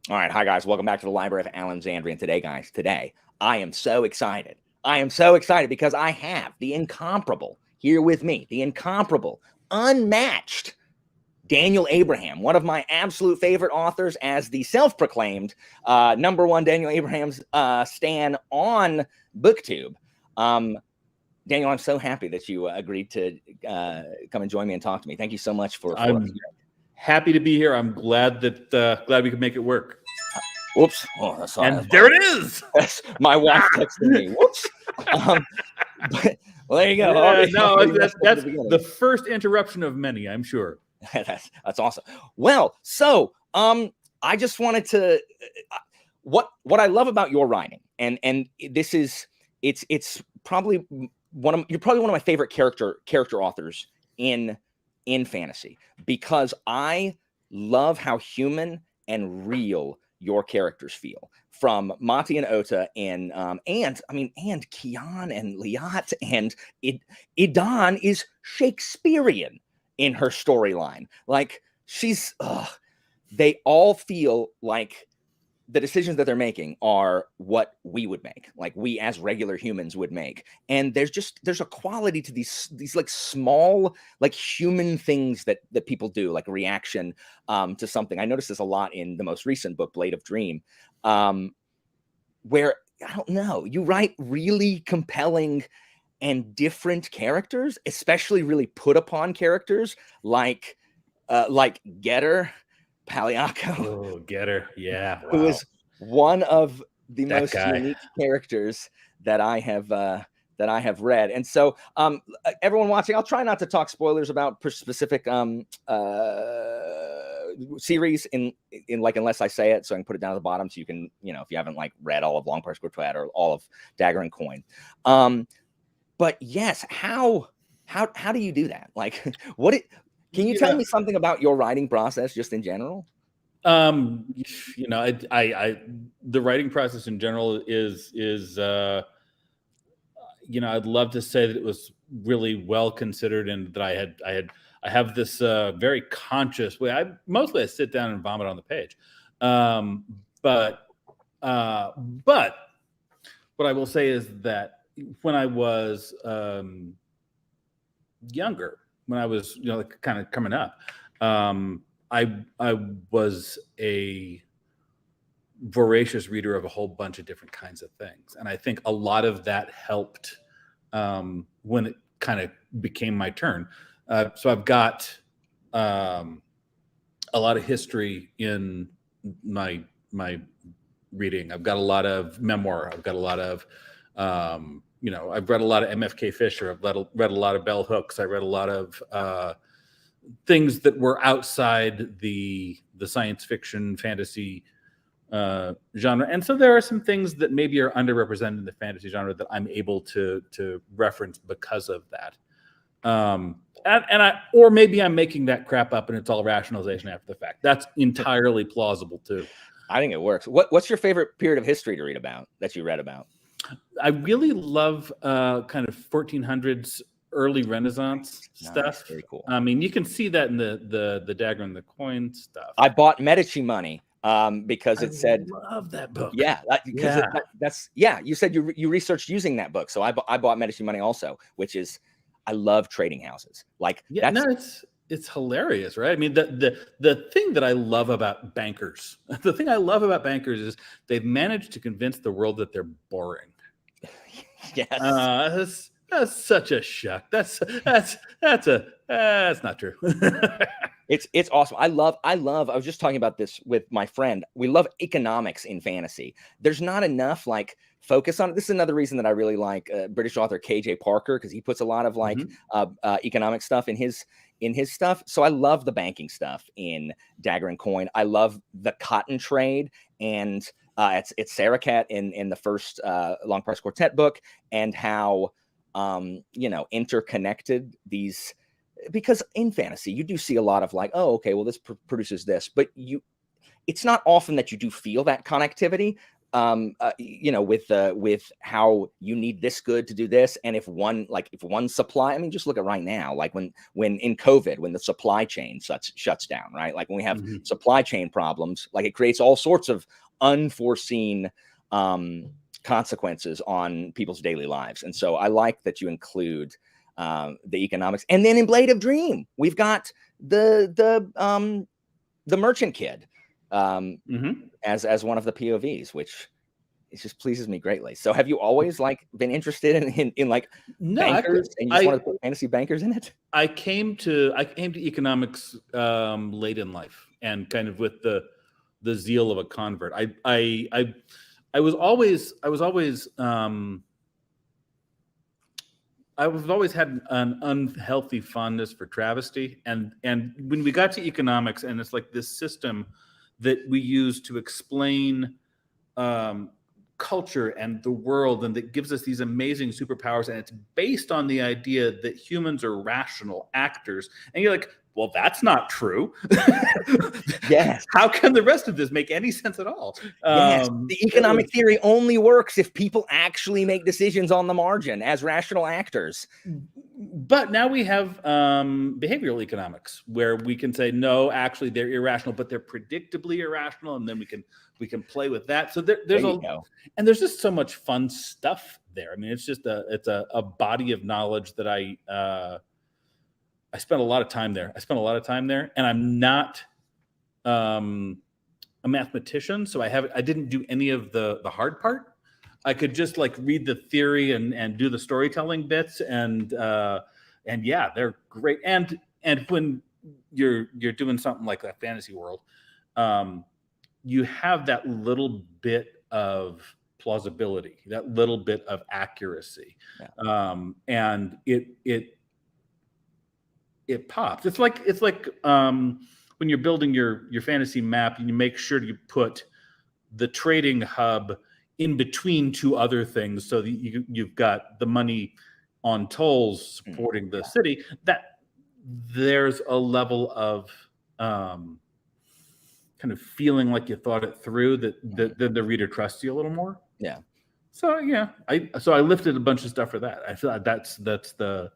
All right. Hi, guys. Welcome back to the Library of Alexandria. And today, I am so excited. I am so excited because I have the incomparable here with me, the incomparable, unmatched Daniel Abraham, one of my absolute favorite authors, as the self-proclaimed #1 Daniel Abraham's stan on BookTube. Daniel, I'm so happy that you agreed to come and join me and talk to me. Thank you so much for I'm happy to be here. I'm glad that glad we could make it work. Whoops! Oh, that's and there it is. That's my wife texting me. Whoops! Well, there you go. Yeah, no, that's the first interruption of many, I'm sure. that's awesome. Well, so I just wanted to what I love about your writing, and this is it's probably you're probably one of my favorite character authors in fantasy, because I love how human and real your characters feel, from Mati and Ota and Kian and Liat, and Idan is Shakespearean in her storyline. Like, she's they all feel like the decisions that they're making are what we would make, like we as regular humans would make. And there's a quality to these like small, like human things that people do, like reaction to something. I noticed this a lot in the most recent book, Blade of Dream, where, I don't know, you write really compelling and different characters, especially really put upon characters like Getter Paliaco. Oh, Getter, yeah, wow. Who is one of the most unique characters that I have read. And so everyone watching, I'll try not to talk spoilers about specific series in like, unless I say it, so I can put it down at the bottom so you can, if you haven't like read all of Long Press Quartet or all of Dagger and Coin. But yes, how do you do that? Like, can you tell me something about your writing process just in general? I the writing process in general is I'd love to say that it was really well considered, and that I have this very conscious way. I sit down and vomit on the page. But what I will say is that when I was younger, when I was kind of coming up, I was a voracious reader of a whole bunch of different kinds of things, and I think a lot of that helped when it kind of became my turn. So I've got a lot of history in my reading. I've got a lot of memoir. I've got a lot of I've read a lot of MFK Fisher. I've read a lot of bell hooks. I read a lot of things that were outside the science fiction fantasy genre. And so there are some things that maybe are underrepresented in the fantasy genre that I'm able to reference because of that. Or maybe I'm making that crap up and it's all rationalization after the fact. That's entirely plausible too. I think it works. What's your favorite period of history to read about, that you read about? I really love kind of 1400s, early Renaissance stuff. Very cool. I mean, you can see that in the Dagger and the Coin stuff. I bought Medici Money because it said, love that book. Yeah, you said you researched using that book, so I bought Medici Money also, which is, I love trading houses. Like, it's hilarious, right? I mean, the thing that I love about bankers, is they've managed to convince the world that they're boring. Yes. That's such a shuck. That's not true. It's awesome. I was just talking about this with my friend. We love economics in fantasy. There's not enough like focus on it. This is another reason that I really like British author KJ Parker, because he puts a lot of like economic stuff in his stuff. So I love the banking stuff in Dagger and Coin. I love the cotton trade, and it's Sarah Cat in the first Long Press Quartet book, and how interconnected these, because in fantasy you do see a lot of like, oh, okay, well, this produces this, but it's not often that you do feel that connectivity. with how you need this good to do this, and if one supply, I mean, just look at right now, like when in COVID, when the supply chain shuts down, right? Like when we have supply chain problems, like it creates all sorts of unforeseen consequences on people's daily lives. And so I like that you include the economics. And then in Blade of Dream, we've got the merchant kid as one of the POVs, which it just pleases me greatly. So have you always like been interested in like bankers, and you just want to put fantasy bankers in it? I came to economics late in life, and kind of with the zeal of a convert. I was always had an unhealthy fondness for travesty, and when we got to economics, and it's like this system that we use to explain culture and the world, and that gives us these amazing superpowers, and it's based on the idea that humans are rational actors, and you're like, well, that's not true. Yes. How can the rest of this make any sense at all? Yes. The economic theory only works if people actually make decisions on the margin as rational actors. But now we have behavioral economics, where we can say, no, actually they're irrational, but they're predictably irrational, and then we can play with that. So there's just so much fun stuff there. I mean, it's just a body of knowledge that I spent a lot of time there. And I'm not a mathematician, so I didn't do any of the hard part. I could just like read the theory and do the storytelling bits, and yeah, they're great. And when you're doing something like that fantasy world, you have that little bit of plausibility, that little bit of accuracy, and it pops. It's like when you're building your fantasy map, and you make sure you put the trading hub in between two other things, so that you've got the money on tolls supporting the city, that there's a level of kind of feeling like you thought it through, that the reader trusts you a little more. Yeah. So yeah, I lifted a bunch of stuff for that. I feel like that's the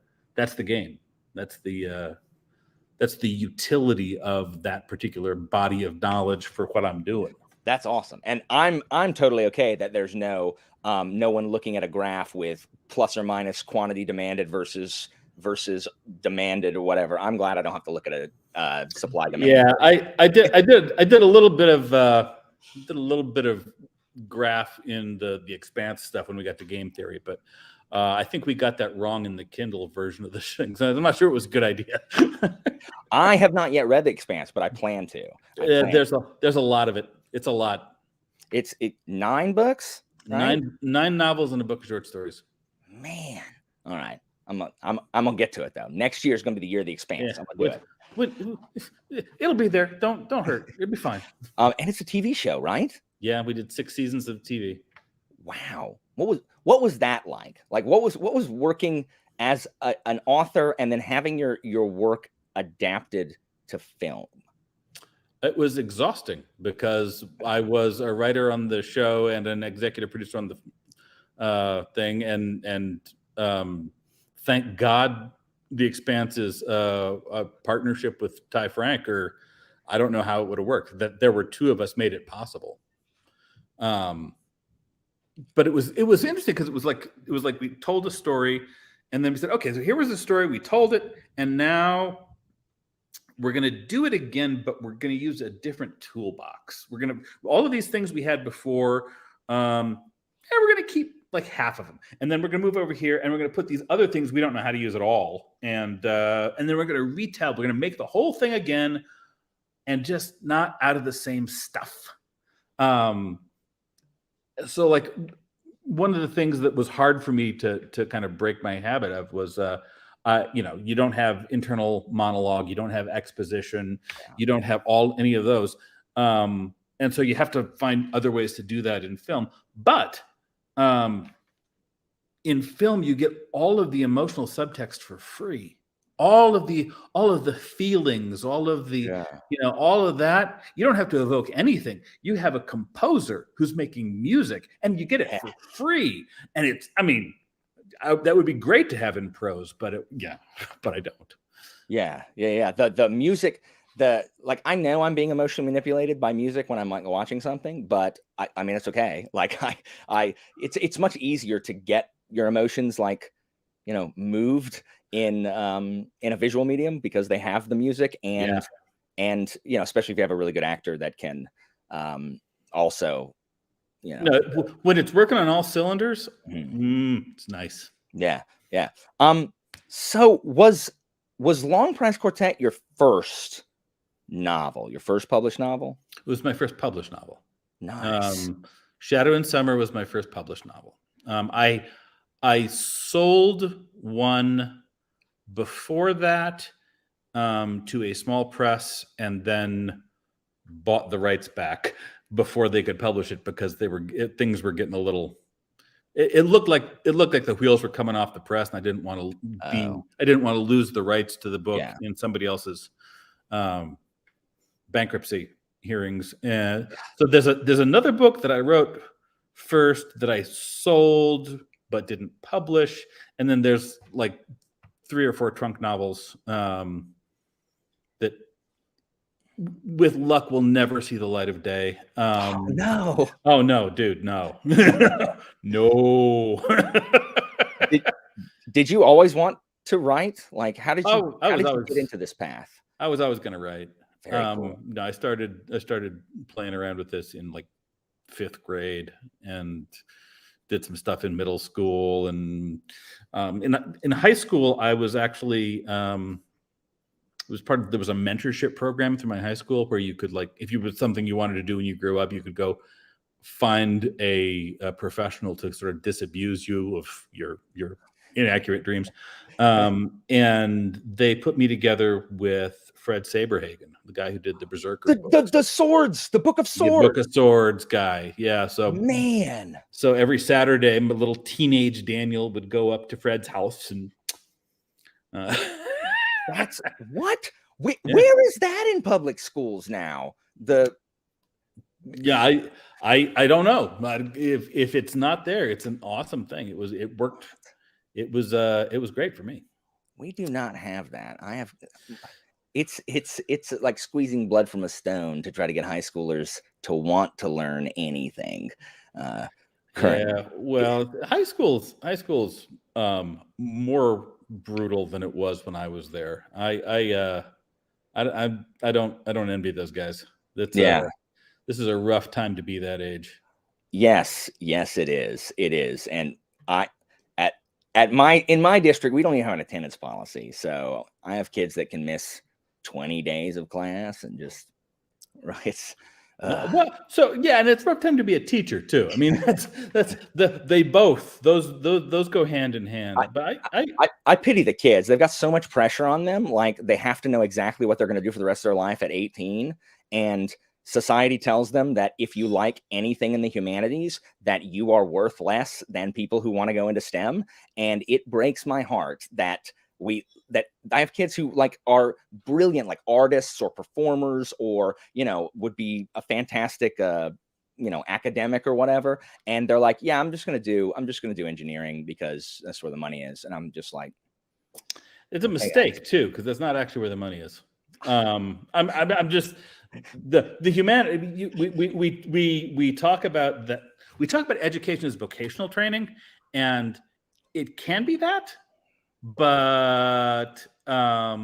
game. That's the utility of that particular body of knowledge for what I'm doing. That's awesome. And I'm totally okay that there's no one looking at a graph with plus or minus quantity demanded versus demanded or whatever. I'm glad I don't have to look at a supply demand. Yeah, I did a little bit of graph in the Expanse stuff when we got to game theory, but I think we got that wrong in the Kindle version of the thing. So I'm not sure it was a good idea. I have not yet read the Expanse, but I plan to. There's a lot of it. It's a lot. It's 9 books, right? Nine novels and a book of short stories. Man, all right. I'm gonna get to it though. Next year is gonna be the year of the Expanse. Yeah. I'm gonna do it. It'll be there. Don't hurt. It'll be fine. And it's a TV show, right? Yeah, we did 6 seasons of TV. Wow. What was that like? Like what was working as an author and then having your work adapted to film? It was exhausting, because I was a writer on the show and an executive producer on the thing, and thank God the Expanse is a partnership with Ty Frank, or I don't know how it would have worked. That there were 2 of us made it possible. But it was interesting, because it was like we told a story, and then we said, okay, so here was the story, we told it, and now we're going to do it again, but we're going to use a different toolbox. We're going to, all of these things we had before, and we're going to keep like half of them, and then we're going to move over here, and we're going to put these other things we don't know how to use at all, and then we're going to retell. We're going to make the whole thing again, and just not out of the same stuff. So like one of the things that was hard for me to kind of break my habit of was, you don't have internal monologue, you don't have exposition, you don't have any of those. And so you have to find other ways to do that in film. But in film, you get all of the emotional subtext for free. all of the feelings, all of the Yeah. all of that. You don't have to evoke anything. You have a composer who's making music, and you get it for free. And it's, I mean, that would be great to have in prose, but but I don't. Yeah. The music, like, I know I'm being emotionally manipulated by music when I'm like watching something, but I mean, it's okay. Like it's much easier to get your emotions, like, moved in a visual medium, because they have the music, and especially if you have a really good actor that can also, No, when it's working on all cylinders, Mhm. it's nice. Yeah. So was Long Press Quartet your first novel, your first published novel? It was my first published novel. Nice. Shadow in Summer was my first published novel. I sold one before that to a small press, and then bought the rights back before they could publish it, because things were getting a little. It looked like the wheels were coming off the press, and I didn't want to lose the rights to the book in somebody else's bankruptcy hearings. And so there's another book that I wrote first that I sold but didn't publish, and then there's like 3 or 4 trunk novels that, with luck, will never see the light of day. No. Oh no, dude, no. No. Did you always want to write? Like, how did you get into this path? I was always going to write. Very cool. No, I started playing around with this in like 5th grade, and did some stuff in middle school, and in high school I was actually there was a mentorship program through my high school where you could, like, if you was something you wanted to do when you grew up, you could go find a professional to sort of disabuse you of your inaccurate dreams. And they put me together with Fred Saberhagen, the guy who did the Berserker the swords, the Book of Swords. The Book of Swords guy. Yeah. So man. So every Saturday, my little teenage Daniel would go up to Fred's house, and that's what? Where is that in public schools now? I don't know. If it's not there, it's an awesome thing. It worked. It was great for me. We do not have that. I have. It's like squeezing blood from a stone to try to get high schoolers to want to learn anything. Yeah, well, high school's more brutal than it was when I was there. I don't envy those guys. This is a rough time to be that age. Yes, it is. And in my district, we don't even have an attendance policy. So I have kids that can miss 20 days of class and just right. Well, so yeah, and it's a rough time to be a teacher too. I mean, they both those go hand in hand. But I pity the kids. They've got so much pressure on them. Like, they have to know exactly what they're going to do for the rest of their life at 18. And society tells them that if you like anything in the humanities, that you are worth less than people who want to go into STEM. And it breaks my heart that I have kids who like are brilliant, like artists or performers, or, would be a fantastic, academic or whatever. And they're like, yeah, I'm just going to do engineering because that's where the money is. And I'm just like, it's a mistake too, because that's not actually where the money is. I'm just the humanity. We talk about that. We talk about education as vocational training, and it can be that. But I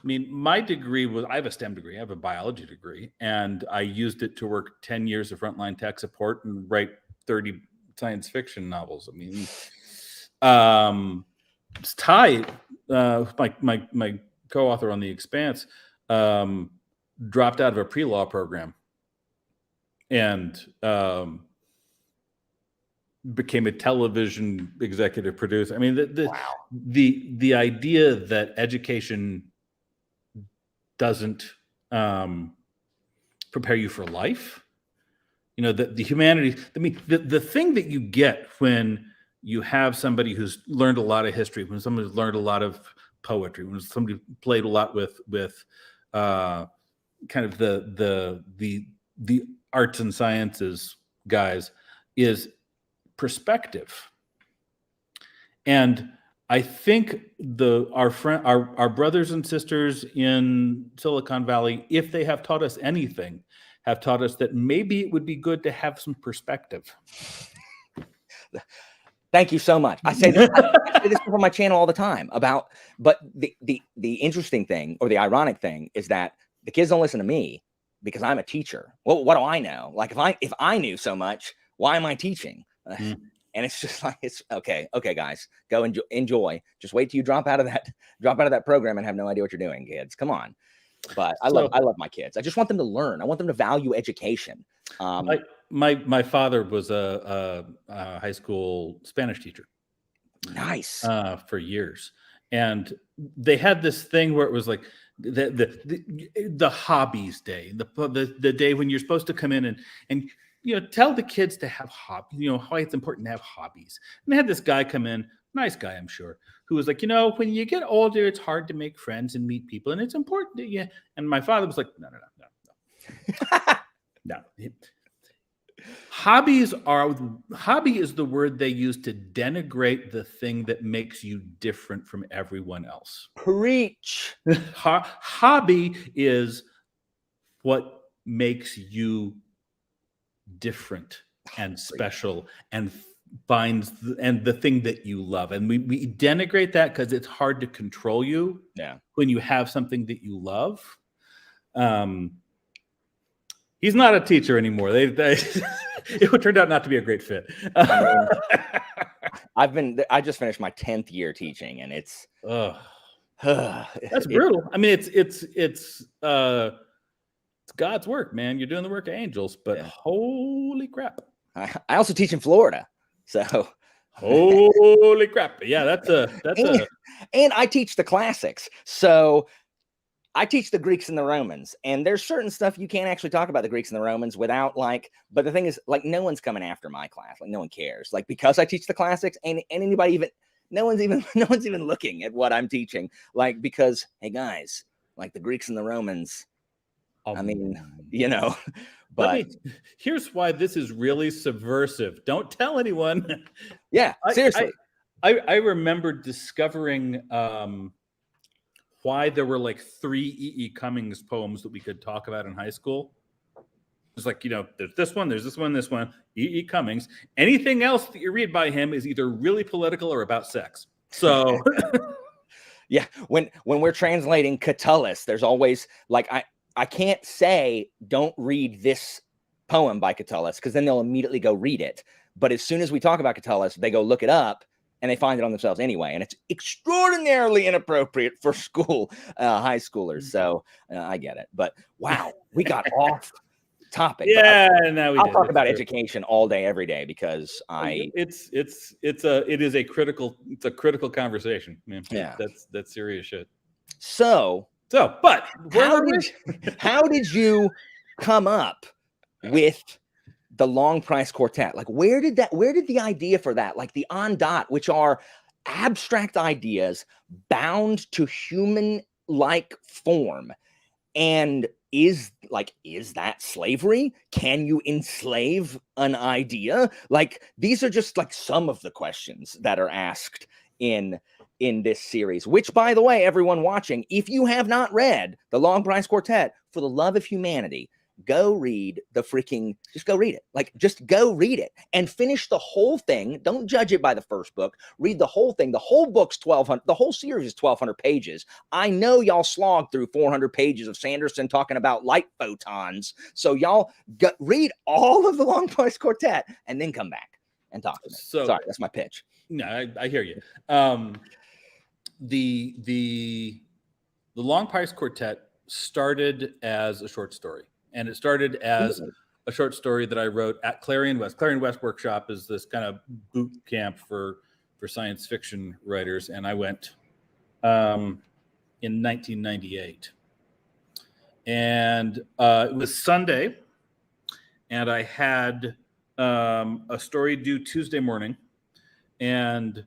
mean, my degree I have a STEM degree. I have a biology degree, and I used it to work 10 years of frontline tech support and write 30 science fiction novels. I mean, Ty, my co-author on The Expanse, dropped out of a pre-law program and became a television executive producer. I mean, the idea that education doesn't prepare you for life, the humanities. I mean, the thing that you get when you have somebody who's learned a lot of history, when somebody's learned a lot of poetry, when somebody played a lot with kind of the arts and sciences guys, is perspective. And I think our brothers and sisters in Silicon Valley, if they have taught us anything, have taught us that maybe it would be good to have some perspective. Thank you so much. I say this on my channel all the time but the interesting thing, or the ironic thing, is that the kids don't listen to me because I'm a teacher. Well, what do I know? Like, if I knew so much, why am I teaching? And it's just like, it's okay, guys, go enjoy. Just wait till you drop out of that program and have no idea what you're doing, kids. Come on. But I love my kids. I just want them to learn. I want them to value education. My father was a high school Spanish teacher. Nice. For years, and they had this thing where it was like the hobbies day, the day when you're supposed to come in and tell the kids to have hobbies, why it's important to have hobbies. And they had this guy come in, nice guy, I'm sure, who was like, when you get older, it's hard to make friends and meet people, and it's important that you. And my father was like, no. No. Hobby is the word they use to denigrate the thing that makes you different from everyone else. Preach. Hobby is what makes you different and special and finds the thing that you love. And we denigrate that because it's hard to control you. Yeah. When you have something that you love. He's not a teacher anymore. It turned out not to be a great fit. I just finished my 10th year teaching, and it's that's brutal. I mean, it's God's work, man. You're doing the work of angels, but holy crap. I also teach in Florida, so holy crap. Yeah, and I teach the classics. So I teach the Greeks and the Romans, and there's certain stuff you can't actually talk about the Greeks and the Romans without but the thing is, like, no one's coming after my class. Like, no one cares. Like, because I teach the classics, and anybody no one's even looking at what I'm teaching. Like, because, hey guys, like, the Greeks and the Romans, I mean, but here's why this is really subversive. Don't tell anyone. Yeah, seriously. I remember discovering why there were like 3 E.E. Cummings poems that we could talk about in high school. It's like, there's this one, this one, E.E. Cummings. Anything else that you read by him is either really political or about sex. So yeah, when we're translating Catullus, there's always like, I can't say don't read this poem by Catullus, because then they'll immediately go read it. But as soon as we talk about Catullus, they go look it up, and they find it on themselves anyway. And it's extraordinarily inappropriate for high schoolers. So I get it. But wow, we got off topic. Yeah, I'll talk about education all day, every day, because it's a critical conversation, man. Yeah, that's serious shit. So, but how did you come up with the Long Price Quartet? Like, where did the idea for that, like the on dot, which are abstract ideas bound to human-like form, and is that slavery? Can you enslave an idea? Like, these are just like some of the questions that are asked in this series, which, by the way, everyone watching, if you have not read the Long Price Quartet, for the love of humanity, go read just go read it. Like, just go read it and finish the whole thing. Don't judge it by the first book. Read the whole thing. The whole book's 1,200. The whole series is 1,200 pages. I know y'all slogged through 400 pages of Sanderson talking about light photons. So y'all read all of the Long Price Quartet and then come back and talk to me. So, sorry, that's my pitch. No, I hear you. The Long Price Quartet started as a short story. And it started as a short story that I wrote at Clarion West. Clarion West Workshop is this kind of boot camp for science fiction writers. And I went in 1998. And it was Sunday. And I had a story due Tuesday morning. And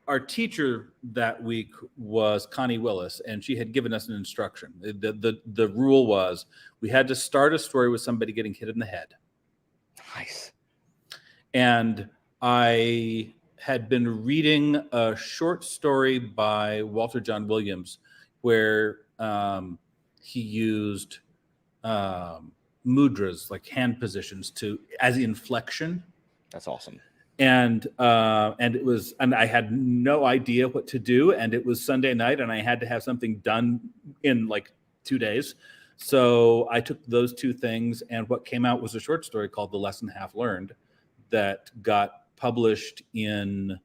our teacher that week was Connie Willis, and she had given us an instruction. The rule was we had to start a story with somebody getting hit in the head. Nice. And I had been reading a short story by Walter John Williams where he used mudras, like hand positions, as inflection. That's awesome. And I had no idea what to do, and it was Sunday night, and I had to have something done in like 2 days. So I took those two things, and what came out was a short story called The Lesson Half Learned that got published in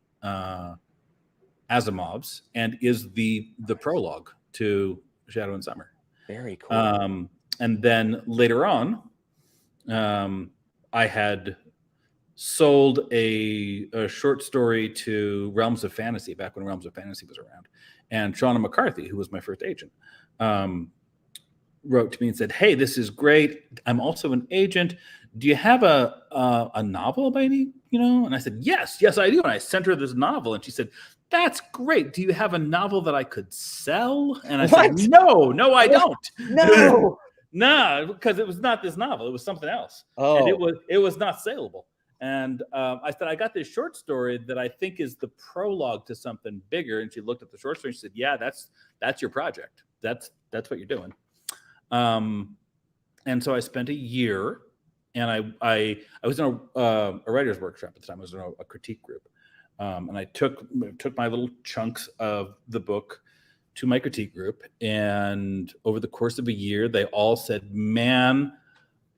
Asimov's and is the prologue to Shadow and Summer. Very cool. And then later on, I had sold a short story to Realms of Fantasy back when Realms of Fantasy was around. And Shauna McCarthy, who was my first agent, wrote to me and said, "Hey, this is great. I'm also an agent. Do you have a novel by any, And I said, yes, I do. And I sent her this novel, and she said, "That's great. Do you have a novel that I could sell?" And I said, no, I don't. No. No, because it was not this novel. It was something else. Oh. And it was not saleable. And I said, I got this short story that I think is the prologue to something bigger. And she looked at the short story and she said, "Yeah, that's your project. That's what you're doing." And so I spent a year, and I was in a writer's workshop at the time. I was in a critique group. And I took my little chunks of the book to my critique group. And over the course of a year, they all said, "Man,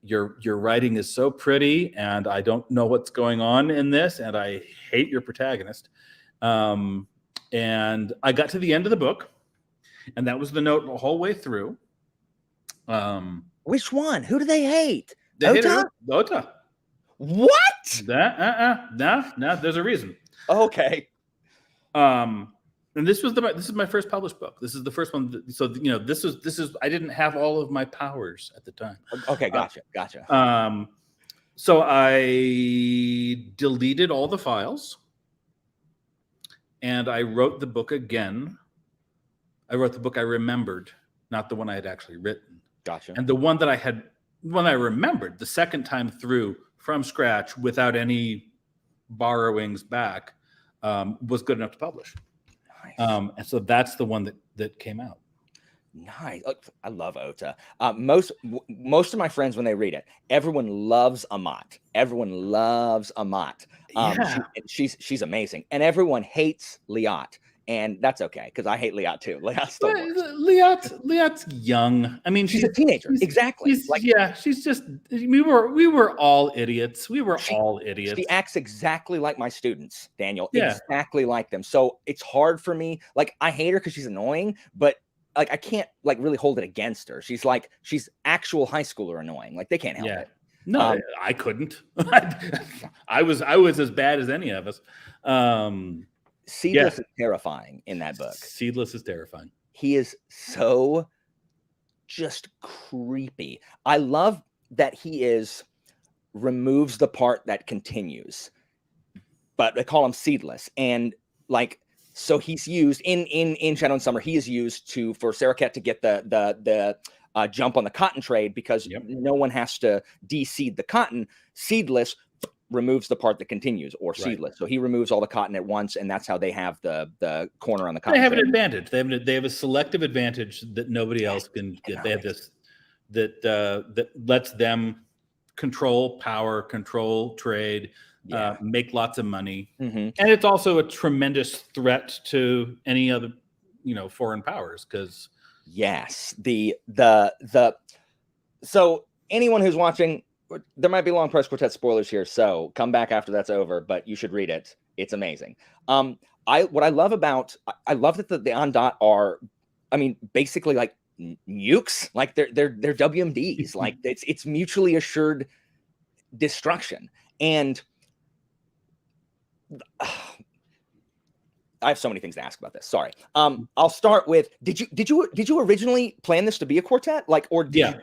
your writing is so pretty, and I don't know what's going on in this, and I hate your protagonist." And I got to the end of the book, and that was the note the whole way through. Which one? Who do they hate? Ota. What? No, there's a reason. Okay. And this is my first published book. This is the first one. This is I didn't have all of my powers at the time. Okay, gotcha. So I deleted all the files, and I wrote the book again. I wrote the book I remembered, not the one I had actually written. Gotcha. And the one I remembered the second time through from scratch without any borrowings back was good enough to publish. Nice. And so that's the one that came out. Nice. I love Ota. Most of my friends, when they read it, everyone loves Amat. She's amazing, and everyone hates Liat. And that's okay, because I hate Liat too. Liat's young. I mean, she's a teenager. Exactly. She's just. We were all idiots. She acts exactly like my students, Daniel. Yeah. Exactly like them. So it's hard for me. Like, I hate her because she's annoying, but like I can't like really hold it against her. She's actual high schooler annoying. Like, they can't help it. No, I couldn't. I was as bad as any of us. Seedless is terrifying in that book. Seedless is terrifying. He is so just creepy. I love that he removes the part that continues, but they call him Seedless. And so he's used in Shadow and Summer. He is used for Saraket to get the jump on the cotton trade, because no one has to de-seed the cotton. Seedless removes the part that continues, or seedless. So he removes all the cotton at once, and that's how they have the corner on the cotton. They have an advantage. They have a selective advantage that nobody else can get. They have this that lets them control power, control trade, make lots of money, and it's also a tremendous threat to any other foreign powers, because so anyone who's watching, there might be long press quartet spoilers here, so come back after that's over, but you should read it. It's amazing. I love that the Ondot are, basically like nukes, like they're WMDs, like it's mutually assured destruction. And I have so many things to ask about this. Sorry. I'll start with, did you originally plan this to be a quartet? You?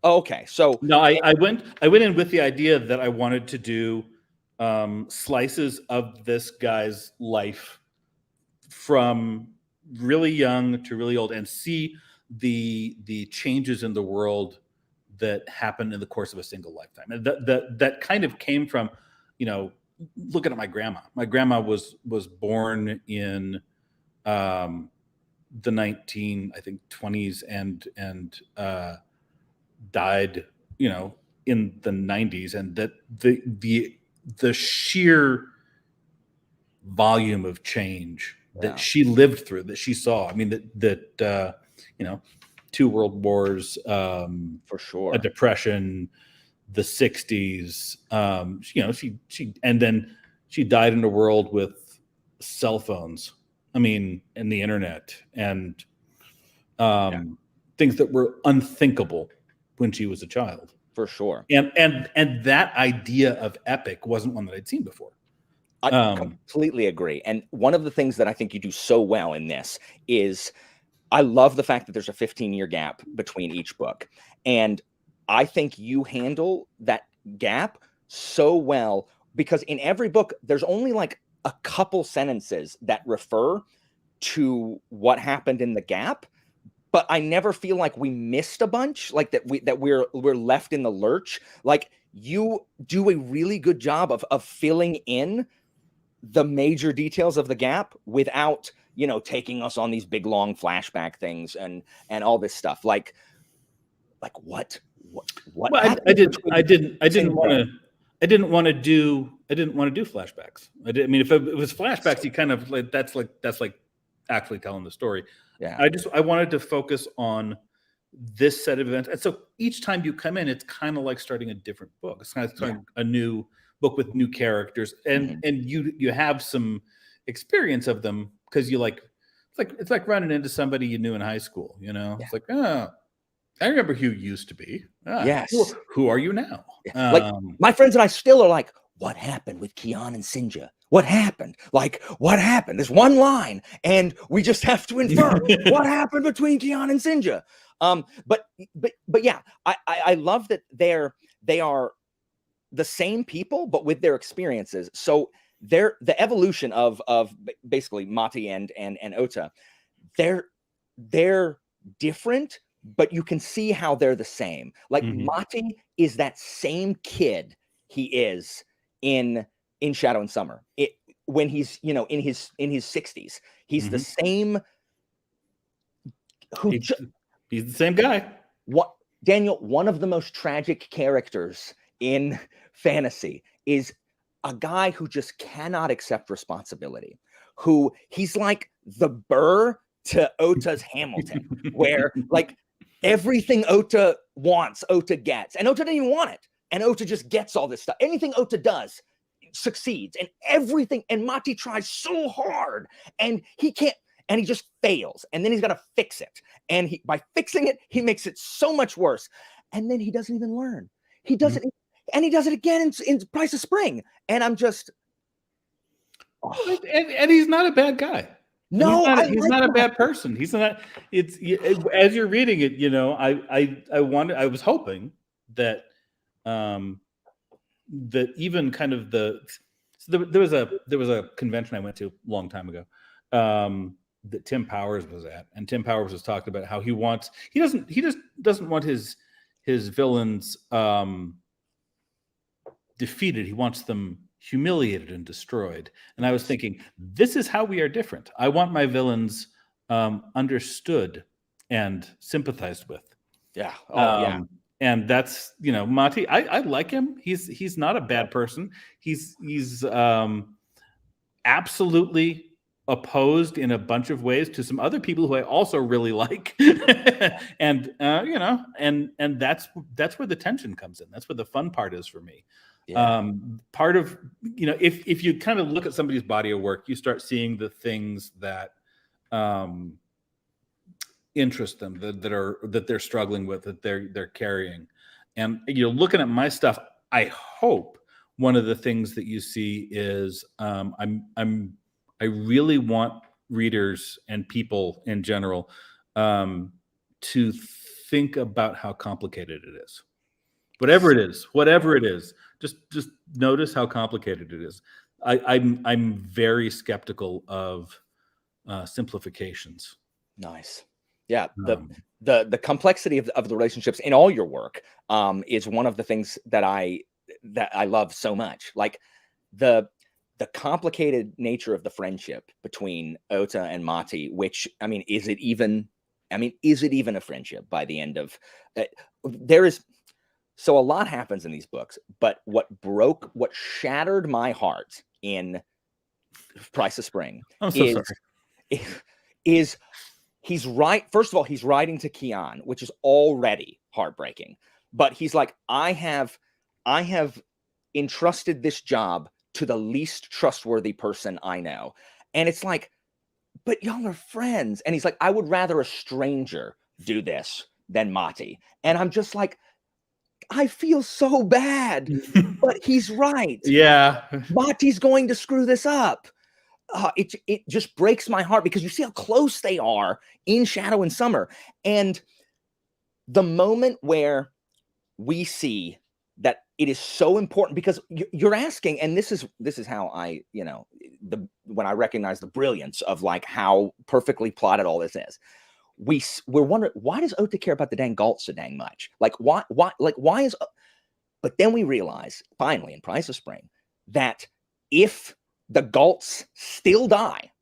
Oh, okay. So no, I went in with the idea that I wanted to do slices of this guy's life from really young to really old and see the changes in the world that happen in the course of a single lifetime. And that kind of came from, looking at my grandma. My grandma was born in the 20s and died, in the 90s, and that the sheer volume of change that she lived through, that she saw. I mean, that 2 world wars, for sure, a depression, the 60s, she and then she died in a world with cell phones, and the internet, and things that were unthinkable when she was a child. For sure. And that idea of epic wasn't one that I'd seen before. I completely agree. And one of the things that I think you do so well in this is I love the fact that there's a 15-year gap between each book. And I think you handle that gap so well, because in every book, there's only like a couple sentences that refer to what happened in the gap. But I never feel like we missed a bunch, like that we're left in the lurch. Like, you do a really good job of filling in the major details of the gap without, taking us on these big long flashback things and all this stuff. Like what? Well, I didn't want to do flashbacks. If it was flashbacks, you kind of like that's like actually telling the story. Yeah. I wanted to focus on this set of events. And so each time you come in, it's kind of like starting a different book. It's kind of starting a new book with new characters. And you have some experience of them because it's like running into somebody you knew in high school, It's like, oh, I remember who you used to be. Yes. Who are you now? Like, my friends and I still are like, what happened with Kian and Sinja? What happened? Like, what happened? There's one line, and we just have to infer what happened between Kian and Sinja. But yeah, I love that they are the same people, but with their experiences. So the evolution of basically Mati and Ota, they're different, but you can see how they're the same. Like, Mati is that same kid he is in Shadow and Summer. When he's in his 60s, he's the same. He's the same guy. What, Daniel? One of the most tragic characters in fantasy is a guy who just cannot accept responsibility. Who he's like the Burr to Ota's Hamilton, where like everything Ota wants, Ota gets, and Ota didn't even want it. And Ota just gets all this stuff. Anything Ota does succeeds, and everything. And Mati tries so hard, and he can't, and he just fails. And then he's got to fix it. And by fixing it, he makes it so much worse. And then he doesn't even learn. He doesn't, and he does it again in Price of Spring. And I'm just, and he's not a bad guy. No, he's not a bad person. He's not. As you're reading it, I was hoping that. That even kind of there was a convention I went to a long time ago that Tim Powers was at, and Tim Powers was talking about how he just doesn't want his villains defeated. He wants them humiliated and destroyed. And I was thinking, this is how we are different. I want my villains understood and sympathized with. Yeah. And that's, Mati, I like him. He's not a bad person. He's absolutely opposed in a bunch of ways to some other people who I also really like. And that's where the tension comes in. That's where the fun part is for me. Yeah. Part of, if you kind of look at somebody's body of work, you start seeing the things that interest them, that they're struggling with, that they're carrying. And looking at my stuff, I hope one of the things that you see is I really want readers and people in general to think about how complicated it is. Whatever it is, just notice how complicated it is. I'm very skeptical of simplifications. Nice. Yeah. Um, The complexity of the relationships in all your work is one of the things that I love so much. Like the complicated nature of the friendship between Ota and Mati, which, I mean, is it even a friendship by the end of there is so a lot happens in these books, but what shattered my heart in Price of Spring I'm so sorry. is he's right. First of all, he's writing to Kian, which is already heartbreaking. But he's like, I have entrusted this job to the least trustworthy person I know. And it's like, but y'all are friends. And he's like, I would rather a stranger do this than Mati. And I'm just like, I feel so bad, but he's right. Yeah. Mati's going to screw this up. It just breaks my heart because you see how close they are in Shadow and Summer. And the moment where we see that it is so important, because you're asking, and this is how I, when I recognize the brilliance of like how perfectly plotted all this is. We're wondering, why does Ota care about the dang Galt so dang much? Like why is, but then we realize finally in Price of Spring that if the Galts still die,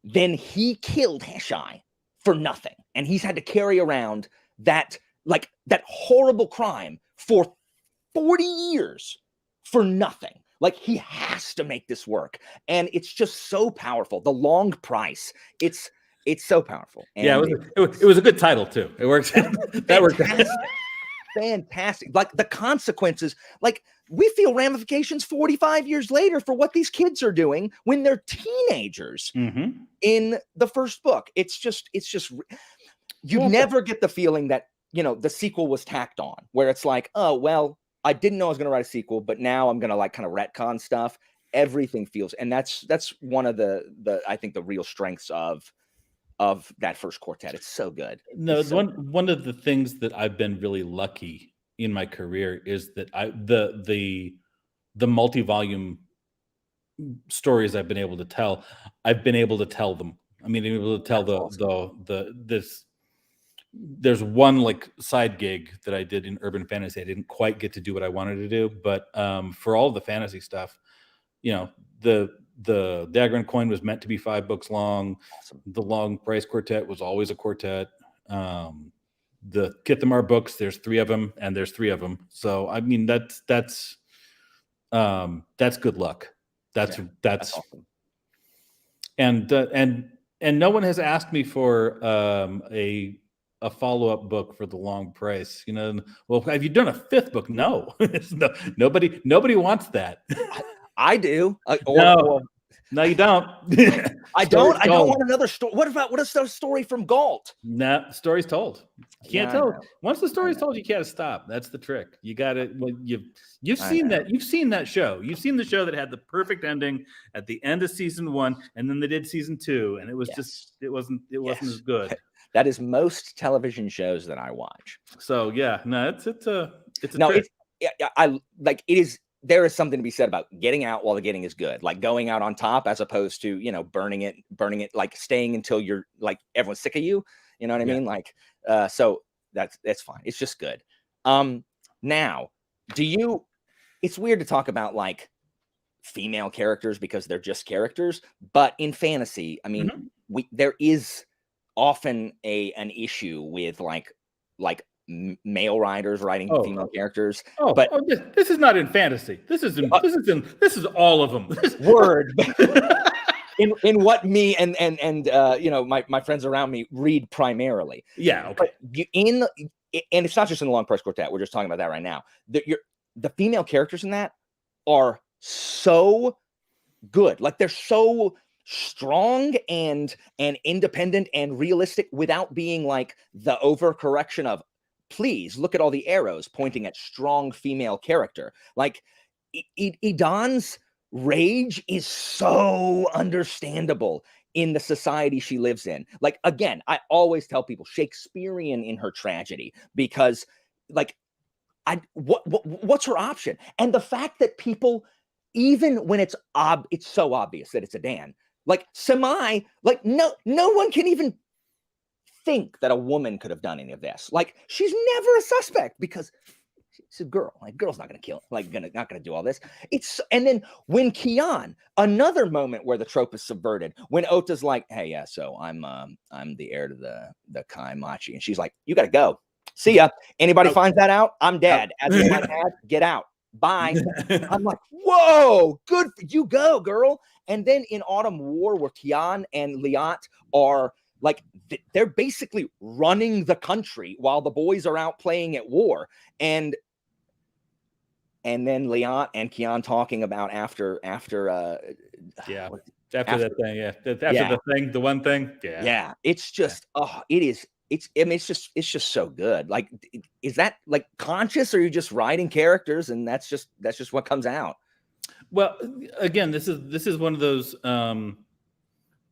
then he killed Heshai for nothing. And he's had to carry around that horrible crime for 40 years for nothing. Like, he has to make this work. And it's just so powerful. The Long Price. It's so powerful. And yeah, it was a good title too. It worked. That worked. Fantastic. Like the consequences, like we feel ramifications 45 years later for what these kids are doing when they're teenagers in the first book. It's just you never get the feeling that, the sequel was tacked on, where it's like, oh, well, I didn't know I was going to write a sequel, but now I'm going to like kind of retcon stuff. Everything feels, and that's one of the I think the real strengths of that first quartet. It's so good. No, one of the things that I've been really lucky in my career is that the multi-volume stories I've been able to tell them. I mean, I'm able to tell there's one like side gig that I did in urban fantasy. I didn't quite get to do what I wanted to do, but for all the fantasy stuff, the Dagger and Coin was meant to be 5 books long. Awesome. The Long Price Quartet was always a quartet. The Kithamar books, there's 3 of them, and there's 3 of them. So I mean, that's good luck. That's awesome. And no one has asked me for a follow-up book for The Long Price. Well, have you done a 5th book? No, nobody wants that. I do. No, you don't. I don't want another story. What is the story from Galt? Nah, story's told. You can't tell. Once the story's told, you can't stop. That's the trick. You got it. Well, you've seen that. You've seen that show. You've seen the show that had the perfect ending at the end of season 1, and then they did season 2, and it was just it wasn't as good. That is most television shows that I watch. So yeah, no, it's a no. trick. It is. There is something to be said about getting out while the getting is good, like going out on top, as opposed to, burning it, like staying until you're like everyone's sick of you. You know what I mean? Like, so that's fine. It's just good. Now, it's weird to talk about like female characters because they're just characters, but in fantasy, I mean, there is often an issue with like male writers writing female characters. But this is not in fantasy. This is all of them. Word. in what me and my friends around me read primarily. Yeah. Okay. But and it's not just in the Long Price Quartet. We're just talking about that right now. The female characters in that are so good. Like, they're so strong and independent and realistic without being like the overcorrection of, please look at all the arrows pointing at strong female character. Like, Idan's rage is so understandable in the society she lives in. Like, again, I always tell people Shakespearean in her tragedy, because like, what's her option? And the fact that people, even when it's so obvious that it's a Dan, Like Samai, like no one can even think that a woman could have done any of this. Like she's never a suspect because she's a girl. Like girl's not gonna kill, like not gonna do all this. And then when Kian, another moment where the trope is subverted, when Ota's like, hey, yeah, so I'm the heir to the Kai Machi, and she's like, you gotta go. See ya. Anybody finds that out, I'm dead. As is my dad, get out. Bye. I'm like, whoa, good for you, go, girl. And then in Autumn War, where Kian and Liat are like, they're basically running the country while the boys are out playing at war. And then Liat and Kian talking about after that thing, the thing, the one thing, yeah. It's just it is. I mean, it's just so good. Like, is that like conscious, or are you just writing characters and that's just what comes out? Well, again, this is one of those.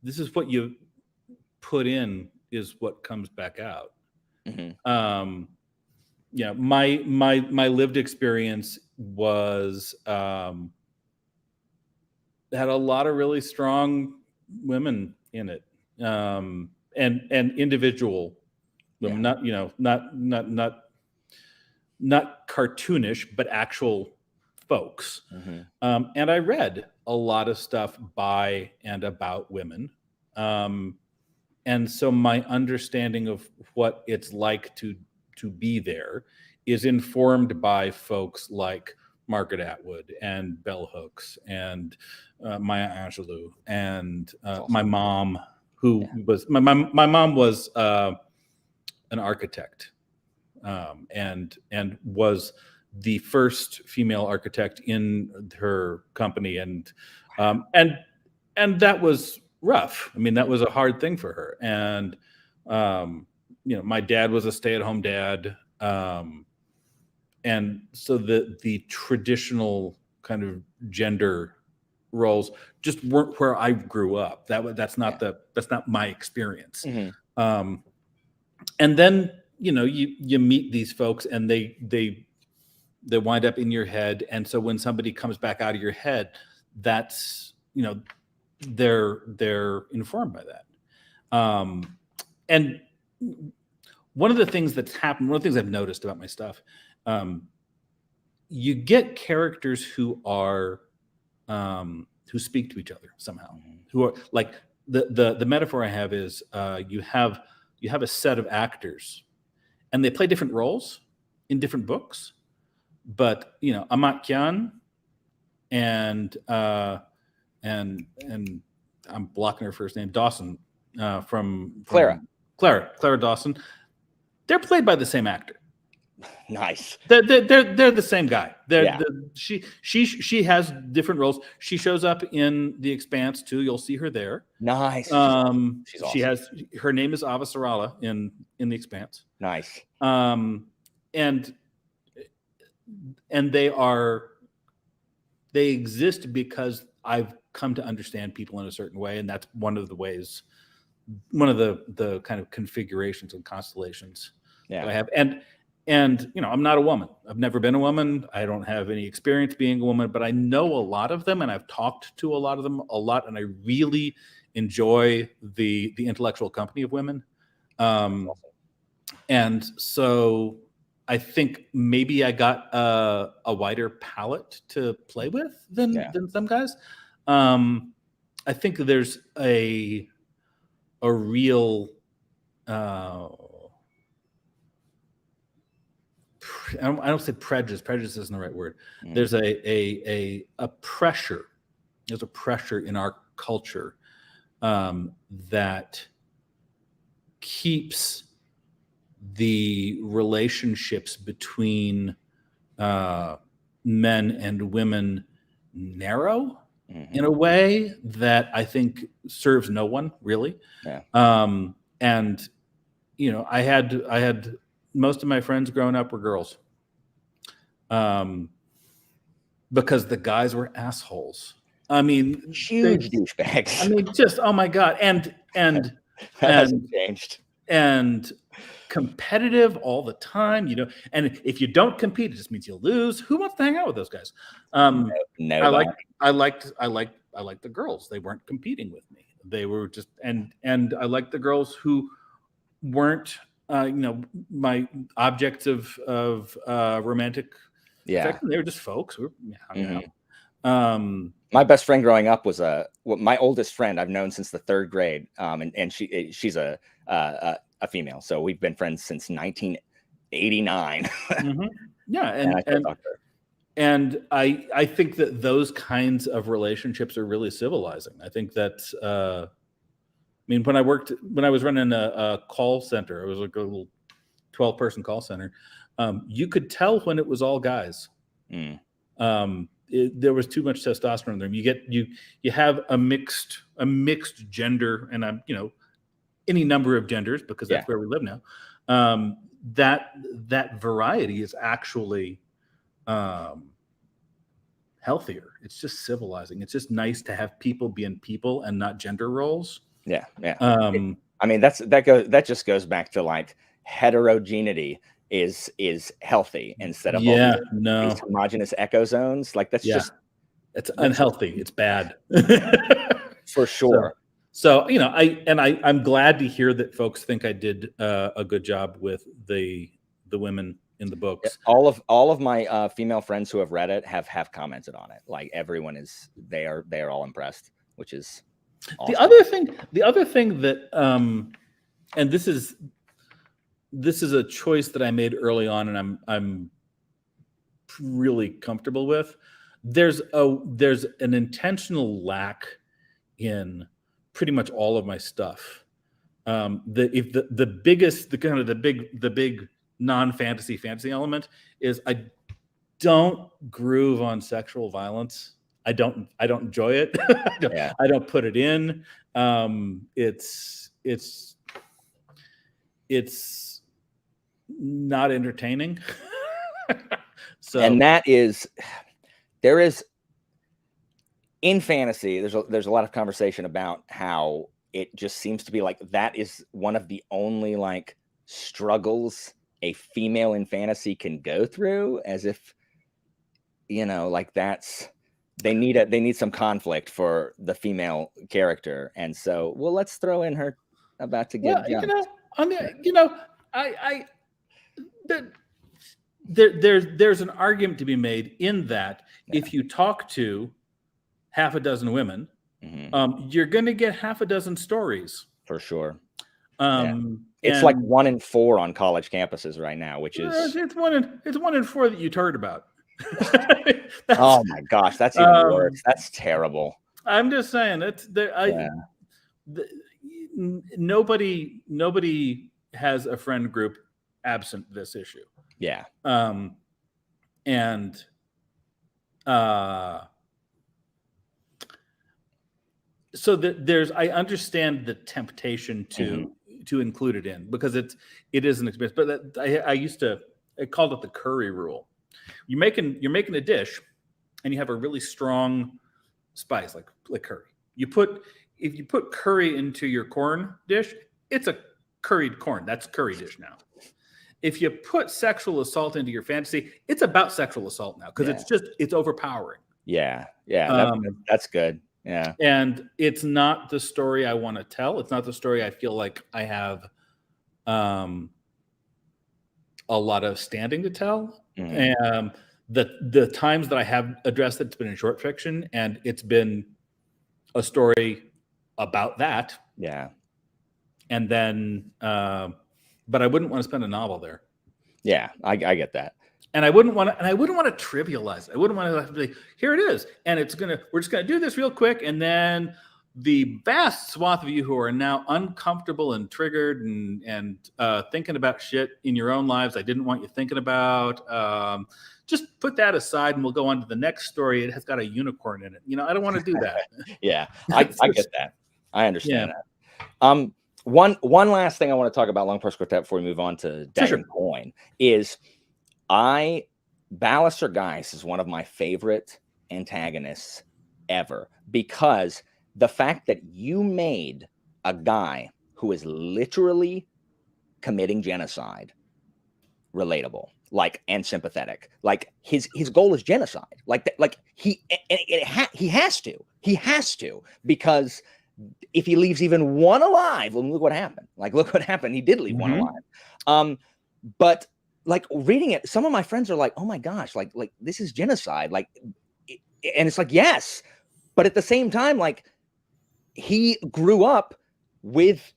This is what you put in is what comes back out. Mm-hmm. Yeah, my lived experience was had a lot of really strong women in it, and individual women, not cartoonish, but actual folks. Mm-hmm. And I read a lot of stuff by and about women. And so my understanding of what it's like to be there is informed by folks like Margaret Atwood and Bell Hooks and Maya Angelou and awesome. My mom, who was my mom was an architect, and was the first female architect in her company, and that was rough. I mean, that was a hard thing for her. And my dad was a stay-at-home dad, and so the traditional kind of gender roles just weren't where I grew up. That's not my experience. Mm-hmm. And then you meet these folks, and they wind up in your head. And so when somebody comes back out of your head, that's they're informed by that. And one of the things that's happened, one of the things I've noticed about my stuff, you get characters who are who speak to each other somehow, who are like the metaphor I have is you have a set of actors, and they play different roles in different books, but Amat Kyan and I'm blocking her first name, Dawson, from Clara Dawson. They're played by the same actor. Nice. They're the same guy. She has different roles. She shows up in The Expanse too. You'll see her there. Nice. She's awesome. She has her name is Ava Sarala in The Expanse. Nice. And they exist because I've come to understand people in a certain way, and that's one of the ways, one of the kind of configurations and constellations that I have. And I'm not a woman. I've never been a woman. I don't have any experience being a woman, but I know a lot of them, and I've talked to a lot of them a lot, and I really enjoy the intellectual company of women. And so I think maybe I got a wider palette to play with than some guys. I think there's a real I don't say prejudice. Prejudice isn't the right word. Mm. There's a pressure. There's a pressure in our culture that keeps the relationships between men and women narrow in a way that I think serves no one really. Yeah. And I had most of my friends growing up were girls, because the guys were assholes. I mean, huge douchebags. I mean, just oh my god, and hasn't changed. And competitive all the time, and if you don't compete, it just means you lose. Who wants to hang out with those guys? No, I liked liked the girls. They weren't competing with me. They were just and I liked the girls who weren't my objects of romantic affection. They were just folks who were hanging out. My best friend growing up was my oldest friend I've known since the 3rd grade. And she's a female. So we've been friends since 1989. Yeah. And I think that those kinds of relationships are really civilizing. I think that, I mean, when I was running a call center, it was like a little 12-person call center. You could tell when it was all guys. There was too much testosterone in them. You have a mixed gender, and I'm any number of genders, because that's where we live now. That variety is actually healthier. It's just civilizing. It's just nice to have people being people and not gender roles. Yeah. I mean, that just goes back to like heterogeneity is healthy instead of these homogenous echo zones. Like it's it's unhealthy. It's bad. For sure. So I'm glad to hear that folks think I did a good job with the women in the books. All of my female friends who have read it have commented on it. Like everyone they are all impressed, which is awesome. The other thing that and this is a choice that I made early on, and I'm really comfortable with. There's an intentional lack in pretty much all of my stuff. The big non-fantasy fantasy element is I don't groove on sexual violence. I don't enjoy it. I don't put it in. It's not entertaining. So, and there is in fantasy, there's a lot of conversation about how it just seems to be like that is one of the only like struggles a female in fantasy can go through, as if like they need some conflict for the female character. And so let's throw in her about to get jumped. There's an argument to be made in that if you talk to half a dozen women, you're going to get half a dozen stories. For sure. It's like 1 in 4 on college campuses right now, which is it's 1 in 4 that you heard about. Oh my gosh, that's even worse. That's terrible. I'm just saying nobody has a friend group absent this issue. Yeah. So that I understand the temptation to include it in, because it is an experience. But I called it the curry rule. You're making a dish, and you have a really strong spice like curry. If you put curry into your corn dish, it's a curried corn. That's curry dish now. If you put sexual assault into your fantasy, it's about sexual assault now, because it's overpowering. Yeah. That's good. Yeah. And it's not the story I want to tell. It's not the story I feel like I have a lot of standing to tell. And the times that I have addressed it's been in short fiction, and it's been a story about that. Yeah. And then but I wouldn't want to spend a novel there. Yeah, I get that. And I wouldn't want to trivialize it. I wouldn't want to be, here it is, and we're just gonna do this real quick, and then the vast swath of you who are now uncomfortable and triggered and thinking about shit in your own lives I didn't want you thinking about, just put that aside, and we'll go on to the next story. It has got a unicorn in it. I don't want to do that. Yeah, I get that. I understand that. One last thing I want to talk about Long Press Quartet before we move on to Dagger and Coin is Ballister Geist is one of my favorite antagonists ever, because the fact that you made a guy who is literally committing genocide relatable, and sympathetic. Like his goal is genocide. He has to. He has to, because if he leaves even one alive, well, look what happened. Like, look what happened. He did leave one alive. But like reading it, some of my friends are like, "Oh my gosh, like this is genocide." Like, and it's like, yes, but at the same time, like he grew up with,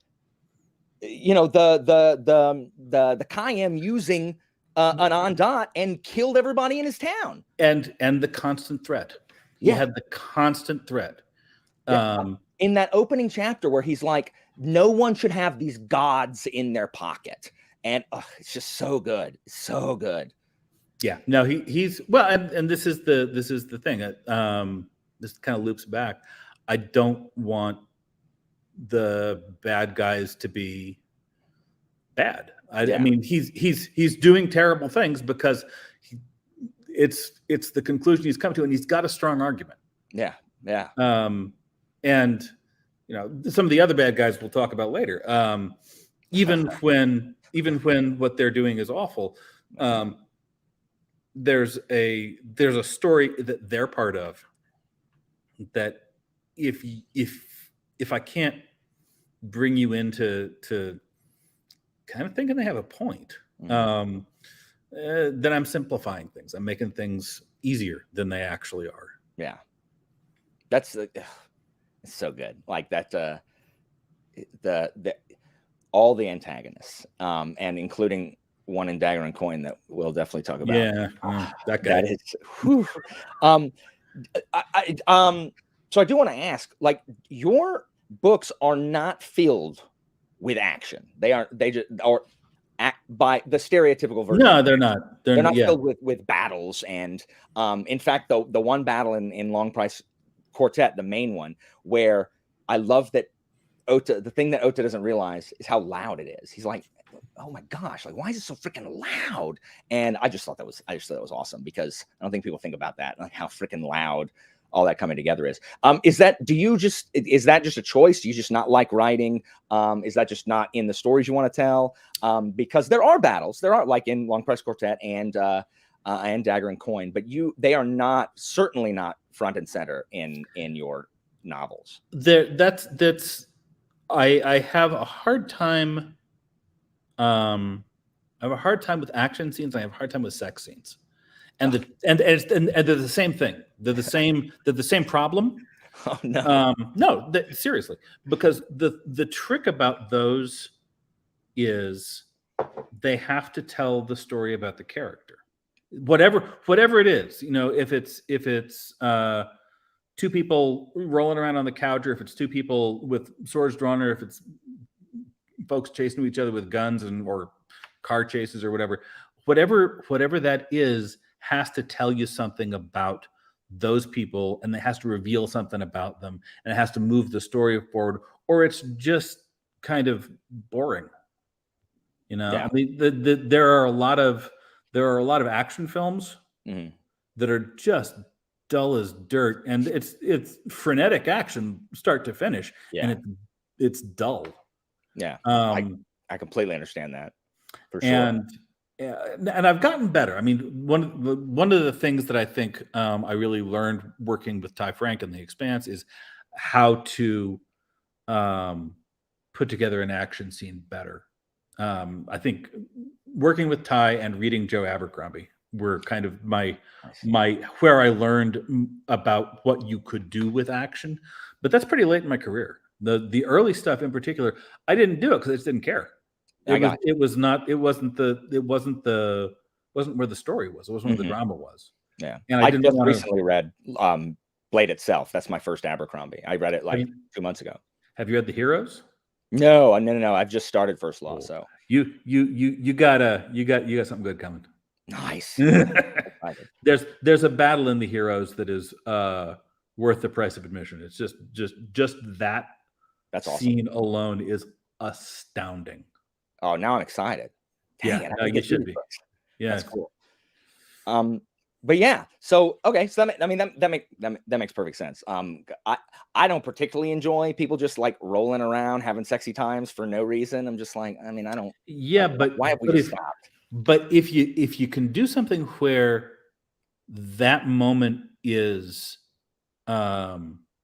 you know, the Kaim using an Ondot and killed everybody in his town, and the constant threat. He had the constant threat. In that opening chapter where he's like, no one should have these gods in their pocket, and it's just so good, so good. Yeah, no, he's well, and this is the thing. This kind of loops back. I don't want the bad guys to be bad. I mean, he's doing terrible things because it's the conclusion he's come to, and he's got a strong argument. Yeah. And you know, some of the other bad guys we'll talk about later. Even when what they're doing is awful, there's a story that they're part of that if I can't bring you into kind of thinking they have a point, then I'm simplifying things. I'm making things easier than they actually are. Yeah, that's it's so good. Like that, the all the antagonists, and including one in Dagger and Coin that we'll definitely talk about. Yeah, that guy. That is. Whew. So I do want to ask, like, your books are not filled with action. They just or by the stereotypical version. No, they're not. They're not filled with battles. And in fact, the one battle in Long Price Quartet, the main one, where I love that Ota, the thing that Ota doesn't realize is how loud it is. He's like, oh my gosh, like, why is it so freaking loud? And I just thought that was awesome, because I don't think people think about that, like how freaking loud all that coming together is. Is that just a choice? Do you just not like writing? Is that just not in the stories you want to tell? Because there are battles, like in Long Price Quartet and Dagger and Coin, but they are certainly not front and center in your novels. I have a hard time. I have a hard time with action scenes. I have a hard time with sex scenes, and they're the same thing. They're the same problem. Oh no, no, seriously, because the trick about those is they have to tell the story about the character, whatever it is. You know, if it's two people rolling around on the couch, or if it's two people with swords drawn, or if it's folks chasing each other with guns or car chases or whatever that is, has to tell you something about those people, and it has to reveal something about them, and it has to move the story forward, or it's just kind of boring. You know, I mean, there are a lot of action films that are just dull as dirt, and it's frenetic action start to finish, and it's dull. Yeah, I completely understand that, for sure. And I've gotten better. I mean, one of the things that I think I really learned working with Ty Frank in The Expanse is how to put together an action scene better. I think working with Ty and reading Joe Abercrombie were kind of my where I learned about what you could do with action. But that's pretty late in my career. The early stuff in particular, I didn't do it because I just didn't care. It wasn't where the story was. It wasn't where the drama was. Yeah. And I just recently read Blade Itself. That's my first Abercrombie. I read it 2 months ago. Have you read The Heroes? No. I've just started First Law. So you got something good coming. Nice. There's a battle in The Heroes that is worth the price of admission. It's just that. That's awesome. Scene alone is astounding. Oh, now I'm excited. Dang it, you should be. Yeah, that's cool. But yeah, so okay, so that makes perfect sense. I don't particularly enjoy people just like rolling around having sexy times for no reason. I'm just like, I mean, I don't. Yeah, but why have we just stopped? But if you can do something where that moment is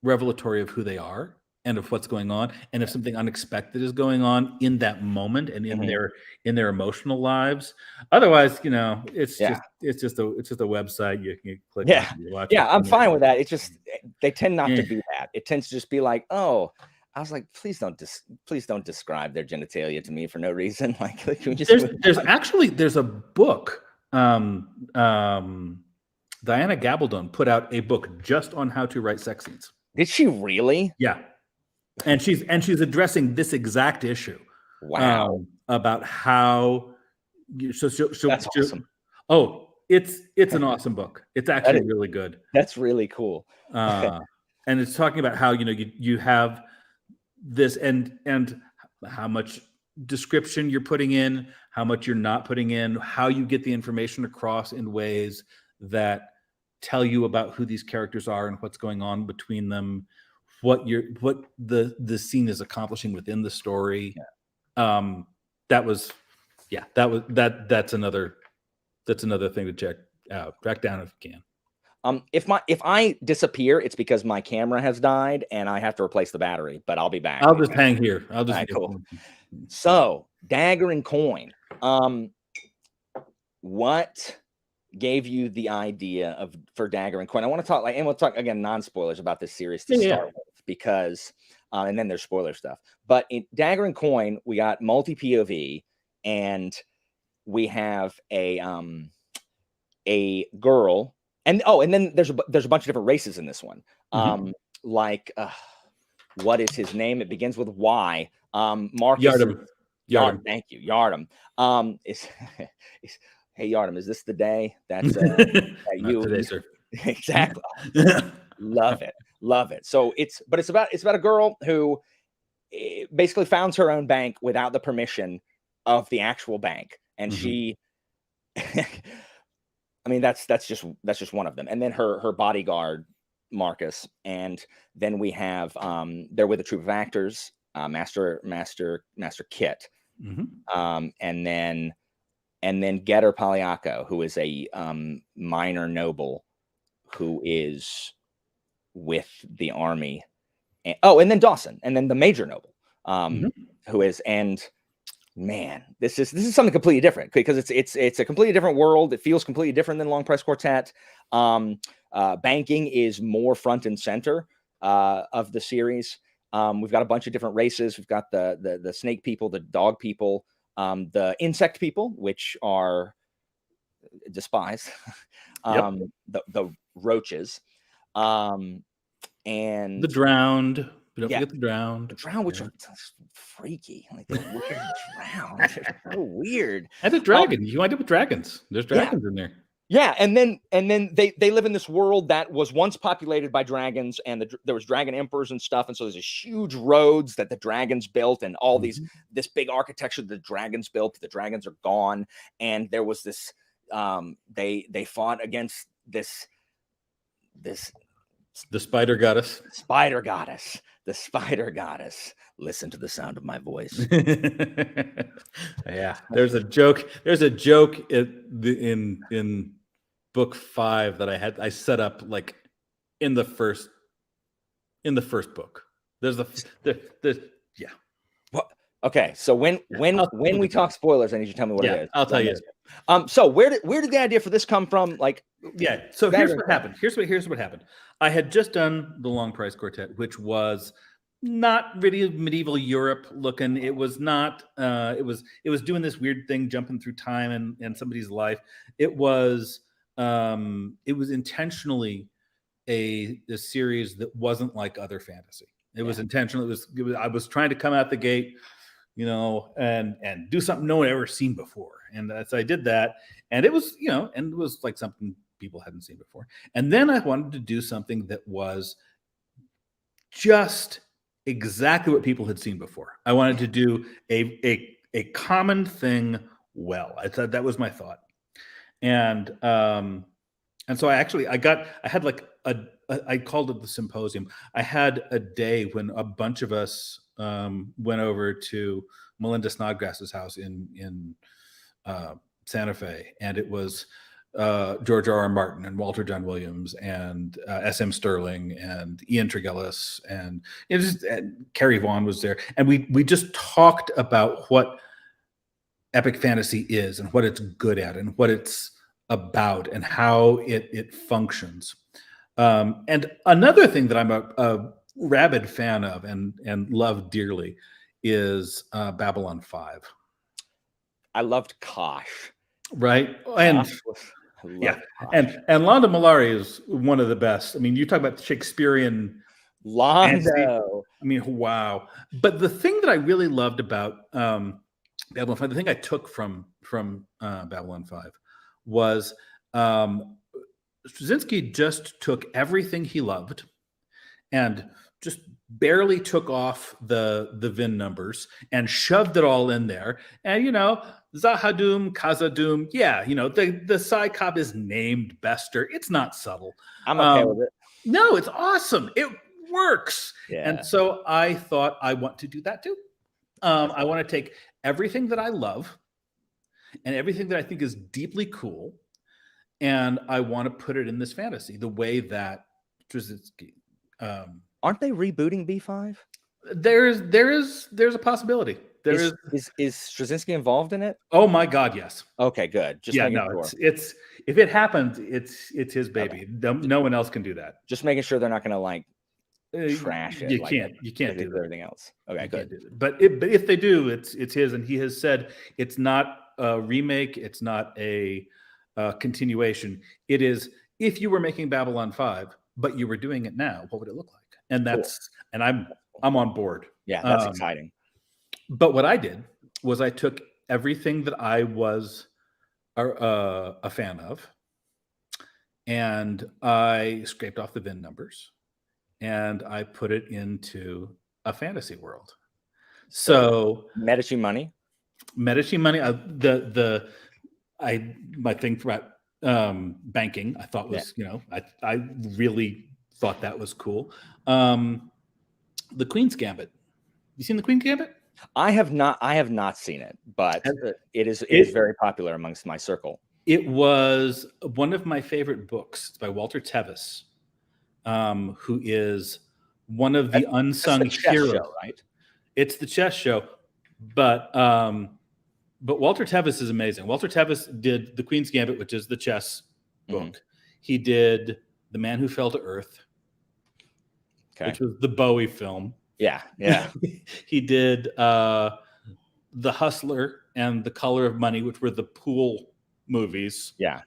revelatory of who they are and of what's going on, and if something unexpected is going on in that moment and in their emotional lives. Otherwise, it's just a website you can click on and you watch. Yeah, I'm fine with that. It's just they tend not to be that. It tends to just be like, oh, I was like, please don't describe their genitalia to me for no reason. Like, can we just there's a book. Diana Gabaldon put out a book just on how to write sex scenes. Did she really? Yeah. And she's addressing this exact issue. Wow. About how that's awesome. Oh, it's an awesome book. It's actually really good. That's really cool. And it's talking about how you have this and how much description you're putting in, how much you're not putting in, how you get the information across in ways that tell you about who these characters are and what's going on between them, what the scene is accomplishing within the story. That's another thing to check out. Track down if you can. If I disappear, it's because my camera has died and I have to replace the battery, but I'll be back. I'll just hang here. Cool. So, Dagger and Coin. What gave you the idea for Dagger and Coin? I want to talk and we'll talk again non-spoilers about this series to start with, because and then there's spoiler stuff. But in Dagger and Coin, we got multi POV, and we have a girl, and then there's a bunch of different races in this one. Like what is his name? It begins with Y. Marcus. Yardam. Thank you, Yardam. Hey, Yardam, is this the day? That's you today, sir. Exactly. Love it. So it's about a girl who basically founds her own bank without the permission of the actual bank, and she I mean that's just one of them. And then her bodyguard Marcus, and then we have they're with a troupe of actors, Master Kit, and then Getter Poliaco, who is a minor noble who is with the army, and then Dawson, and then the major noble, who is, and man, this is something completely different, because it's a completely different world. It feels completely different than Long Press Quartet. Banking is more front and center of the series. We've got a bunch of different races. We've got the snake people, the dog people, the insect people, which are despised, the roaches, and the drowned. We don't forget the drowned. The drowned, which are freaky, like the weird drowned. They're so weird. And the dragon. You wind up with dragons. There's dragons in there. Yeah, and then they live in this world that was once populated by dragons, and there was dragon emperors and stuff, and so there's these huge roads that the dragons built, and all this big architecture the dragons built. The dragons are gone, and there was this they fought against this the spider goddess. The spider goddess. Listen to the sound of my voice. Yeah, there's a joke in book 5 that I set up like in the first book. There's yeah. Well, okay, so when we talk spoilers, I need you to tell me what it is. I'll tell you. So where did the idea for this come from? Like, so here's what happened. Here's what happened. I had just done the Long Price Quartet, which was not really medieval Europe looking. It was not. It was doing this weird thing, jumping through time and somebody's life. It was intentionally a series that wasn't like other fantasy. It was intentional. I was trying to come out the gate, and do something no one ever seen before. And so I did that, and it was, and it was like something people hadn't seen before. And then I wanted to do something that was just exactly what people had seen before. I wanted to do a common thing well. I thought that was my thought. And so I called it the symposium. I had a day when a bunch of us went over to Melinda Snodgrass's house in Santa Fe, and it was George R.R. Martin and Walter John Williams and S.M. Sterling and Ian Tregellis and Carrie Vaughn was there, and we just talked about what epic fantasy is and what it's good at and what it's about and how it functions. And another thing that I'm a rabid fan of and love dearly is Babylon 5. I loved Kosh. Right. And yeah, and Londo Mollari is one of the best. I mean, you talk about Shakespearean Londo. I mean, wow. But the thing that I really loved about Babylon 5, the thing I took from Babylon 5 was Straczynski just took everything he loved and just barely took off the VIN numbers and shoved it all in there. And, you know, Zahadum, Khazad-dûm, yeah, you know, the Psy-Cop is named Bester. It's not subtle. I'm okay with it. No, it's awesome. It works. Yeah. And so I thought I want to do that too. I want to take everything that I love and everything that I think is deeply cool, and I want to put it in this fantasy the way that Straczynski. Aren't they rebooting B5? There's a possibility. Is Straczynski involved in it? Oh my God, yes. Okay, good. Just making sure. It's if it happens, it's his baby. Okay. No one else can do that. Just making sure they're not going to like trash it. You can't do everything else. Okay, good. But if they do, it's his, and he has said it's not a remake. It's not a continuation. It is, if you were making Babylon 5, but you were doing it now, what would it look like? And that's cool. And I'm on board. Yeah, that's exciting. But what I did was I took everything that I was a fan of, and I scraped off the VIN numbers, and I put it into a fantasy world. So Medici money. My thing about banking, I thought was, you know, I really thought that was cool. The Queen's Gambit. You seen the Queen's Gambit? I have not seen it, but it is very popular amongst my circle. It was one of my favorite books. It's by Walter Tevis, who is one of the unsung heroes. Show, right? It's the chess show, but Walter Tevis is amazing. Walter Tevis did The Queen's Gambit, which is the chess book. He did The Man Who Fell to Earth, which was the Bowie film. Yeah. He did The Hustler and The Color of Money, which were the pool movies. Yeah.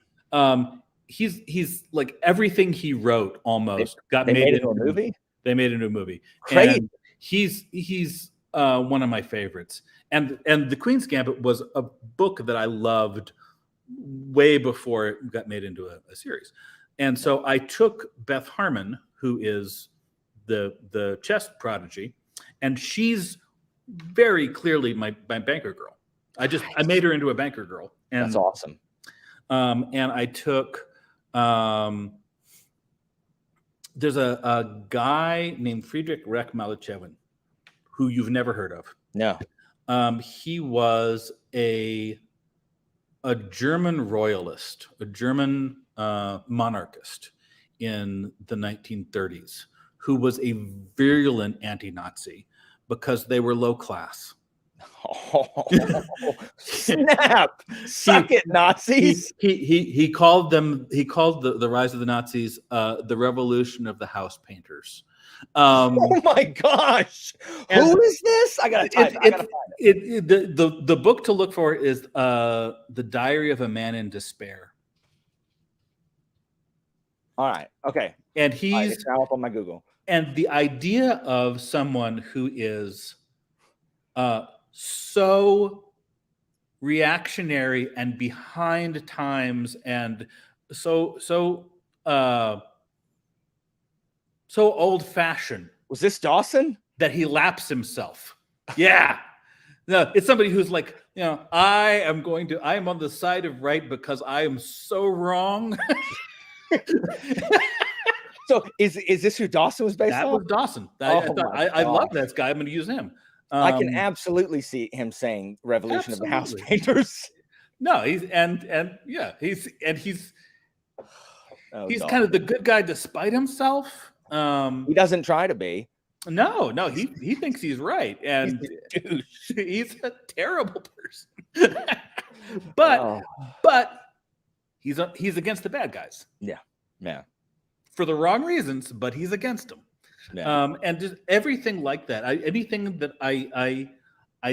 He's like everything he wrote almost got made into a movie. They made it into a movie. Great. And he's one of my favorites. And The Queen's Gambit was a book that I loved way before it got made into a series. And so I took Beth Harmon, who is the chess prodigy, and she's very clearly my banker girl. I made her into a banker girl. And that's awesome. And I took there's a guy named Friedrich Reck Malachewin, who you've never heard of. No. He was a German royalist, a German monarchist in the 1930s, who was a virulent anti-Nazi because they were low class. Oh, snap! Suck it, Nazis. He called the rise of the Nazis the revolution of the house painters. Oh my gosh! Who is this? I gotta find it. The book to look for is The Diary of a Man in Despair. All right. Okay. And he's now up on my Google. And the idea of someone who is so reactionary and behind times and so old-fashioned. Was this Dawson? That he laps himself. Yeah. No, it's somebody who's like, you know, I am on the side of right because I am so wrong. So is this who Dawson was based on? That was Dawson. I love that guy. I'm going to use him. I can absolutely see him saying revolution of the house painters. No, he's Oh, he's dog. kind of the good guy despite himself. He doesn't try to be. No, he thinks he's right, and he's a terrible person. but he's against the bad guys. Yeah. For the wrong reasons, but he's against them. Yeah. And just everything like that. Anything that I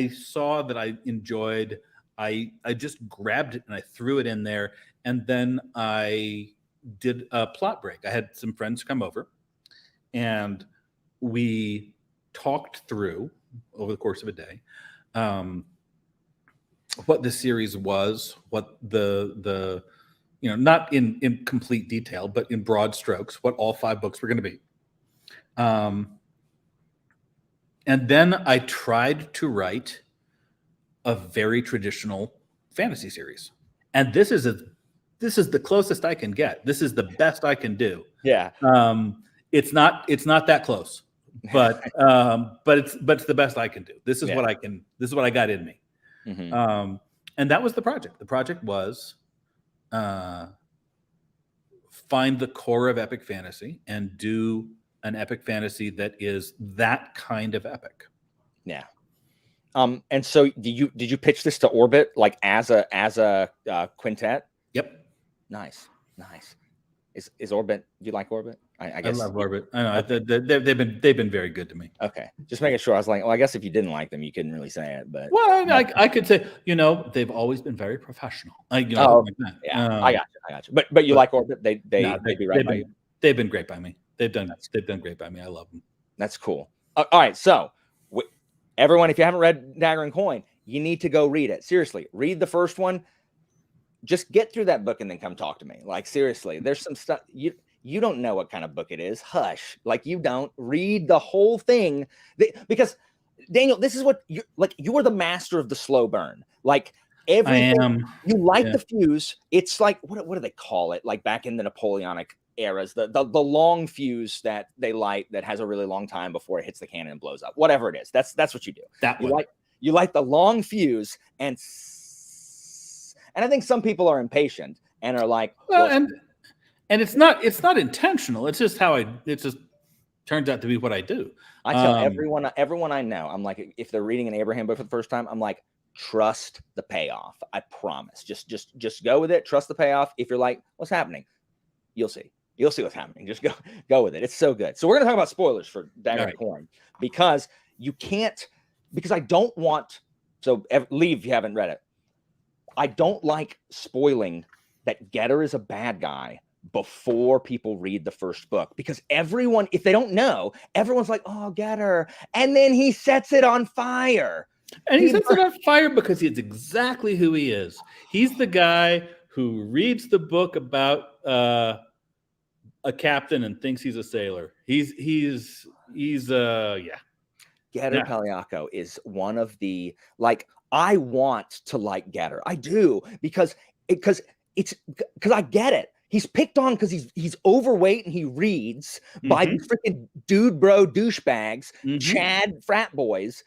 saw that I enjoyed, I just grabbed it and I threw it in there, and then I did a plot break. I had some friends come over, and we talked through over the course of a day what the series was, what the not in complete detail, but in broad strokes, what all 5 books were going to be. And then I tried to write a very traditional fantasy series, and this is the closest I can get. This is the best I can do. Yeah. It's not that close, but it's the best I can do. This is what I can. This is what I got in me. Mm-hmm. And that was the project. The project was find the core of epic fantasy and do an epic fantasy that is that kind of epic. Yeah. And so did you pitch this to Orbit like as a quintet? Yep. Nice. Is Orbit? Do you like Orbit? I guess I love Orbit. I know. Okay. They've been very good to me. Okay, just making sure. I was like, well, I guess if you didn't like them, you couldn't really say it. But I could say, they've always been very professional. I got you. But you like Orbit? They'd be right by you. They've been great by me. They've done great by me. I love them. That's cool. All right, so everyone, if you haven't read Dagger and Coin, you need to go read it. Seriously, read the first one. Just get through that book and then come talk to me. Like, seriously, there's some stuff you don't know what kind of book it is. Hush. Like, you don't read the whole thing because Daniel, this is what you like. You are the master of the slow burn. Like everything you light the fuse. It's like, what do they call it? Like back in the Napoleonic eras, the long fuse that they light that has a really long time before it hits the cannon and blows up. Whatever it is. That's what you do. You light the long fuse and I think some people are impatient and are like, and it's not intentional. It's just it just turns out to be what I do. I tell everyone I know, I'm like, if they're reading an Abraham book for the first time, I'm like, trust the payoff. I promise. Just go with it. Trust the payoff. If you're like, what's happening? You'll see what's happening. Just go with it. It's so good. So we're going to talk about spoilers for Dagger and Coin because I don't want, so leave if you haven't read it. I don't like spoiling that Getter is a bad guy before people read the first book because everyone, if they don't know, everyone's like, oh, Getter. And then he sets it on fire. And he sets it on fire because it's exactly who he is. He's the guy who reads the book about a captain and thinks he's a sailor. He's Getter Paliaco is one of the, like, I want to like Getter. I do because I get it. He's picked on because he's overweight and he reads by these freaking dude bro douchebags, Chad frat boys.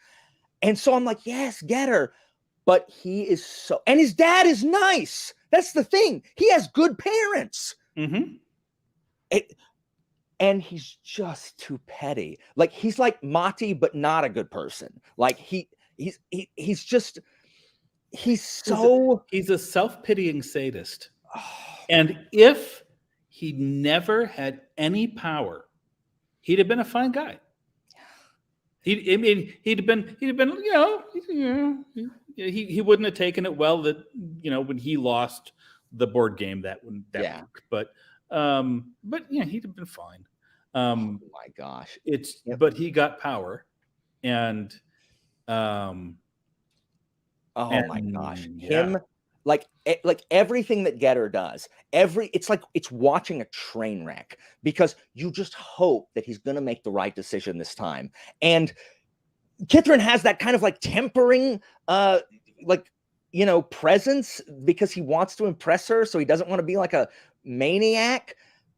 And so I'm like, yes, Getter. But he is so, and his dad is nice. That's the thing. He has good parents. And he's just too petty. Like he's like Mati, but not a good person. Like he's a self-pitying sadist. And if he never had any power, he'd have been a fine guy. He'd have been, he wouldn't have taken it well that, when he lost the board game that week. But he'd have been fine. Oh my gosh. But he got power and, my gosh. Him, like everything that Getter does, it's like it's watching a train wreck because you just hope that he's going to make the right decision this time. And Kithamar has that kind of like tempering, presence because he wants to impress her. So he doesn't want to be like a maniac.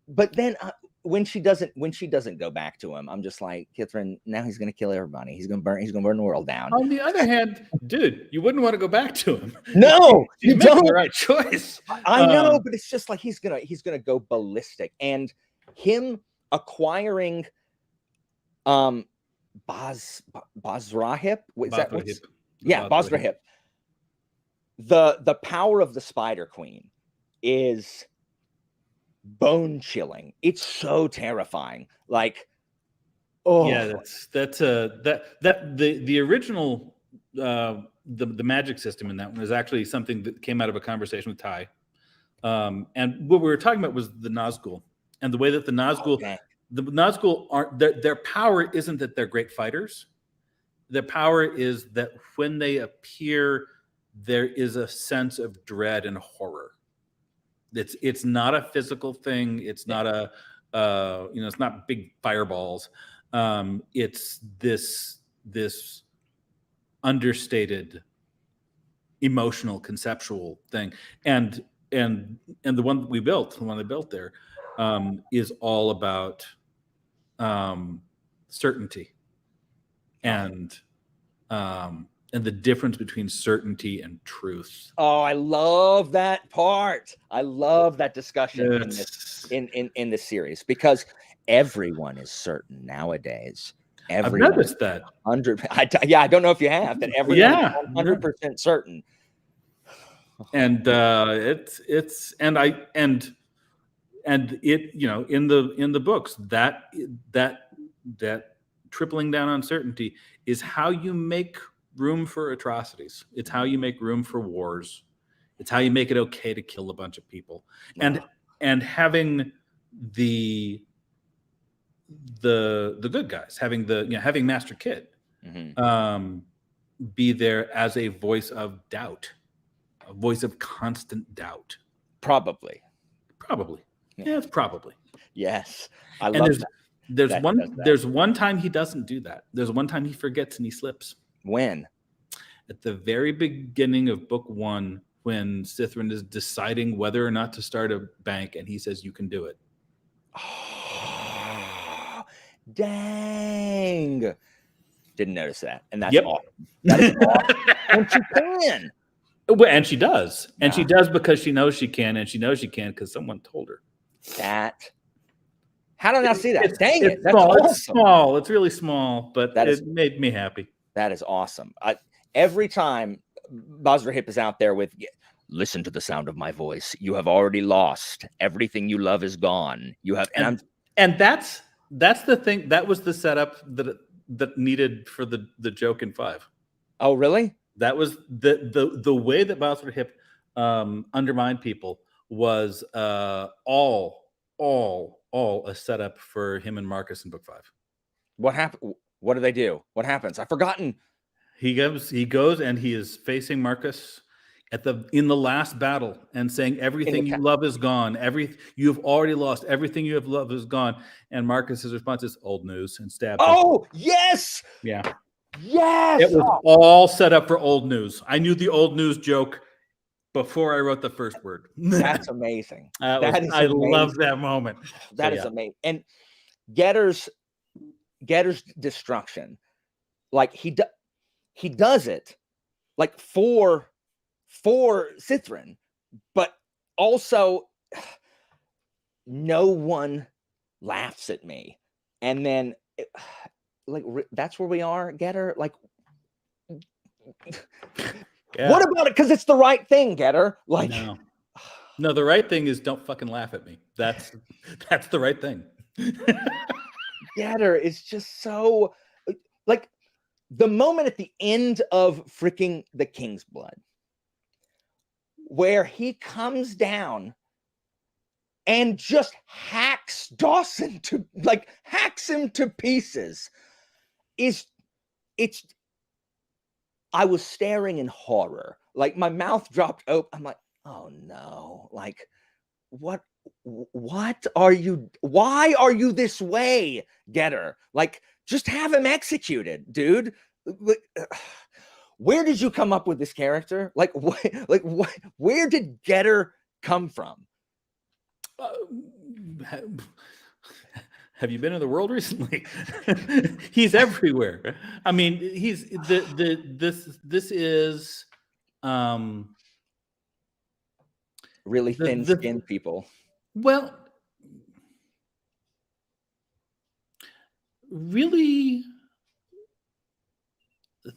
But then when she doesn't go back to him, I'm just like, Kithrin, now he's gonna kill everybody. He's gonna burn the world down. On the other hand, dude, you wouldn't want to go back to him. No, She's you making don't. the right choice. I know, but it's just like he's gonna go ballistic, and him acquiring Bazrahip. Is that what's Bazrahip? The power of the Spider Queen is bone chilling. It's so terrifying. Like, oh yeah, the original the magic system in that one is actually something that came out of a conversation with Ty. And what we were talking about was the Nazgul, and the way that the Nazgul aren't their power isn't that they're great fighters. Their power is that when they appear, there is a sense of dread and horror. It's not a physical thing. It's not it's not big fireballs. It's this understated emotional conceptual thing. And the one that we built, the one they built there, is all about certainty and the difference between certainty and truth. Oh, I love that part. I love that discussion in this series, because everyone is certain nowadays. I've noticed that. I don't know if you have, that everyone is 100% certain. And it's and it, you know, in the books, that tripling down on certainty is how you make room for atrocities. It's how you make room for wars. It's how you make it okay to kill a bunch of people. And having the good guys, having Master Kid be there as a voice of doubt, a voice of constant doubt. Probably. Yeah, it's probably. Yes. I love that. There's one time he doesn't do that. There's one time he forgets and he slips. When? At the very beginning of book 1, when Sithrin is deciding whether or not to start a bank, and he says, "You can do it." Oh, dang. Didn't notice that. And that's awesome. That is awesome. And she can. Well, and she does. And she does because she knows she can, and she knows she can because someone told her. How did I not see that? Dang it. That's small. awesome. It's small. It's really small, but it made me happy. That is awesome. Every time Bazrahip is out there with, "Listen to the sound of my voice. You have already lost. Everything you love is gone. You have," and that's the thing. That was the setup that needed for the joke in 5. Oh, really? That was the way that Bazrahip undermined people was all a setup for him and Marcus in book 5. What happened? What do they do? What happens? I've forgotten. He goes and he is facing Marcus in the last battle and saying, "Everything you love is gone. You have already lost. Everything you have loved is gone." And Marcus's response is, "Old news," and stabs him. Oh, yes. Yeah. Yes. It was all set up for old news. I knew the old news joke before I wrote the first word. That's amazing. I love that moment. That is amazing. And Getter's destruction, like he does it like for Sithrin, but also no one laughs at me. And then that's where we are, Getter. Like, what about it? Because it's the right thing, Getter. Like, no, the right thing is don't fucking laugh at me. That's the right thing. Getter is just so, like, the moment at the end of freaking The King's Blood, where he comes down and just hacks Dawson hacks him to pieces. I was staring in horror. Like, my mouth dropped open. I'm like, oh no. Like, what are you? Why are you this way, Getter? Like, just have him executed, dude. Where did you come up with this character? Where did Getter come from? Have you been in the world recently? He's everywhere. I mean, he's this is Really thin-skinned people. Well, really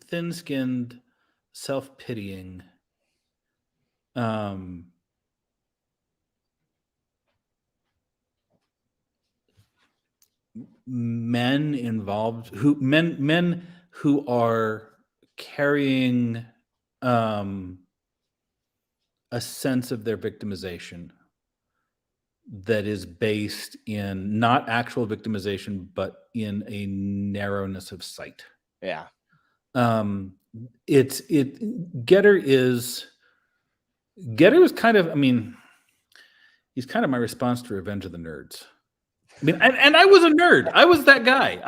thin-skinned, self-pitying, men involved men who are carrying a sense of their victimization that is based in not actual victimization, but in a narrowness of sight. Yeah. Getter is kind of, I mean, he's kind of my response to Revenge of the Nerds. I mean, and I was a nerd. I was that guy.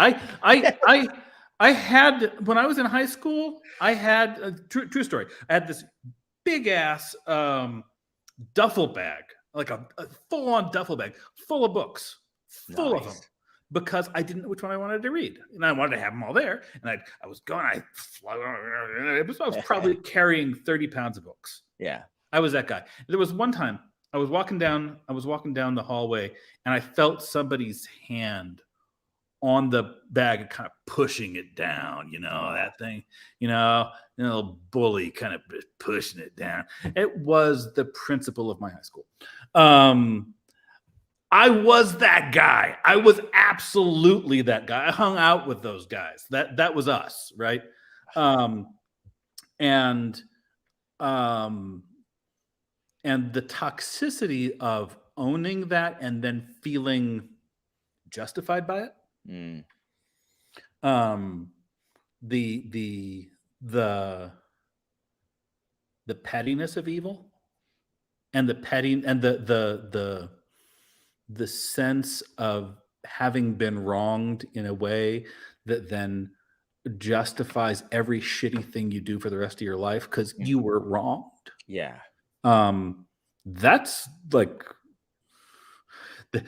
I had, when I was in high school, I had a true story. I had this big ass duffel bag, like a full-on duffel bag full of books, full of them, because I didn't know which one I wanted to read, and I wanted to have them all there. And I was going, I was probably carrying 30 pounds of books. Yeah, I was that guy. There was one time I was walking down the hallway, and I felt somebody's hand on the bag and kind of pushing it down, you know, that thing, you know, a little bully kind of pushing it down. It was the principal of my high school. I was that guy. I was absolutely that guy. I hung out with those guys. That was us, right? And the toxicity of owning that and then feeling justified by it. The pettiness of evil, and the sense of having been wronged in a way that then justifies every shitty thing you do for the rest of your life because you were wronged. Yeah. That's like,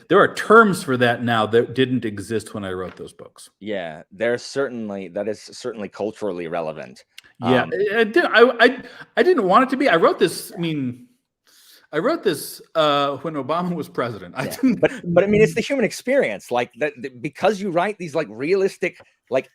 there are terms for that now that didn't exist when I wrote those books. Yeah, that is certainly culturally relevant. Yeah, I didn't want it to be. I wrote this. I mean, I wrote this when Obama was president. I didn't, but I mean, it's the human experience, like that, because you write these like realistic, like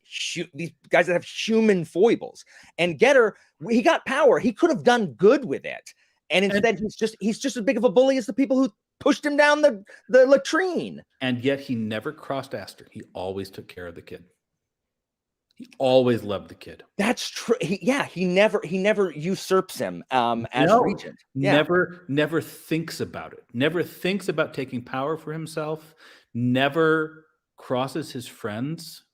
these guys that have human foibles. And Getter, he got power. He could have done good with it, and instead he's just as big of a bully as the people who pushed him down the latrine. And yet he never crossed Astor. He always took care of the kid. He always loved the kid. That's true. He never usurps him as regent. Yeah. Never thinks about it. Never thinks about taking power for himself. Never crosses his friends.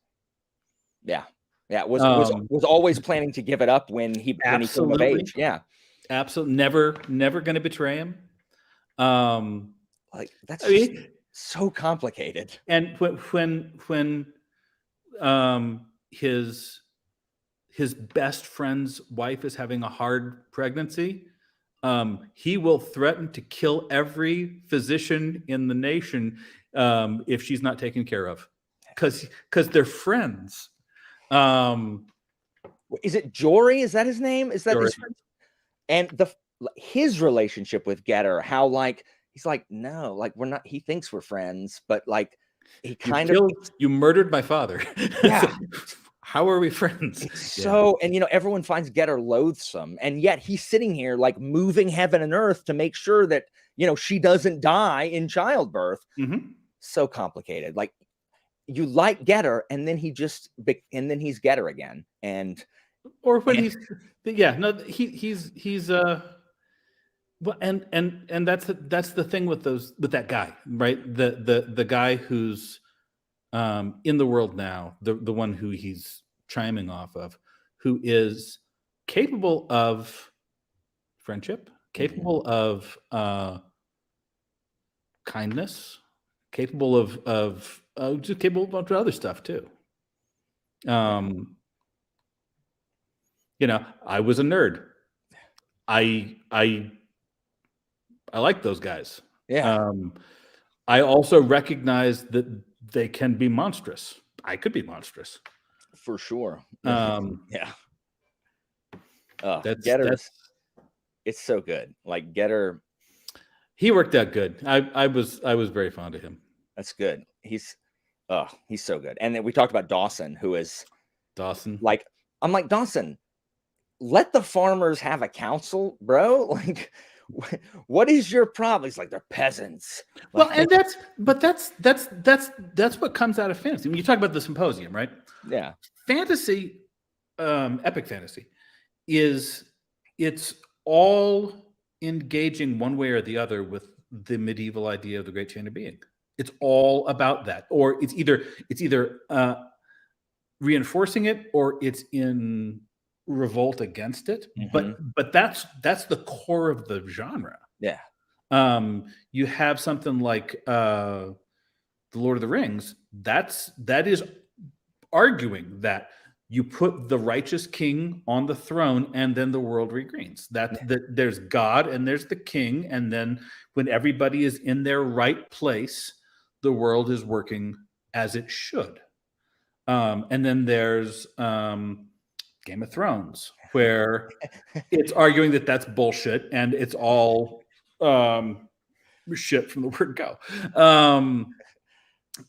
Yeah. Was always planning to give it up when he came of age. Yeah. Absolutely. Never going to betray him. Like that's so complicated. And when his best friend's wife is having a hard pregnancy, he will threaten to kill every physician in the nation if she's not taken care of, because they're friends. Is it Jory? Is that his name? Is that Jory. his friend? And his relationship with Getter, how like he's like, no, like we're not. He thinks we're friends, but like he you murdered my father. Yeah. How are we friends? So, and everyone finds Getter loathsome, and yet he's sitting here like moving heaven and earth to make sure that she doesn't die in childbirth. Mm-hmm. So complicated. Like you like Getter, and then he's Getter again, and he's well, and that's the thing with that guy, right? The guy who's in the world now, the one who he's chiming off of, who is capable of friendship, capable of kindness, capable of just capable of a bunch of other stuff too. I was a nerd. I like those guys. Yeah. I also recognize that they can be monstrous. I could be monstrous. For sure. Yeah. Getter's it's so good. Like Getter, he worked out good. I was very fond of him. That's good. He's so good. And then we talked about Dawson, who is Dawson. Like, I'm like, Dawson, let the farmers have a council, bro. Like, what is your problem? He's like, they're peasants. Well, and that's what comes out of fantasy. When you talk about the symposium, right? Yeah. Fantasy, epic fantasy, it's all engaging one way or the other with the medieval idea of the great chain of being. It's all about that, or it's either reinforcing it or it's in revolt against it. But that's the core of the genre. Yeah. You have something like the Lord of the Rings. That is arguing that you put the righteous king on the throne and then the world regreens. There's God and there's the king, and then when everybody is in their right place, the world is working as it should. And then there's Game of Thrones, where it's arguing that that's bullshit and it's all shit from the word go.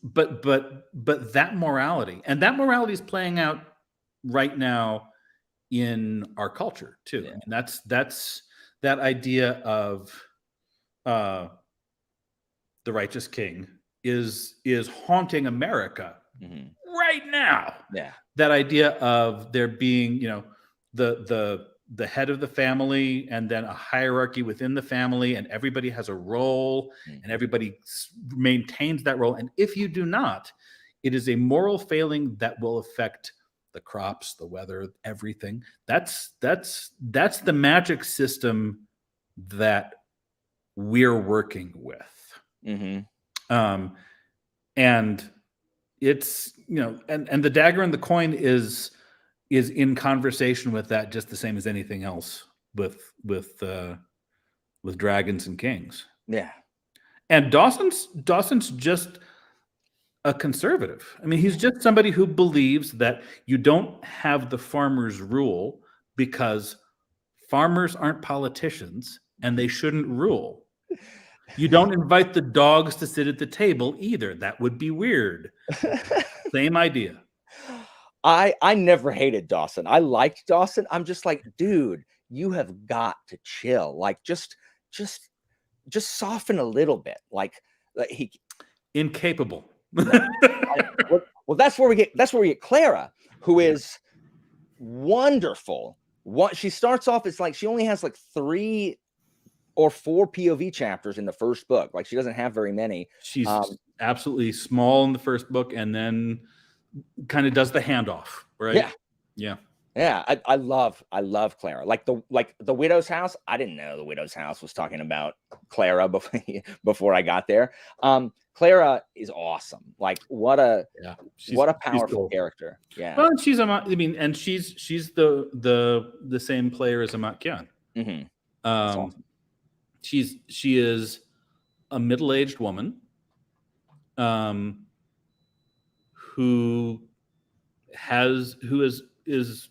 But that morality, and that morality is playing out right now in our culture too. Yeah. And that's that idea of the righteous king is haunting America right now. Yeah. That idea of there being, the head of the family and then a hierarchy within the family, and everybody has a role and everybody maintains that role. And if you do not, it is a moral failing that will affect the crops, the weather, everything. That's the magic system that we're working with. And it's, and the dagger and the coin is in conversation with that, just the same as anything else with dragons and kings. Yeah. And Dawson's just a conservative. I mean, he's just somebody who believes that you don't have the farmers rule because farmers aren't politicians and they shouldn't rule. You don't invite the dogs to sit at the table either. That would be weird. Same idea. I never hated Dawson. I liked Dawson. I'm just like, dude, you have got to chill. Like, just soften a little bit. Like he incapable. Well, that's where we get Clara, who is wonderful. What she starts off, it's like she only has like 3 or 4 POV chapters in the first book. Like, she doesn't have very many. She's absolutely small in the first book, and then kind of does the handoff, right? Yeah. I love Clara. Like the widow's house. I didn't know the widow's house was talking about Clara before I got there. Clara is awesome. Like, what a powerful character. Yeah. Well, and she's she's the same player as Amat Kyan. Awesome. She is a middle-aged woman who is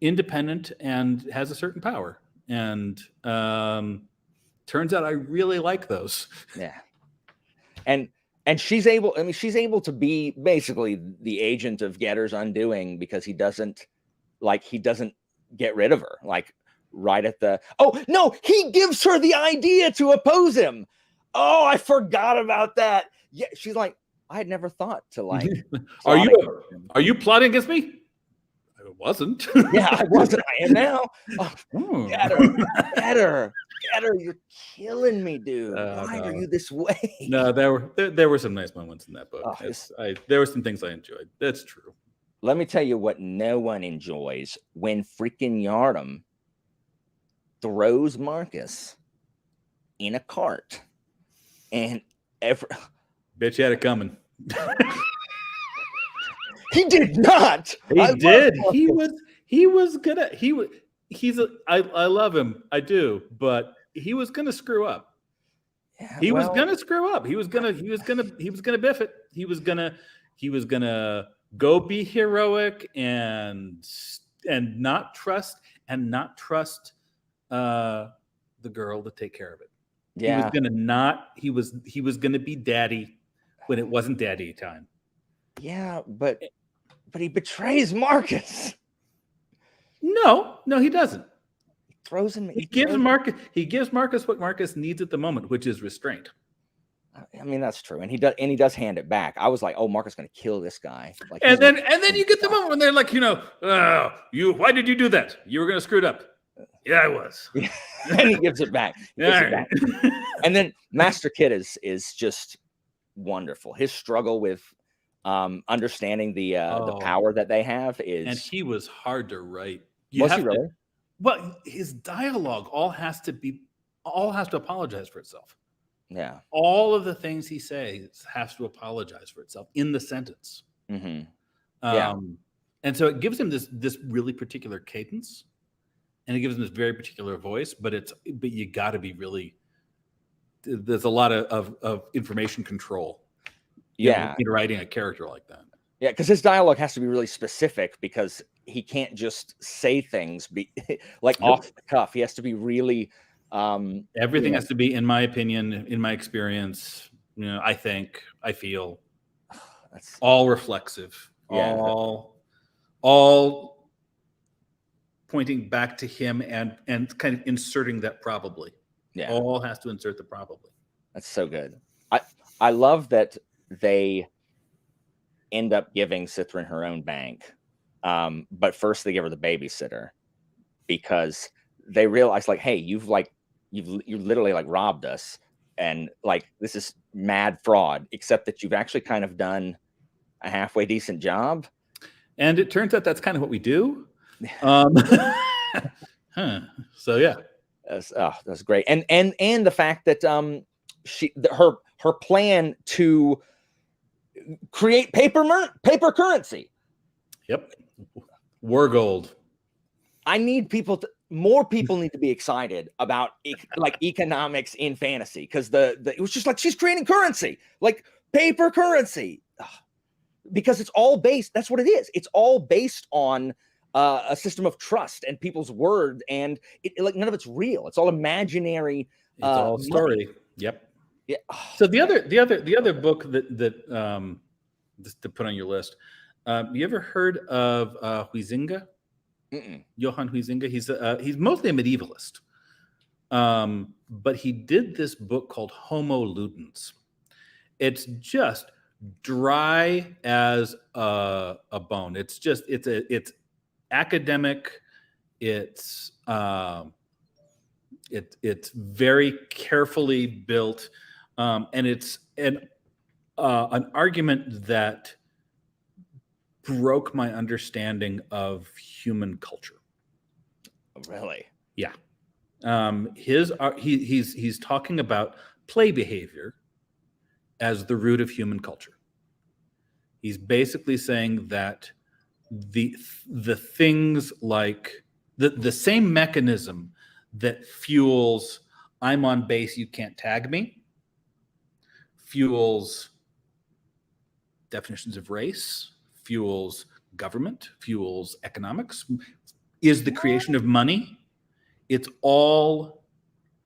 independent and has a certain power, and turns out I really like those. Yeah. And she's able to be basically the agent of Getter's undoing, because he doesn't get rid of her. Like, right at the he gives her the idea to oppose him. Oh, I forgot about that. Yeah, she's like, I had never thought to like. Are you plotting against me? I wasn't. Yeah, I wasn't. I am now. Oh, Getter, you're killing me, dude. Why are you this way? No, there were some nice moments in that book. There were some things I enjoyed. That's true. Let me tell you what no one enjoys: when freaking Yardam throws Marcus in a cart, and bitch had it coming. He did not. He did. I love him. I do, but he was gonna screw up. Yeah, He was well, gonna screw up. He was gonna biff it. He was gonna go be heroic and not trust the girl to take care of it. yeah, He was gonna be daddy when it wasn't daddy time. yeah, but he betrays Marcus. No, he doesn't. He throws him. He gives Marcus what Marcus needs at the moment, which is restraint. I mean, that's true, and he does hand it back. I was like, "Oh, Marcus is going to kill this guy." Like, And then you get the moment when they're like, why did you do that? You were going to screw it up. Yeah, I was. And he gives it back. And then Master Kid is just wonderful. His struggle with understanding the power that they have is, and he was hard to write. Was he really? Well, his dialogue all has to apologize for itself. Yeah. All of the things he says has to apologize for itself in the sentence. Mm-hmm. And so it gives him this really particular cadence, and it gives him this very particular voice. But you got to be really. There's a lot of information control. In writing a character like that. Yeah, because his dialogue has to be really specific, because he can't just say things like off the cuff. He has to be really. Everything has to be, in my opinion, in my experience, I think, I feel, that's all reflexive, all pointing back to him and kind of inserting that probably. Yeah, all has to insert the probably. That's so good. I love that they end up giving Cithrin her own bank, but first they give her the babysitter, because they realize, like, hey, you literally like robbed us, and like this is mad fraud, except that you've actually kind of done a halfway decent job. And it turns out that's kind of what we do. So yeah, that's great. And the fact that her plan to create paper currency. Yep. War gold. I need more people need to be excited about like economics in fantasy, because it was just like, she's creating currency, like paper currency, because it's all based. That's what it is. It's all based on a system of trust and people's word, and like none of it's real. It's all imaginary. It's all story. Money. Yep. Yeah. So the other book that just to put on your list, you ever heard of Huizinga? Johann Huizinga. He's mostly a medievalist, but he did this book called Homo Ludens. It's just dry as a bone. It's academic. It's very carefully built, and it's an argument that broke my understanding of human culture. Really? Yeah. He's talking about play behavior as the root of human culture. He's basically saying that the things like the same mechanism that fuels I'm on base, you can't tag me, fuels definitions of race, fuels government, fuels economics, is the creation of money. It's all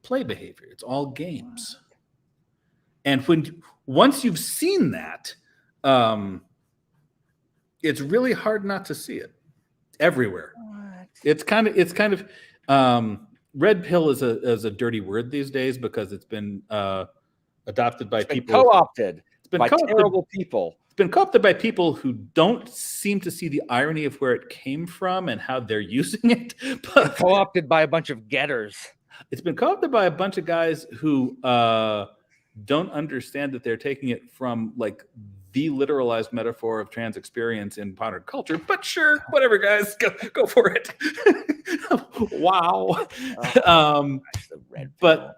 play behavior. It's all games. And once you've seen that, it's really hard not to see it everywhere. What? It's kind of red pill is a dirty word these days, because it's been adopted by people. Co-opted. It's been by terrible people. It's been co-opted by people who don't seem to see the irony of where it came from and how they're using it. But co-opted by a bunch of getters. It's been co-opted by a bunch of guys who don't understand that they're taking it from like the literalized metaphor of trans experience in modern culture. But sure, whatever, guys, go for it. Wow. But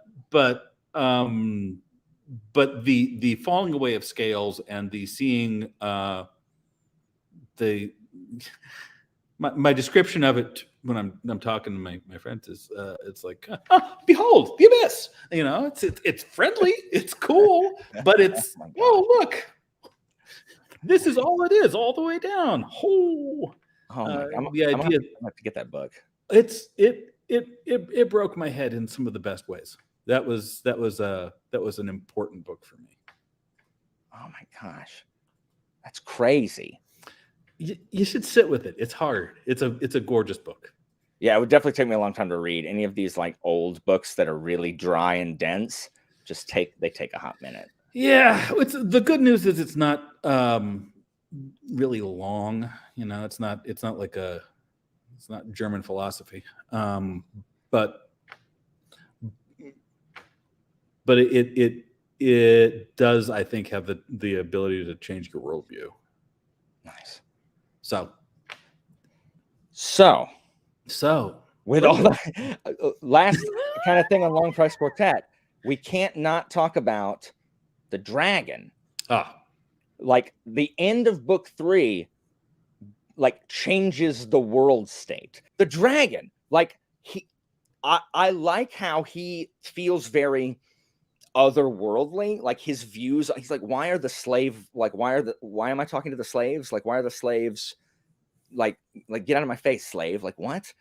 the falling away of scales and the seeing my description of it when I'm talking to my friends is it's like, behold the abyss. You know, it's friendly, it's cool, but it's look, this is all it is, all the way down. Oh my God. The idea, I'm gonna have to get that book. It broke my head in some of the best ways. That was an important book for me. Oh my gosh, that's crazy. You should sit with it. It's hard. It's a gorgeous book. Yeah, it would definitely take me a long time to read any of these like old books that are really dry and dense. They take a hot minute. Yeah, the good news is it's not really long. You know, it's not German philosophy, but it does, I think, have the ability to change your worldview. Nice. So with all the last kind of thing on Long Price Quartet, we can't not talk about the dragon. Like the end of book 3, like changes the world state. The dragon, like I like how he feels very otherworldly, like his views. He's like, why am I talking to the slaves? Like, why are the slaves like get out of my face, slave? Like, what?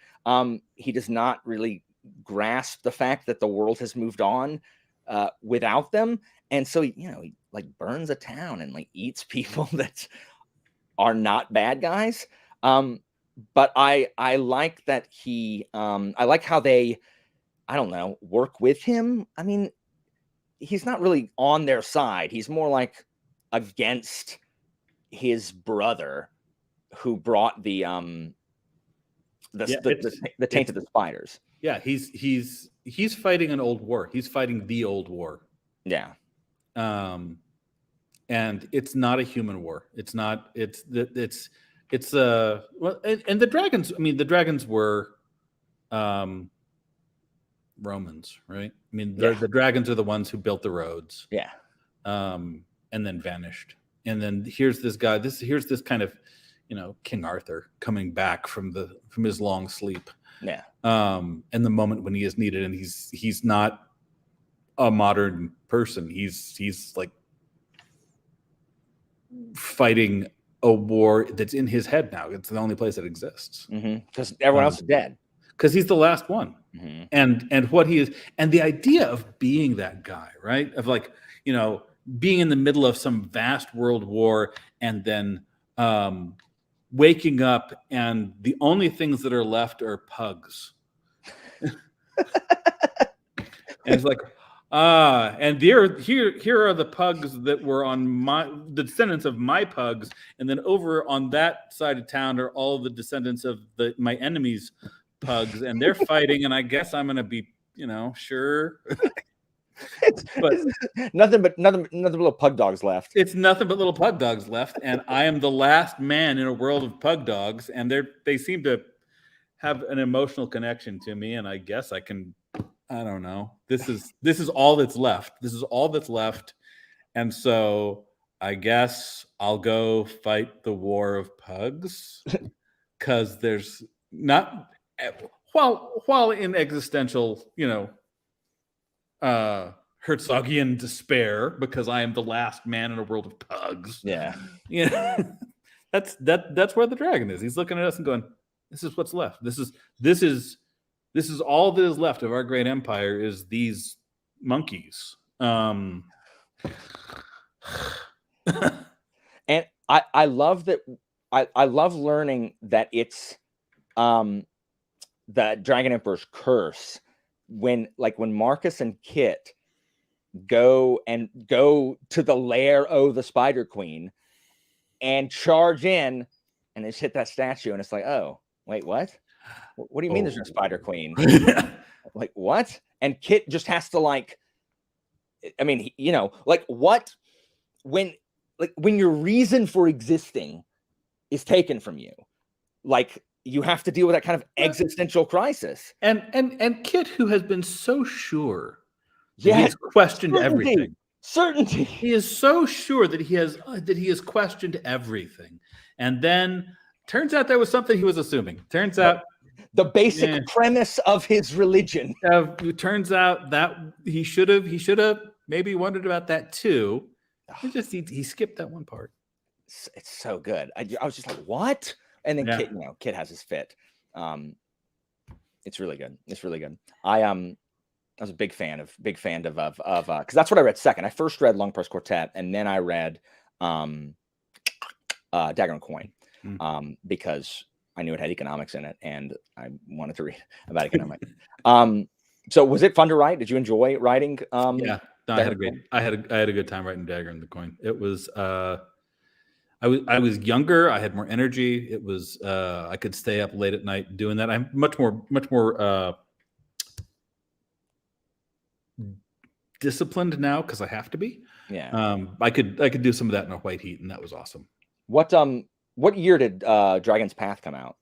He does not really grasp the fact that the world has moved on without them, and so he like burns a town and like eats people that are not bad guys. But I like that I like how they, I don't know, work with him. I mean, he's not really on their side. He's more like against his brother who brought the taint of the spiders. Yeah, he's fighting an old war. He's fighting the old war. Yeah. And it's not a human war. It's well, and the dragons, I mean, the dragons were Romans, right? I mean, the dragons are the ones who built the roads. Yeah. And then vanished. And then here's this guy, here's this kind of, King Arthur coming back from his long sleep. Yeah. And the moment when he is needed, and he's not a modern person. He's like fighting a war that's in his head now. It's the only place that exists. Because everyone else is dead. Because he's the last one. Mm-hmm. And what he is, and the idea of being that guy, right? Of like, being in the middle of some vast world war and then waking up and the only things that are left are pugs. And it's like, and here are the pugs that were on the descendants of my pugs, and then over on that side of town are all the descendants of my enemies' pugs, and they're fighting, and I guess I'm gonna be, sure. But nothing but little pug dogs left. It's nothing but little pug dogs left, and I am the last man in a world of pug dogs, and they seem to have an emotional connection to me, and I guess I don't know. This is all that's left. This is all that's left, and so I guess I'll go fight the war of pugs, because there's not while in existential, Herzogian despair, because I am the last man in a world of pugs. Yeah. That's where the dragon is. He's looking at us and going, this is what's left. This is all that is left of our great empire, is these monkeys. And I love that. I love learning that it's the Dragon Emperor's curse, when Marcus and Kit go to the lair of the Spider Queen and charge in, and they just hit that statue, and it's like, oh wait, what do you mean there's no Spider Queen? Like, what? And Kit just has to when your reason for existing is taken from you, like, you have to deal with that kind of existential crisis. And Kit, who has been so sure that he has questioned everything. Certainty. He is so sure that he has questioned everything. And then turns out there was something he was assuming. Turns out the basic premise of his religion. It turns out that he should have maybe wondered about that too. He skipped that one part. It's so good. I was just like, what? And then Kit has his fit. It's really good. It's really good. I was a big fan of because that's what I read second. I first read Long Press Quartet, and then I read Dagger and Coin, because I knew it had economics in it, and I wanted to read about economics. So was it fun to write? Did you enjoy writing? Yeah, no, I had a good time writing Dagger and the Coin. It was I was younger. I had more energy. It was I could stay up late at night doing that. I'm much more disciplined now because I have to be. Yeah. I could do some of that in a white heat, and that was awesome. What year did Dragon's Path come out?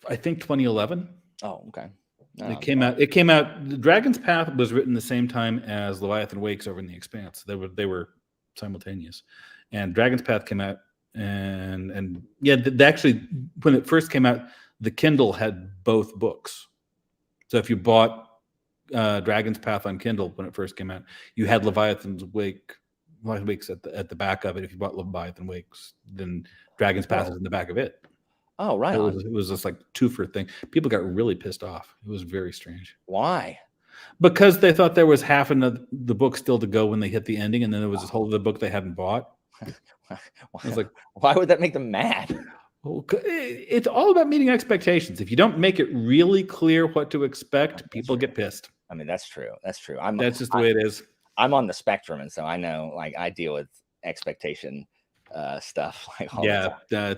I think 2011. Oh, okay. It came out. Dragon's Path was written the same time as Leviathan Wakes over in the Expanse. They were simultaneous, and Dragon's Path came out, and actually, when it first came out, the Kindle had both books. So if you bought Dragon's Path on Kindle when it first came out, you had Leviathan Wakes at the back of it. If you bought Leviathan Wakes, then Dragon's Path is in the back of it. Oh, right. It was just like two-for thing. People got really pissed off. It was very strange. Why? Because they thought there was half of the book still to go when they hit the ending, and then there was this whole other book they hadn't bought. I was like, why would that make them mad? Well, it's all about meeting expectations. If you don't make it really clear what to expect, people get pissed. I mean, that's true. That's true. That's just the way it is. I'm on the spectrum, and so I know, like, I deal with expectation stuff like all the time.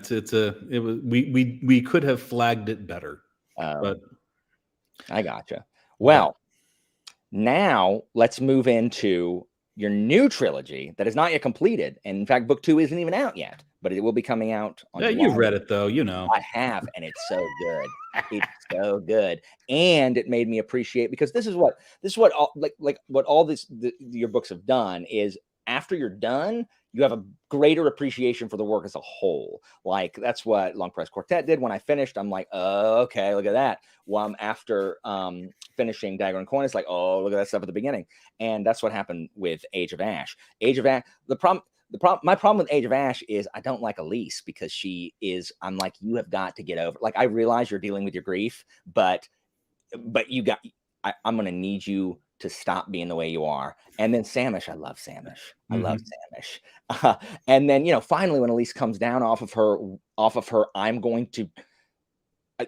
We could have flagged it better, but I gotcha. Well, now let's move into your new trilogy that is not yet completed, and in fact, book 2 isn't even out yet, but it will be coming out on July. You've read it though, you know. I have, and it's so good. It's so good, and it made me appreciate, because this is what all, like what all your books have done is, after you're done, you have a greater appreciation for the work as a whole. Like, that's what Long Press Quartet did. When I finished, I'm like, oh, okay, look at that. Well, after finishing Dagger and Coin, it's like, oh, look at that stuff at the beginning. And that's what happened with Age of Ash. Age of Ash, my problem with Age of Ash is I don't like Elise, because I'm like, you have got to get over. Like, I realize you're dealing with your grief, but I'm going to need you to stop being the way you are. And then Samish, I love Samish. I love Samish. And then, finally, when Elise comes down off of her, I'm going to,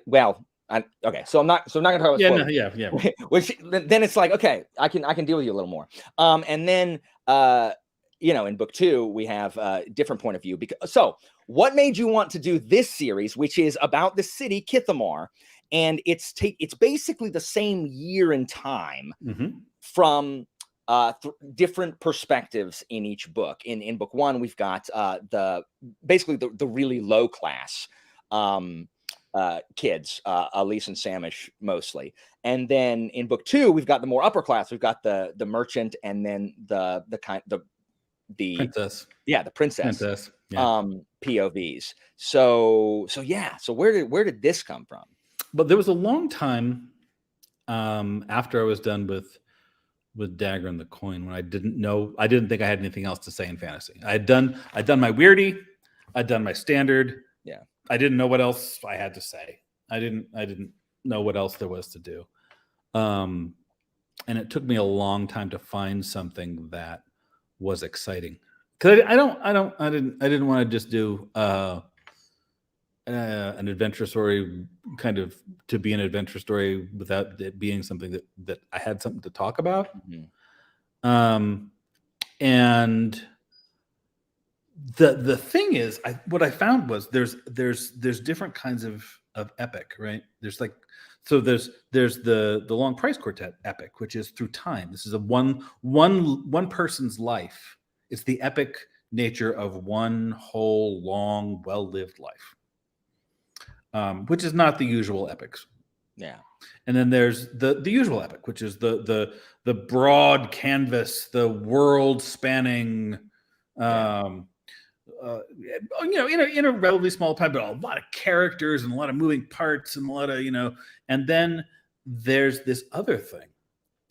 okay. So I'm not going to talk about yeah. Which then it's like, okay, I can deal with you a little more. And then, in book 2, we have a different point of view. So what made you want to do this series, which is about the city Kithamar? And it's basically the same year and time from different perspectives in each book. In book 1, we've got the really low class kids, Elise and Samish mostly. And then in book 2, we've got the more upper class. We've got the merchant, and then the princess. Yeah, the princess. Yeah. POVs. So where did this come from? But there was a long time after I was done with Dagger and the Coin, when I didn't think I had anything else to say in fantasy. I'd done my weirdie, I'd done my standard. Yeah. I didn't know what else I had to say. I didn't know what else there was to do. And it took me a long time to find something that was exciting. Because I didn't want to just do an adventure story, kind of to be an adventure story without it being something that I had something to talk about. And the thing is, what I found was there's different kinds of epic, right? There's the Long Price Quartet epic, which is through time. This is a one person's life. It's the epic nature of one whole long, well-lived life. Which is not the usual epics. Yeah. And then there's the usual epic, which is the broad canvas, the world spanning in a relatively small time, but a lot of characters and a lot of moving parts and a lot of, and then there's this other thing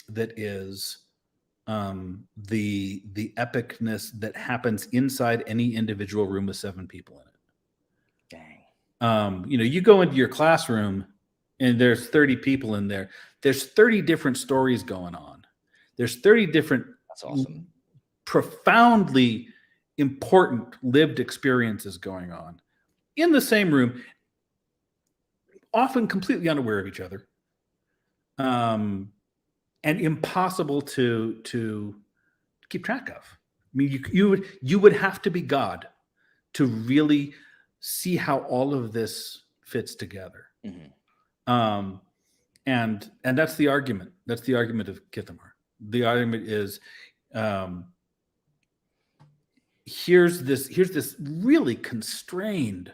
that is the epicness that happens inside any individual room with 7 people in it. Dang. You go into your classroom and there's 30 people in there. There's 30 different stories going on. There's 30 different, That's awesome, profoundly important lived experiences going on in the same room, often completely unaware of each other, and impossible to keep track of. I mean, you would have to be God to really see how all of this fits together. Mm-hmm. And that's the argument. That's the argument of Kithamar. The argument is, here's this really constrained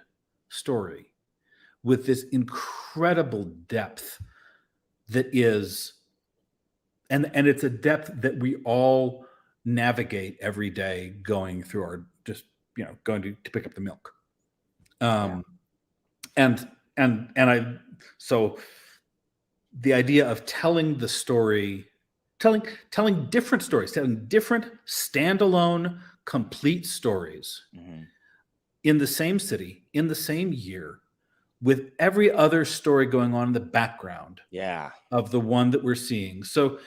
story with this incredible depth that is, and it's a depth that we all navigate every day going through our, just, going to pick up the milk. So the idea of telling the story, telling different stories, telling different standalone, complete stories Mm-hmm. in the same city, in the same year, with every other story going on in the background of the one that we're seeing. So,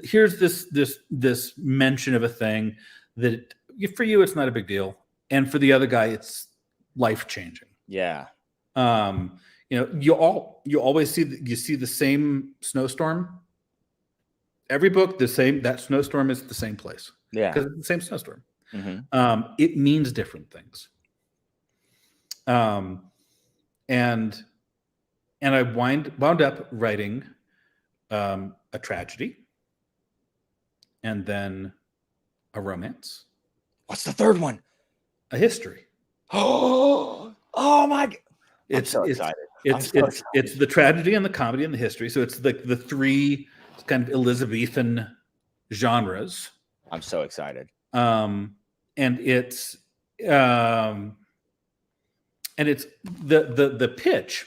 here's this mention of a thing that for you, it's not a big deal. And for the other guy, it's life-changing. Yeah. You always see the same snowstorm. Every book, that snowstorm is the same place. Yeah. Because it's the same snowstorm. Mm-hmm. It means different things. And I wound up writing a tragedy, and then a romance. What's the third one? A history. Oh my God. I'm so excited. It's the tragedy and the comedy and the history. So it's the 3 kind of Elizabethan genres. I'm so excited. And it's the pitch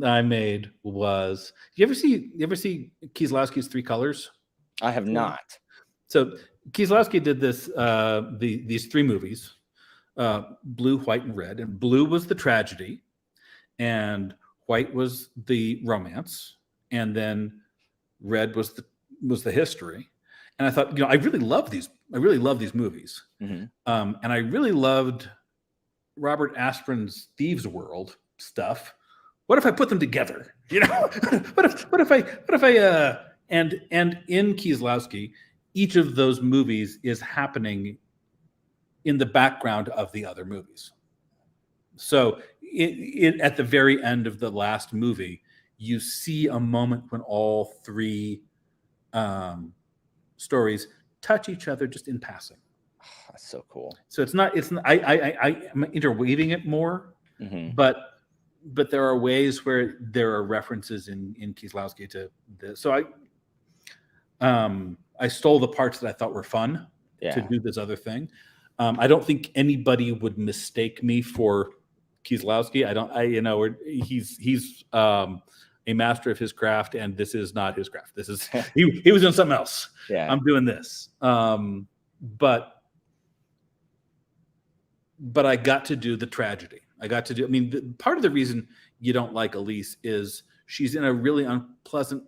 I made was, you ever see Kieslowski's 3 Colors? I have not. So Kieslowski did this these 3 movies, Blue, White, and Red. And blue was the tragedy, and white was the romance, and then red was the history. And I thought, I really love these movies. Mm-hmm. And I really loved Robert Asprin's Thieves World stuff. What if I put them together? What if I and in Kieslowski, each of those movies is happening in the background of the other movies. So at the very end of the last movie, you see a moment when all 3 stories touch each other just in passing. That's so cool. So it's not I'm interweaving it more, mm-hmm. but there are ways where there are references in Kieslowski to this. So I stole the parts that I thought were fun to do this other thing. I don't think anybody would mistake me for Kieslowski. He's a master of his craft, and this is not his craft. This is he was doing something else. Yeah, I'm doing this. But I got to do the tragedy. Part of the reason you don't like Elise is she's in a really unpleasant,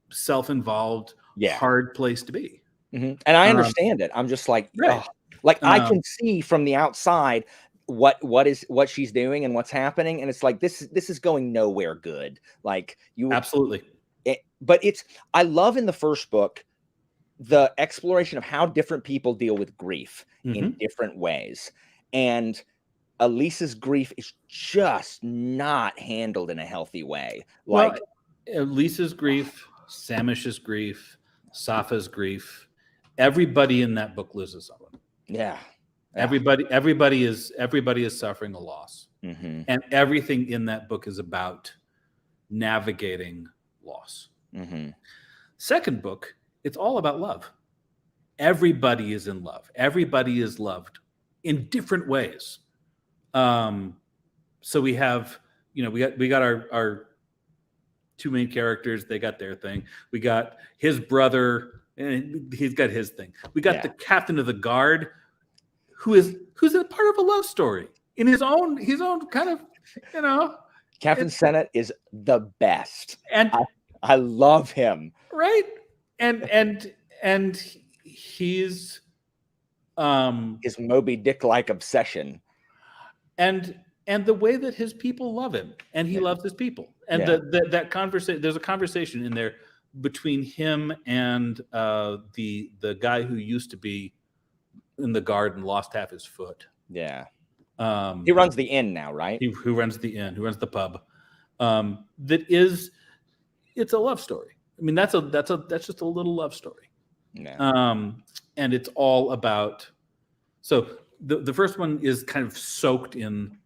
self-involved, hard place to be. Mm-hmm. And I understand it. I'm just like, right. I can see from the outside what she's doing and what's happening, and it's like this is going nowhere good. Like you absolutely. But I love in the first book the exploration of how different people deal with grief in different ways, and Elise's grief is just not handled in a healthy way. Like Elise's grief, Samish's grief, Safa's grief, everybody in that book loses someone. Yeah. Everybody is suffering a loss. Mm-hmm. And everything in that book is about navigating loss. Mm-hmm. Second book, it's all about love. Everybody is in love. Everybody is loved in different ways. So we have, we got our two main characters. They got their thing. We got his brother, and he's got his thing. We got the captain of the guard, who's a part of a love story in his own kind of, Captain Senate is the best, and I love him. Right, and he's his Moby Dick like obsession, and the way that his people love him, and he loves his people, and that conversation. There's a conversation in there between him and the guy who used to be in the guard and lost half his foot. Yeah. He runs the inn now, right? Who runs the inn, who runs the pub. It's a love story. I mean, that's just a little love story. Yeah. And it's all about. So the first one is kind of soaked in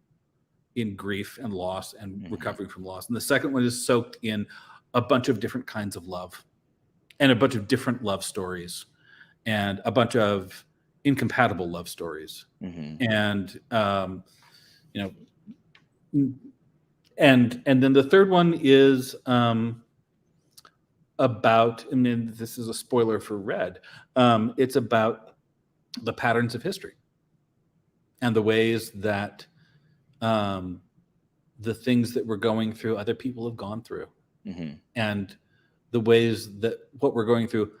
grief and loss and recovering from loss, and the second one is soaked in a bunch of different kinds of love, and a bunch of different love stories, and a bunch of incompatible love stories, and and then the third one is about. I mean, this is a spoiler for Red. It's about the patterns of history and the ways that the things that we're going through, other people have gone through, and the ways that what we're going through,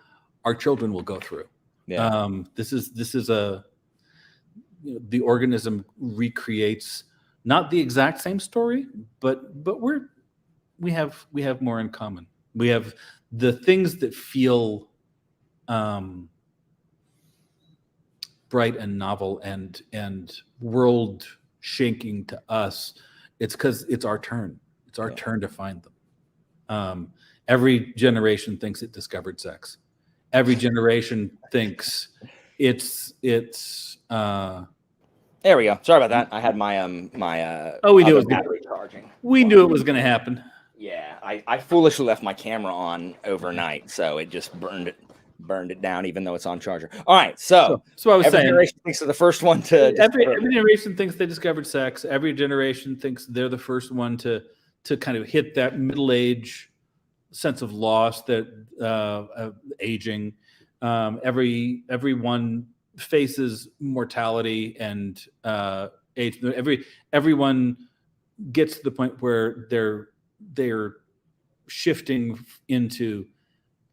our children will go through. Yeah. This is a the organism recreates not the exact same story, but we have more in common. We have the things that feel bright and novel and world shaking to us. It's because it's our turn. It's our turn to find them. Every generation thinks it discovered sex. Every generation thinks it's there we go. Sorry about that. I had my we knew it was battery charging. We knew it was going to happen. Yeah, I foolishly left my camera on overnight, so it just burned it down, even though it's on charger. All right, so I was every saying, generation thinks they're the first one to. Every generation thinks they discovered sex. Every generation thinks they're the first one to kind of hit that middle age sense of loss, that aging. Everyone faces mortality and age. Everyone gets to the point where they're shifting into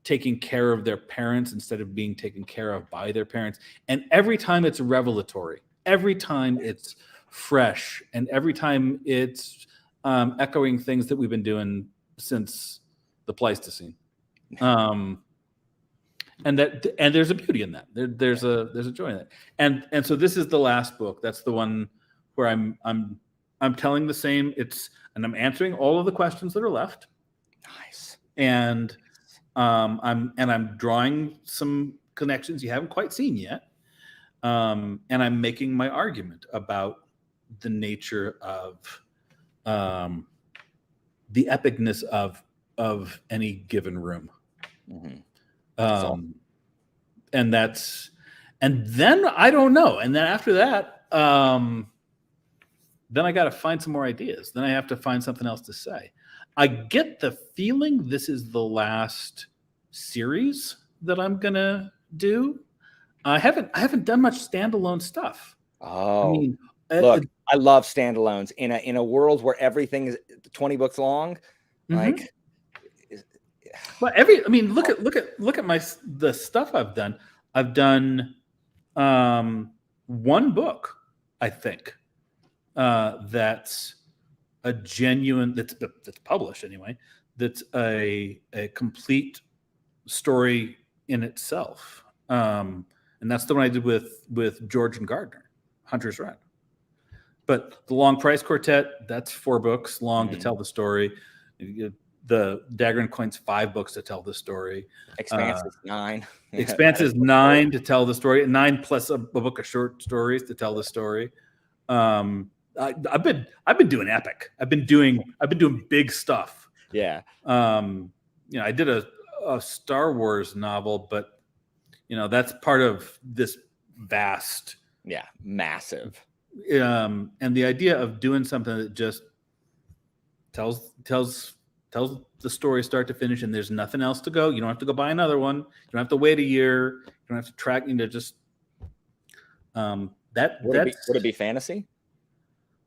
taking care of their parents instead of being taken care of by their parents. And every time it's revelatory, every time it's fresh, and every time it's echoing things that we've been doing since the Pleistocene. And there's a beauty in that. There's a joy in that. And so this is the last book. That's the one where I'm telling the same. And I'm answering all of the questions that are left. Nice. And I'm drawing some connections you haven't quite seen yet. And I'm making my argument about the nature of the epicness of any given room. And then I don't know. And then after that, then I got to find some more ideas. Then I have to find something else to say. I get the feeling this is the last series that I'm gonna do. I haven't done much standalone stuff. Oh, I mean, look, I love standalones in a world where everything is 20 books long. Like, but look at the stuff I've done. I've done one book, I think, that's a genuine, that's published anyway, that's a complete story in itself. And that's the one I did with George and Gardner, Hunter's Run. But the Long Price Quartet, that's 4 books long to tell the story. The Dagger and Coin's 5 books to tell the story. Expanse is 9. Expanse is 9 to tell the story. 9 plus a book of short stories to tell the story. I've been doing epic. I've been doing big stuff. Yeah. I did a Star Wars novel, but that's part of this vast Yeah, massive. And the idea of doing something that just tells the story start to finish, and there's nothing else to go. You don't have to go buy another one. You don't have to wait a year. You don't have to track. Just Would it be fantasy?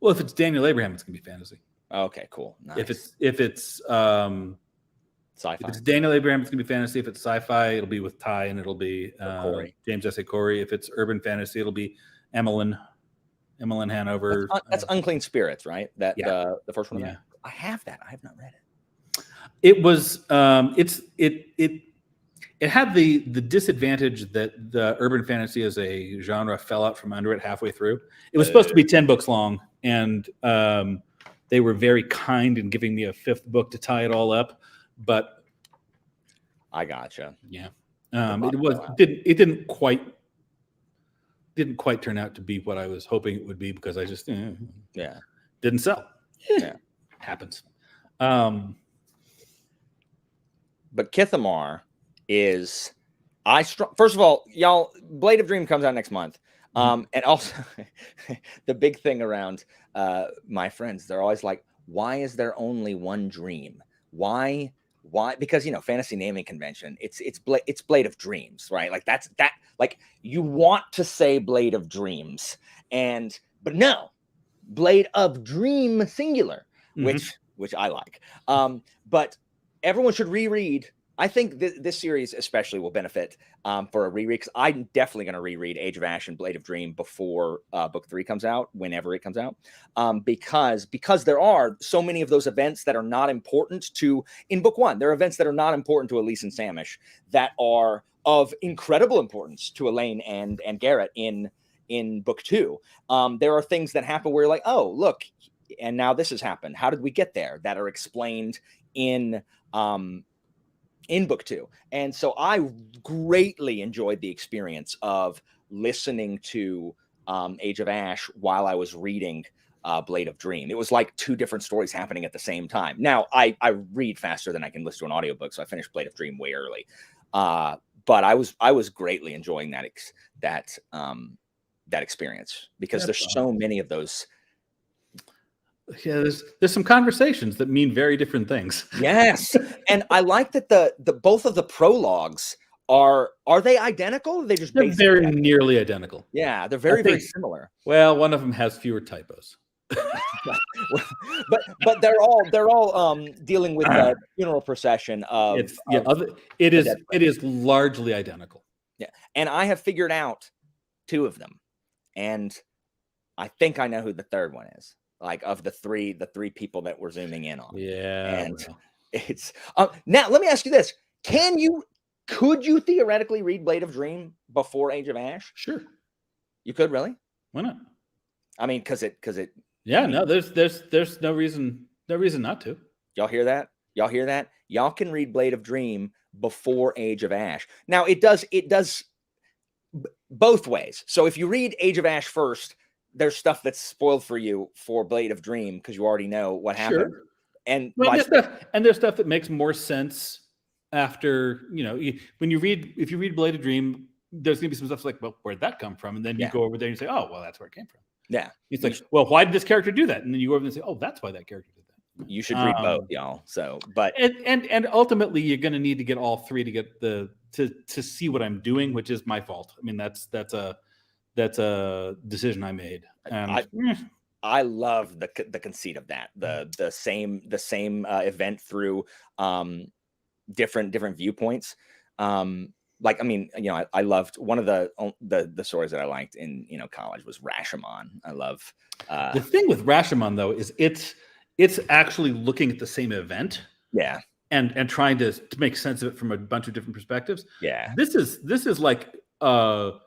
Well, if it's Daniel Abraham, it's gonna be fantasy. Okay, cool. Nice. If it's sci-fi, if it's Daniel Abraham, it's gonna be fantasy. If it's sci-fi, it'll be with Ty, and it'll be James S.A. Corey. If it's urban fantasy, it'll be Emmeline Hanover. That's Unclean Spirits, right? That the first one. Yeah. I have that. I have not read it. It was it had the disadvantage that the urban fantasy as a genre fell out from under it halfway through. It was supposed to be 10 books long, and they were very kind in giving me a 5th book to tie it all up. But I gotcha. Yeah, it didn't quite turn out to be what I was hoping it would be, because I just didn't sell. Yeah, happens. But Kithamar is first of all, y'all, Blade of Dream comes out next month. And also the big thing around my friends, they're always like, why is there only one dream? Why? Because fantasy naming convention, it's Blade of Dreams, right? Like that like you want to say Blade of Dreams, but no, Blade of Dream singular, which I like. But everyone should reread. I think this series especially will benefit for a reread, because I'm definitely going to reread Age of Ash and Blade of Dream before book 3 comes out, whenever it comes out, because there are so many of those events that are not important in book 1. There are events that are not important to Elise and Samish that are of incredible importance to Elaine and Garrett in book 2. There are things that happen where you're like, oh, look, and now this has happened. How did we get there? That are explained in book 2. And so I greatly enjoyed the experience of listening to Age of Ash while I was reading Blade of Dream. It was like 2 different stories happening at the same time. Now I read faster than I can listen to an audiobook, so I finished Blade of Dream way early. But I was greatly enjoying that experience, because there's so many of those. Yeah, there's some conversations that mean very different things. Yes, and I like that the both of the prologues are they identical? Or they're very nearly identical. Yeah, they're very similar. Well, one of them has fewer typos. but they're all dealing with the funeral procession of. It is largely identical. Yeah, and I have figured out 2 of them, and I think I know who the third one is. Like, of the three people that we're zooming in on. Yeah. And it's now let me ask you this. Could you theoretically read Blade of Dream before Age of Ash? Sure. You could, really? Why not? I mean, because it no, there's no reason not to. Y'all hear that? Y'all can read Blade of Dream before Age of Ash. Now it does both ways. So if you read Age of Ash first, there's stuff that's spoiled for you for Blade of Dream, because you already know what happened. Sure. And there's stuff that makes more sense after, if you read Blade of Dream, there's gonna be some stuff like, well, where'd that come from? And then you go over there and you say, oh, well, that's where it came from. Yeah. It's like, well, why did this character do that? And then you go over and say, oh, that's why that character did that. You should read both, y'all. So, but and ultimately, you're going to need to get all 3 to get to see what I'm doing, which is my fault. I mean, that's a decision I made. I love the conceit of that. The same event through different viewpoints. Like, I mean, I loved one of the stories that I liked in college was Rashomon. I love the thing with Rashomon, though, is it's actually looking at the same event. Yeah. And trying to make sense of it from a bunch of different perspectives. Yeah. This is like the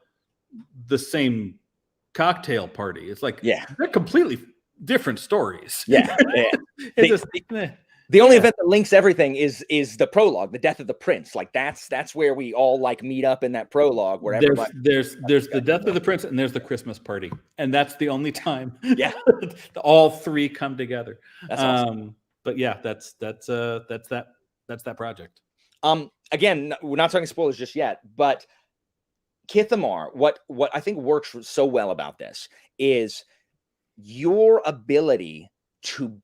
same cocktail party. It's like, they're completely different stories. Yeah. The only event that links everything is the prologue, the death of the prince. Like that's where we all like meet up in that prologue. Where there's the death of the prince, and there's the Christmas party, and that's the only time. Yeah, all 3 come together. That's awesome. But yeah, that's that project. Again, we're not talking spoilers just yet, but Kithamar, what I think works so well about this is your ability to,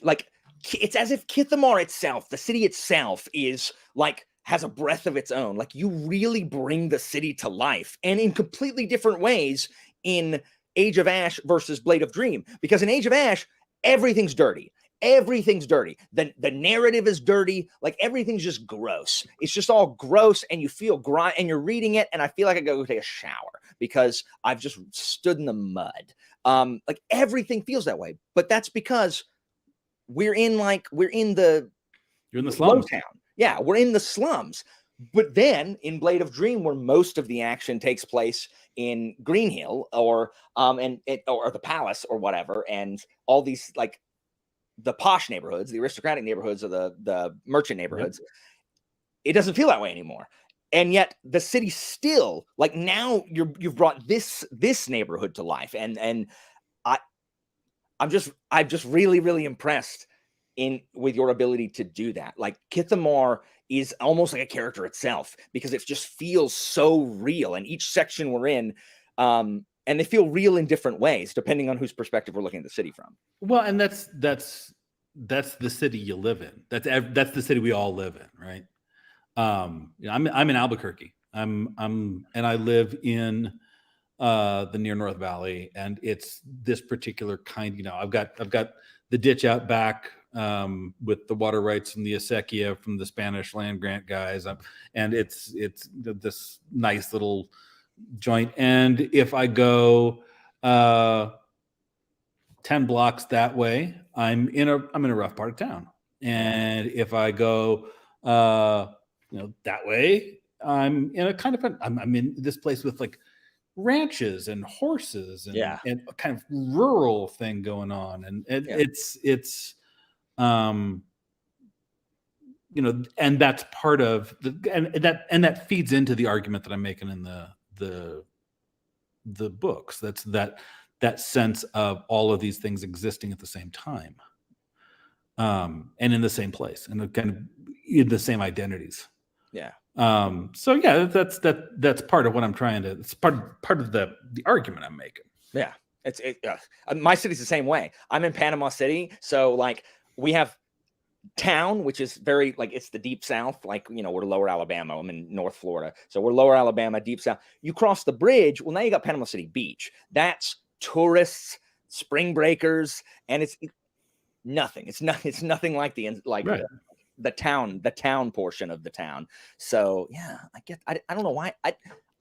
like, it's as if Kithamar itself, the city itself, is like has a breath of its own. Like, you really bring the city to life, and in completely different ways in Age of Ash versus Blade of Dream. Because in Age of Ash, everything's dirty. Everything's dirty. The narrative is dirty. Like, everything's just gross. It's just all gross, and you feel grind, and you're reading it, and I feel like I go take a shower because I've just stood in the mud. Like, everything feels that way, but that's because you're in the slums. town. Yeah, we're in the slums. But then in Blade of Dream, where most of the action takes place in Green Hill or the palace or whatever, and all these, like, the posh neighborhoods, the aristocratic neighborhoods, or the merchant neighborhoods, it doesn't feel that way anymore. And yet the city still, like, now you've brought this neighborhood to life, and I'm just really, really impressed with your ability to do that. Like, Kithamar is almost like a character itself because it just feels so real. And each section we're in, and they feel real in different ways depending on whose perspective we're looking at the city from. Well, and that's the city you live in. That's the city we all live in, right? I'm in Albuquerque. and I live in the near North Valley, and it's this particular kind. I've got the ditch out back with the water rights from the acequia from the Spanish land grant guys, and it's this nice little joint. And if I go 10 blocks that way, I'm in a rough part of town. And if I go that way, I'm in a kind of I'm in this place with like ranches and horses and a kind of rural thing going on, and it's and that's part of that feeds into the argument that I'm making in the books. That's that sense of all of these things existing at the same time, and in the same place, and kind of in the same identities. So yeah, that's part of what I'm trying to. It's part of the argument I'm making. Yeah, my city's the same way. I'm in Panama City, so like we have town, which is very like it's the deep south. Like we're Lower Alabama. I'm in North Florida, so we're Lower Alabama, deep south. You cross the bridge. Well, now you got Panama City Beach. That's tourists, spring breakers, and it's nothing. It's nothing like right. the town portion of the town. So yeah, I don't know why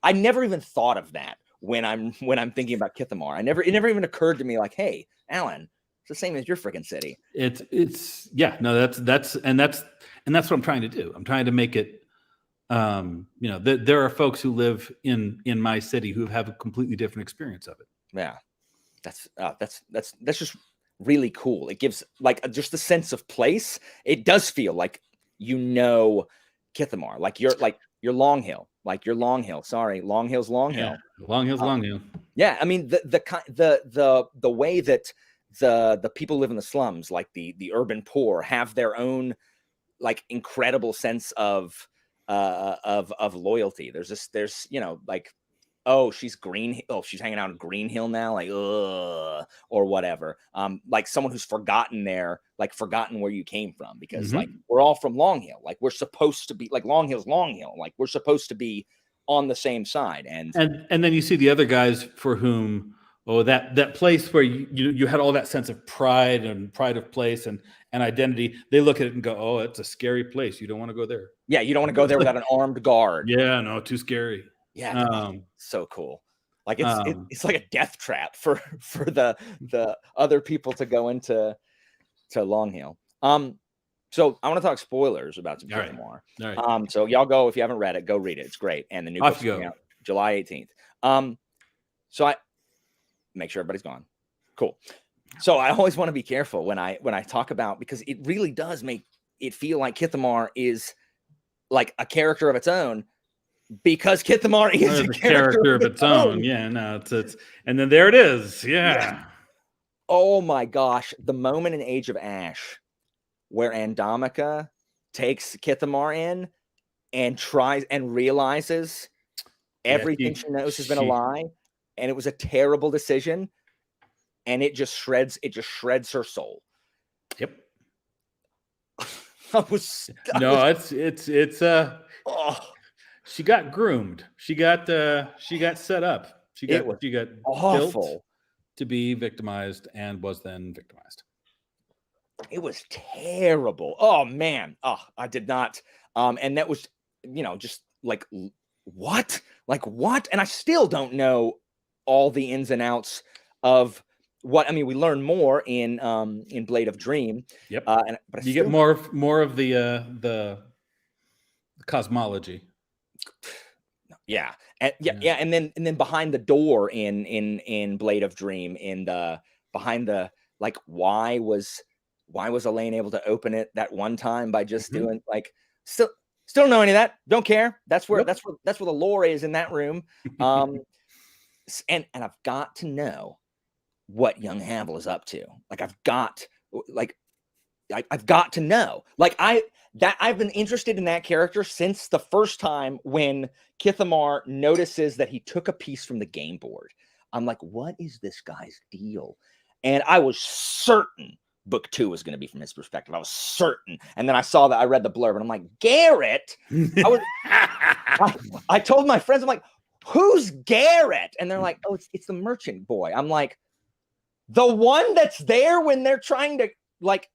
I never even thought of that when I'm thinking about Kithamar. It never even occurred to me like, hey, Alan, it's the same as your freaking city. That's what I'm trying to do. I'm trying to make it. There are folks who live in my city who have a completely different experience of it. Yeah, that's just really cool. It gives like just a sense of place. It does feel like Kithamar, like you're Long Hill, Sorry, Long Hill's Long Hill. Long Hill's Long Hill. Yeah, I mean the way that the people live in the slums, like the urban poor, have their own like incredible sense of loyalty. There's like, oh, she's hanging out in Green Hill now, like, or whatever. Like someone who's forgotten where you came from, because like we're all from Long Hill. Like we're supposed to be like Long Hill's Long Hill. Like we're supposed to be on the same side. And then you see the other guys for whom, that place where you had all that sense of pride of place and identity. They look at it and go, oh, it's a scary place. You don't want to go there. Yeah, you don't want to go there without an armed guard. Yeah, no, too scary. Yeah, so cool. Like it's like a death trap for the other people to go into Long Hill. So I want to talk spoilers about some Kithamar. All right. So y'all go, if you haven't read it, go read it. It's great. And the new book's coming out July 18th. So I make sure everybody's gone. Cool. So I always want to be careful when I talk about, because it really does make it feel like Kithamar is like a character of its own. Because Kithamar is a character of its own. Yeah, no, it's and then there it is. Yeah. Oh my gosh, the moment in Age of Ash where Andamika takes Kithamar in and tries and realizes everything she knows has been a lie, and it was a terrible decision, and it just shreds her soul. Yep. She got groomed. She got set up. She got awful. built to be victimized and was then victimized. It was terrible. Oh man. Oh, I did not. And that was, just like what? And I still don't know all the ins and outs of what. I mean, we learn more in Blade of Dream. Yep. But you get more of the cosmology. Yeah. And then behind the door in Blade of Dream, behind the, like, why was Elaine able to open it that one time by just doing, like, still don't know any of that. Don't care. That's where the lore is in that room. And I've got to know what young Havel is up to. Like, I've got to know. Like, I've been interested in that character since the first time when Kithamar notices that he took a piece from the game board. I'm like, what is this guy's deal? And I was certain book 2 was going to be from his perspective. I was certain. And then I read the blurb, and I'm like, Garrett. I told my friends, I'm like, who's Garrett? And they're like, oh, it's the merchant boy. I'm like, the one that's there when they're trying to, like,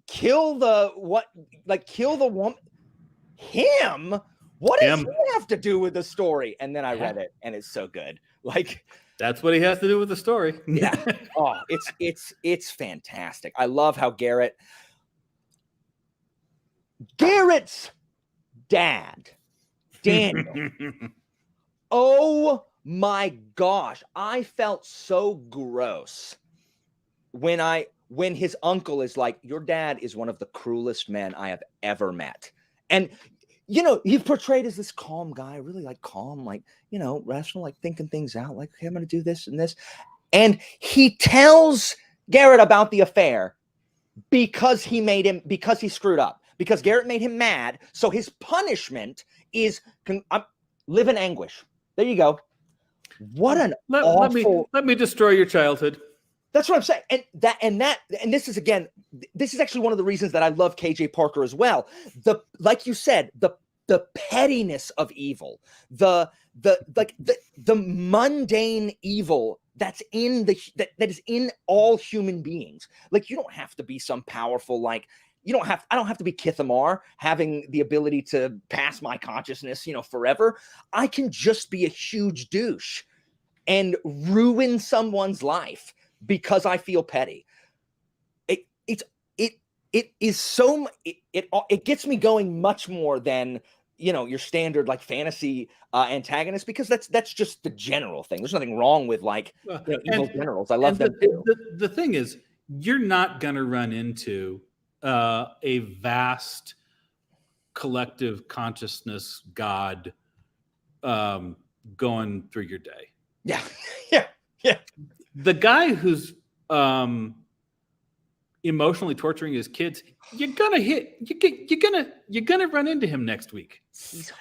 kill the woman. Him? What does he have to do with the story? And then I read it, and it's so good. Like, that's what he has to do with the story. Yeah. Oh, it's fantastic. I love how Garrett's dad, Daniel. Oh my gosh. I felt so gross when his uncle is like, your dad is one of the cruelest men I have ever met. And he's portrayed as this calm guy, really, like, calm, like, rational, like, thinking things out, like, okay, I'm going to do this and this. And he tells Garrett about the affair because he screwed up, because Garrett made him mad. So his punishment is live in anguish. There you go. What an awful. Let me destroy your childhood. That's what I'm saying. And this is actually one of the reasons that I love KJ Parker as well. Like you said, the pettiness of evil, the mundane evil that's that is in all human beings. Like, you don't have to be some powerful, like, I don't have to be Kithamar having the ability to pass my consciousness, forever. I can just be a huge douche and ruin someone's life because I feel petty. It is so, it gets me going much more than, your standard, like, fantasy antagonist, because that's just the general thing. There's nothing wrong with, like, evil generals. I love them too. The thing is, you're not going to run into a vast collective consciousness God going through your day. Yeah. The guy who's emotionally torturing his kids, you're gonna run into him next week.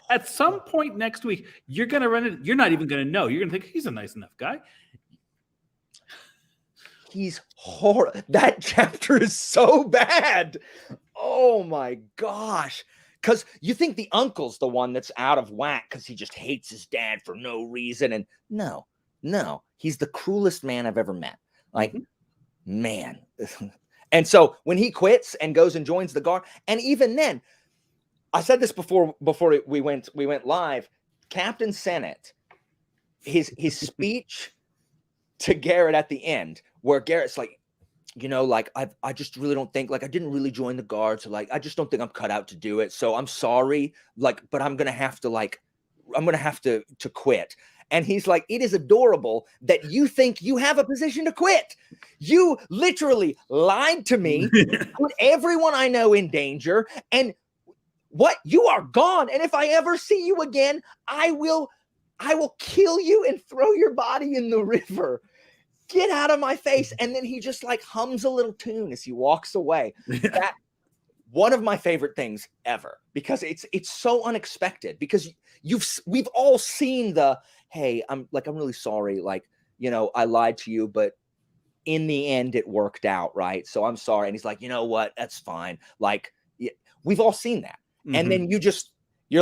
At some point next week, you're gonna run into. You're not even gonna know. You're gonna think he's a nice enough guy. He's horrible. That chapter is so bad. Oh my gosh. Because you think the uncle's the one that's out of whack because he just hates his dad for no reason. And no, he's the cruelest man I've ever met. Like, man. And so when he quits and goes and joins the guard, and even then, I said this before we went live, Captain Sennett, his speech to Garrett at the end, where Garrett's like, like, I just really don't think, like, I didn't really join the guard, so, like, I just don't think I'm cut out to do it. So I'm sorry, like, but I'm gonna have to quit. And he's like, it is adorable that you think you have a position to quit. You literally lied to me, put everyone I know in danger, and what? You are gone. And if I ever see you again, I will kill you and throw your body in the river. Get out of my face. And then he just, like, hums a little tune as he walks away. one of my favorite things ever, because it's so unexpected, because we've all seen the, hey, I'm really sorry, like, you know, I lied to you, but in the end it worked out, right? So I'm sorry. And he's like, you know what? That's fine. Like, we've all seen that. And then you're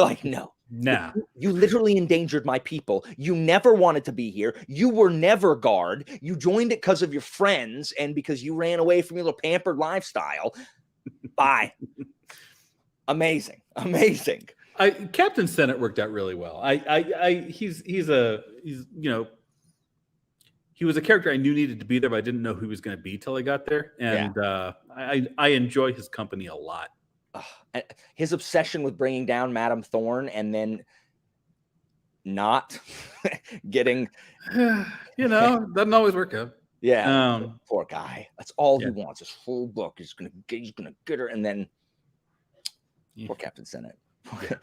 like, no, Nah. you literally endangered my people. You never wanted to be here. You were never guard. You joined it because of your friends and because you ran away from your little pampered lifestyle. Bye. Amazing. Captain Senate worked out really well. He's you know, he was a character I knew needed to be there, but I didn't know who he was going to be till I got there. And I enjoy his company a lot. His obsession with bringing down Madame Thorne and then not getting, you know, doesn't always work out. Yeah, poor guy. That's all he wants. His whole book. He's gonna get her, and then poor Captain Senate.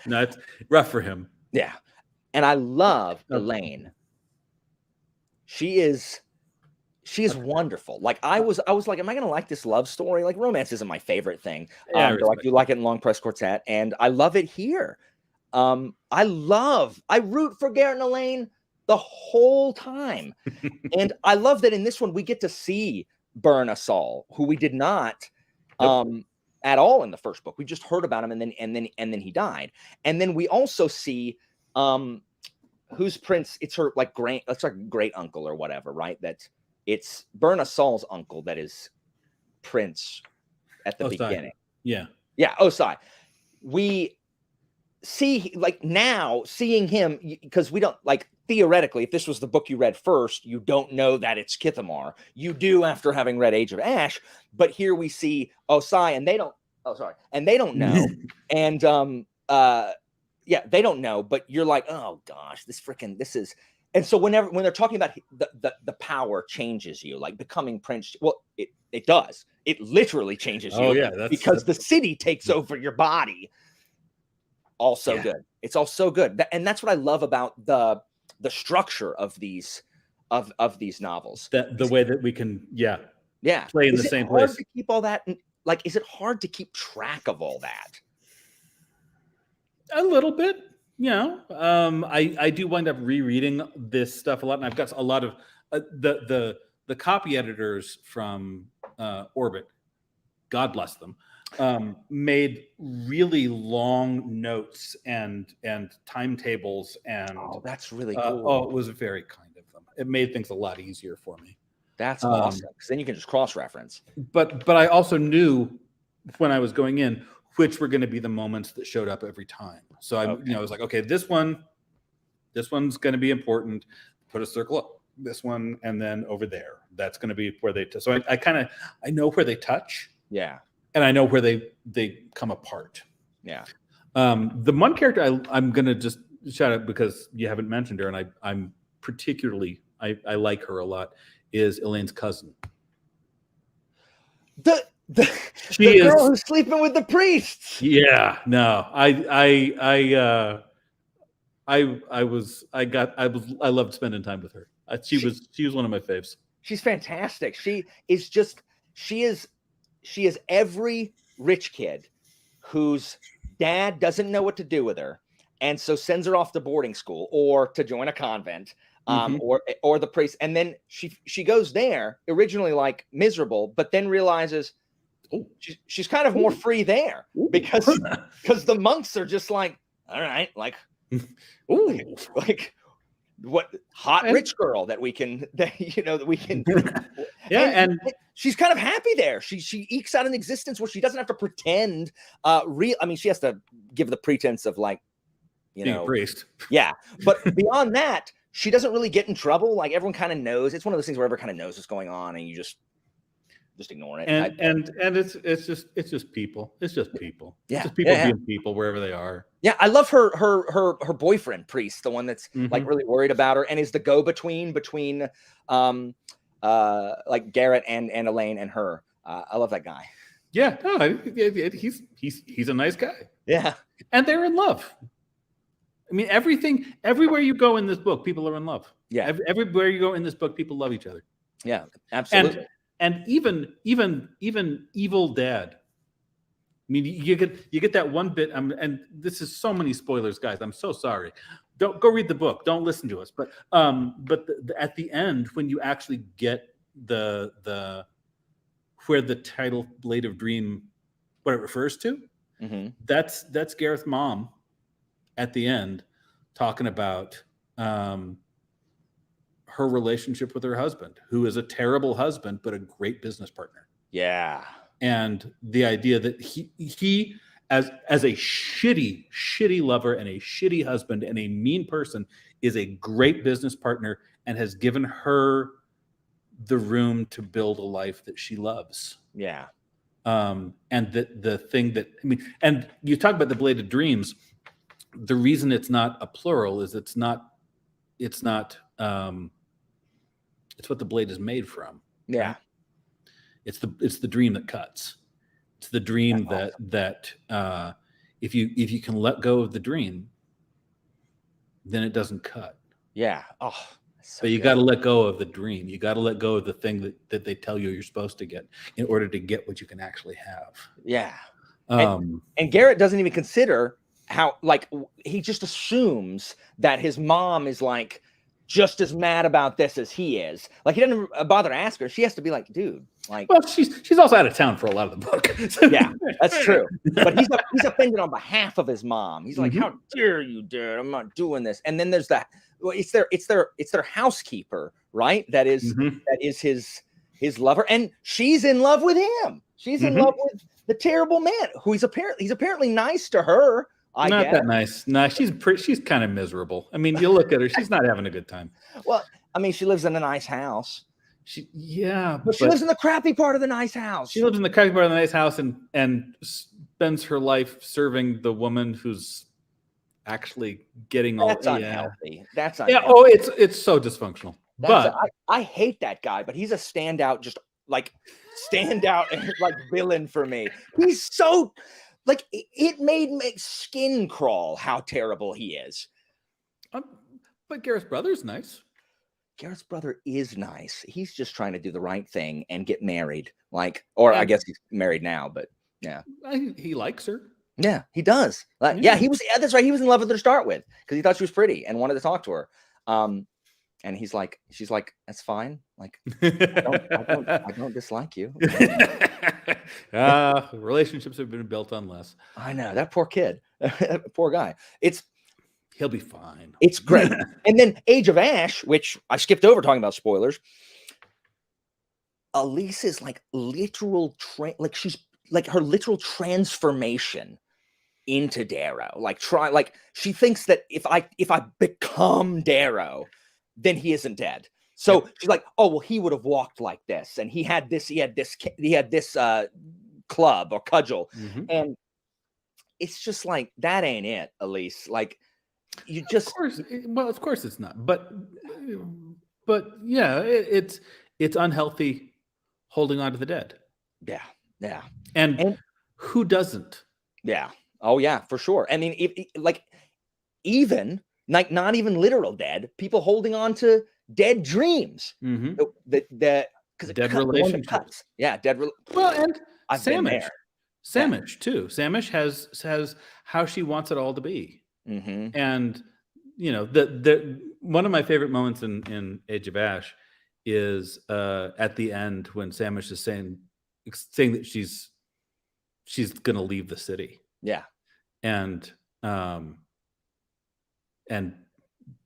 No, it's rough for him. Yeah, and I love Elaine. She's wonderful. Like I was like, am I gonna like this love story? Like romance isn't my favorite thing. Like you like it in Long Press Quartet, and I love it here. I root for Garrett and Elaine the whole time. And I love that in this one we get to see Burn Assault, who we did not at all in the first book. We just heard about him, and then he died. And then we also see who's Prince, it's her like great uncle or whatever, right? That it's Burn Assault's uncle that is Prince at the beginning. Yeah. Osai. We see, like, now seeing him, because we don't, like, theoretically, if this was the book you read first, you don't know that it's Kithamar. You do after having read Age of Ash, but here we see Osai, and they don't know. And they don't know, but you're like, oh gosh, this is. And so when they're talking about the power changes you, like becoming Prince, well, it does. It literally changes you. Oh yeah, because the city takes over your body. Also good. It's all so good. And that's what I love about the structure of these novels. The way that we can play in the same place. Is it hard to keep all that? Like, is it hard to keep track of all that? A little bit, you know. I do wind up rereading this stuff a lot, and I've got a lot of the copy editors from Orbit, God bless them, made really long notes and timetables, and that's really cool. It was very kind of them. It made things a lot easier for me. That's awesome, because then you can just cross-reference. But I also knew when I was going in which were going to be the moments that showed up every time. So I was like, okay, this one's going to be important. Put a circle up. This one, and then over there, that's going to be where they. So I know where they touch. Yeah. And I know where they come apart. Yeah. The one character I'm going to just shout out because you haven't mentioned her, and I'm particularly I like her a lot, is Elaine's cousin. The girl who's sleeping with the priests. Yeah, no, I loved spending time with her. She was one of my faves. She's fantastic. She is every rich kid whose dad doesn't know what to do with her, and so sends her off to boarding school or to join a convent, or the priest. And then she goes there originally like miserable, but then realizes she's kind of more free there because the monks are just like, all right, like, like what hot rich girl that we can and she's kind of happy there. She ekes out an existence where she doesn't have to pretend she has to give the pretense of, like, being a priest. Yeah, but beyond that, she doesn't really get in trouble. Like, everyone kind of knows. It's one of those things where everyone kind of knows what's going on, and you just ignore it. And it's just people. It's just people. Yeah. It's just people being people wherever they are. Yeah, I love her boyfriend, Priest, the one that's like really worried about her and is the go-between between like Garrett and Elaine and her. I love that guy. Yeah, no, he's a nice guy. Yeah. And they're in love. I mean, everywhere you go in this book, people are in love. Yeah. Everywhere you go in this book, people love each other. Yeah, absolutely. And even evil dad mean, you get that one bit, and this is so many spoilers, guys. I'm so sorry. Don't go read the book. Don't listen to us. But at the end, when you actually get the where the title Blade of Dream, what it refers to, that's Gareth's mom at the end talking about her relationship with her husband, who is a terrible husband but a great business partner. Yeah. And the idea that he as a shitty lover and a shitty husband and a mean person is a great business partner and has given her the room to build a life that she loves. Yeah. And the thing that, I mean, and you talk about the Blade of Dreams, the reason it's not a plural is it's what the blade is made from. Yeah. Right? It's the dream that cuts. It's the dream that if you can let go of the dream, then it doesn't cut. Yeah. Oh, so but you got to let go of the dream. You got to let go of the thing that they tell you you're supposed to get in order to get what you can actually have. Yeah. And Garrett doesn't even consider how, like, he just assumes that his mom is like just as mad about this as he is. Like, he doesn't bother to ask her. She has to be like, dude, like, well, she's also out of town for a lot of the book. Yeah, that's true. But he's offended on behalf of his mom. He's like, how dare you, dude? I'm not doing this. And then there's that. Well, it's their housekeeper, right? That is his lover, and she's in love with him. She's in love with the terrible man who he's apparently nice to her. I not guess. That nice. No, she's kind of miserable. I mean, you look at her; she's not having a good time. Well, I mean, she lives in a nice house. But she lives in the crappy part of the nice house. She lives in the crappy part of the nice house and spends her life serving the woman who's actually getting all. That's unhealthy. That's unhealthy. Yeah. Oh, it's so dysfunctional. I hate that guy, but he's a standout, like villain for me. He's so. Like, it made my skin crawl how terrible he is. But Gareth's brother's nice. Gareth's brother is nice. He's just trying to do the right thing and get married. I guess he's married now, but yeah. He likes her. Yeah, he does. That's right. He was in love with her to start with because he thought she was pretty and wanted to talk to her. And she's like, that's fine. Like, I don't dislike you. Relationships have been built on less. I know, that poor kid, poor guy. He'll be fine. It's great. And then Age of Ash, which I skipped over talking about spoilers. Elise's she's like her literal transformation into Darrow. She thinks that if I become Darrow, then he isn't dead. So she's like, oh, well, he would have walked like this, and he had this club or cudgel, and it's just like, that ain't it, Elise. Like, you just, of course it's not, but yeah, it's unhealthy holding on to the dead. Yeah, and who doesn't? Yeah. Oh yeah, for sure. I mean, even not even literal dead, people holding on to dead dreams. Because dead relationships. Yeah, dead. Well, and Samish too. Samish has how she wants it all to be. And the one of my favorite moments in Age of Ash is at the end when Samish is saying that she's gonna leave the city. Yeah. And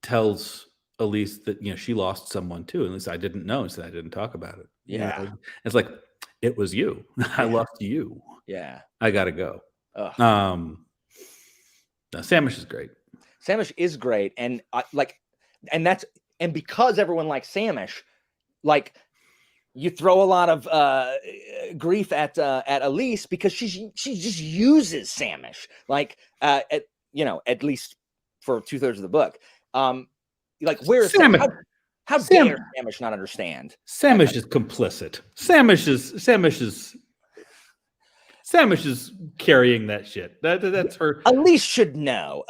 tells Elise that she lost someone too. And Elise, I didn't know, and said I didn't talk about it. Yeah. It's like, it was you. I lost you. Yeah. I gotta go. Samish is great. Samish is great. And and because everyone likes Samish, like, you throw a lot of grief at Elise because she just uses Samish, at least for 2/3 of the book. Where is Samish? How dare Samish not understand? Samish is complicit. Samish is carrying that shit. That's her. Elise should know.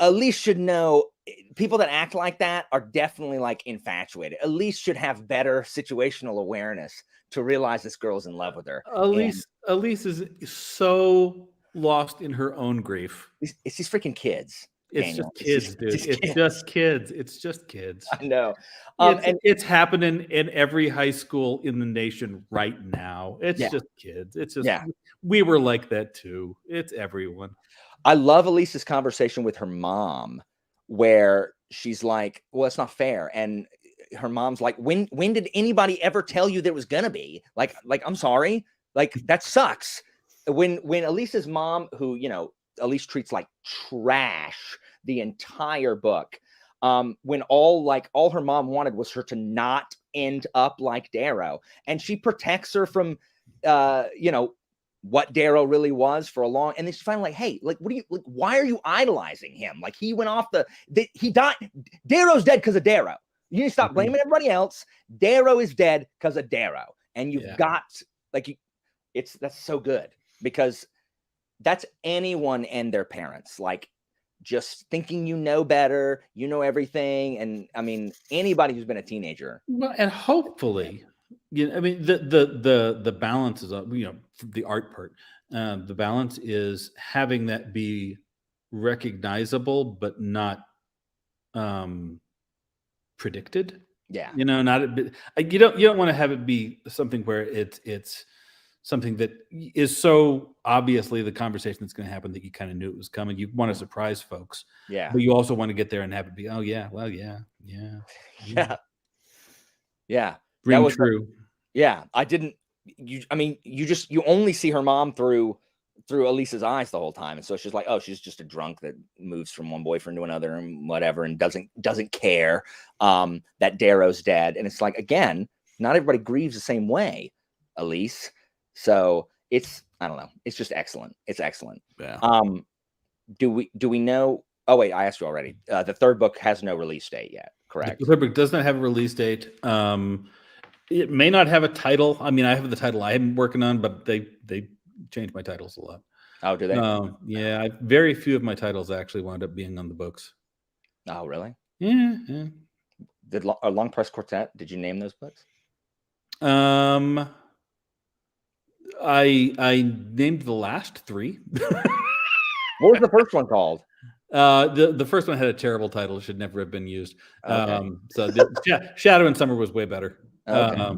People that act like that are definitely infatuated. Elise should have better situational awareness to realize this girl's in love with her. Elise is so lost in her own grief. It's these freaking kids. It's Daniel. just kids, dude. It's just kids. It's just kids. I know. It's happening in every high school in the nation right now. It's just kids. It's just we were like that too. It's everyone. I love Elise's conversation with her mom, where she's like, "Well, it's not fair," and her mom's like, "When did anybody ever tell you there was gonna be? Like I'm sorry, like that sucks." When Elise's mom, who Elise treats like trash the entire book, when all her mom wanted was her to not end up like Darrow, and she protects her from what Darrow really was for a long, and then she's finally like, hey, like, what do you, like, why are you idolizing him? Like, he went off he died. Darrow's dead because of Darrow. You need to stop blaming everybody else. Darrow is dead because of Darrow. And you've got, like, that's so good, because that's anyone and their parents, like, just thinking you know better, you know everything. And I mean, anybody who's been a teenager. Well, and hopefully, I mean, the balance is, the art part. The balance is having that be recognizable, but not predicted. Yeah. You don't want to have it be something where it's something that is so obviously the conversation that's going to happen that you kind of knew it was coming. You want to surprise folks. Yeah. But you also want to get there and have it be, oh yeah, well, yeah. That was true. You only see her mom through Elise's eyes the whole time. And so she's like, oh, she's just a drunk that moves from one boyfriend to another and whatever, and doesn't care that Darrow's dead. And it's like, again, not everybody grieves the same way, Elise. So I don't know. It's just excellent. It's excellent. Yeah. Do we know? Oh wait, I asked you already. The third book has no release date yet, correct? The third book does not have a release date. It may not have a title. I mean, I have the title I'm working on, but they changed my titles a lot. Oh, do they? Yeah. Very few of my titles actually wound up being on the books. Oh, really? Yeah. Did Long Press Quartet? Did you name those books? I named the last three. What was the first one called? The first one had a terrible title. It should never have been used. Okay. So Shadow and Summer was way better. Okay.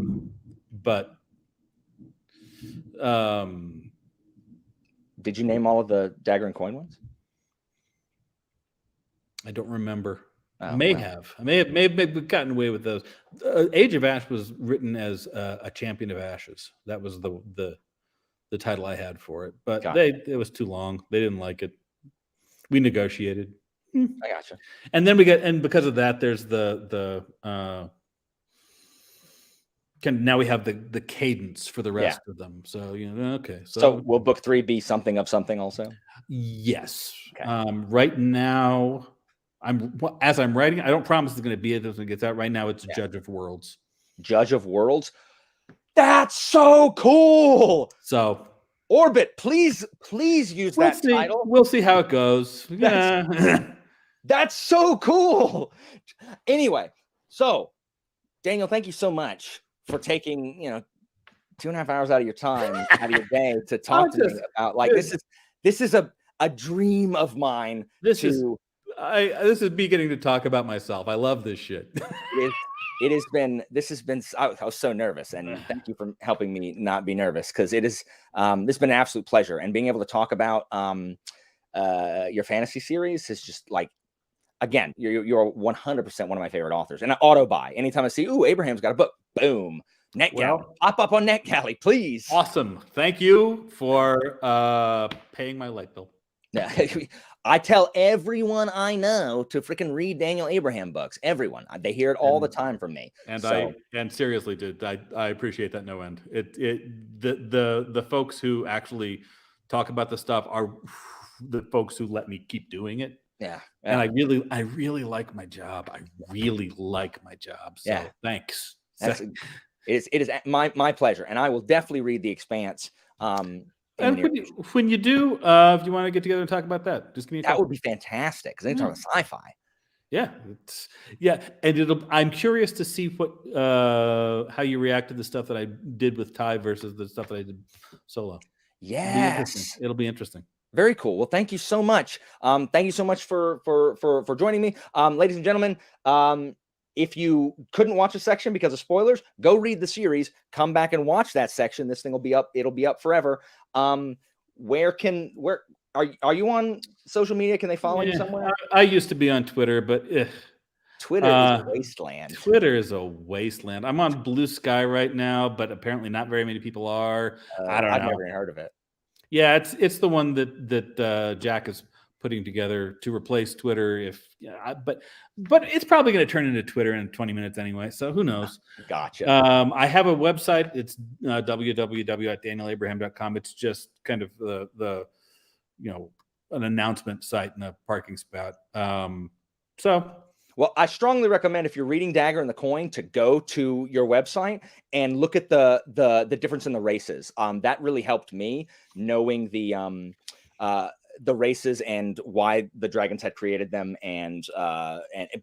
But did you name all of the Dagger and Coin ones? I don't remember. Oh, I may have gotten away with those. Age of Ash was written as a Champion of Ashes. That was the title I had for it, but it was too long. They didn't like it. We negotiated. I gotcha. And then because of that, there's now we have the cadence for the rest of them. So okay. So will book 3 be something of something also? Yes. Okay. Right now, as I'm writing, I don't promise it's going to be it when it gets out. Right now, it's Judge of Worlds. Judge of Worlds. That's so cool. So Orbit, please use that title. We'll see how it goes. That's so cool. Anyway, so Daniel, thank you so much for taking 2.5 hours out of your time, out of your day, to talk to me about, like, this is a dream of mine. This is me getting to talk about myself. I love this shit. This has been I was so nervous, and thank you for helping me not be nervous, because this has been an absolute pleasure, and being able to talk about your fantasy series is just, like, again, you're 100% one of my favorite authors, and I auto buy anytime I see, ooh, Abraham's got a book, boom, NetGalley, pop up on NetGalley, please. Awesome. Thank you for paying my light bill. Yeah. I tell everyone I know to freaking read Daniel Abraham books. Everyone, they hear it all the time from me. And seriously, dude, I appreciate that no end. The folks who actually talk about the stuff are the folks who let me keep doing it. Yeah. And I really like my job. So thanks. It is my pleasure, and I will definitely read The Expanse. And when you do, if you want to get together and talk about that, just give me a call. That would be fantastic, because they talk about sci-fi. Yeah, and I'm curious to see what how you react to the stuff that I did with Ty versus the stuff that I did solo. Yes, it'll be interesting. Very cool. Well, thank you so much. Thank you so much for joining me, ladies and gentlemen. If you couldn't watch a section because of spoilers, go read the series. Come back and watch that section. This thing will be up. It'll be up forever. Where are you on social media? Can they follow you somewhere? I used to be on Twitter, but Twitter is a wasteland. Twitter is a wasteland. I'm on Blue Sky right now, but apparently not very many people are. I don't know. I've never even heard of it. Yeah, it's the one that Jack is putting together to replace Twitter. But it's probably going to turn into Twitter in 20 minutes anyway. So who knows? Gotcha. I have a website. It's www.danielabraham.com. It's just kind of the an announcement site and a parking spot. Well, I strongly recommend, if you're reading Dagger and the Coin, to go to your website and look at the difference in the races. That really helped me, knowing the races and why the dragons had created them, and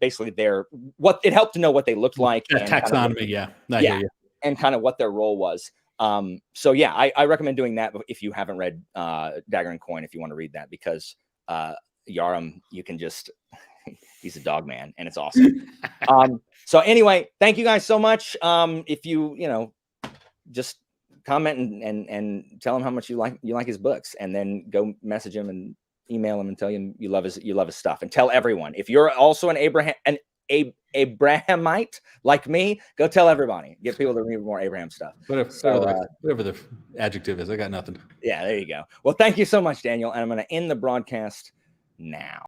basically it helped to know what they looked like. And taxonomy, and kind of what their role was. So yeah, I recommend doing that if you haven't read Dagger and Coin, if you want to read that, because Yaram, you can just he's a dog man, and it's awesome. So anyway, thank you guys so much. If you just comment and tell him how much you like his books, and then go message him and email him and tell him you love his stuff, and tell everyone. If you're also an Abrahamite like me, go tell everybody. Get people to read more Abraham stuff. Whatever the adjective is, I got nothing. Yeah, there you go. Well, thank you so much, Daniel, and I'm going to end the broadcast now.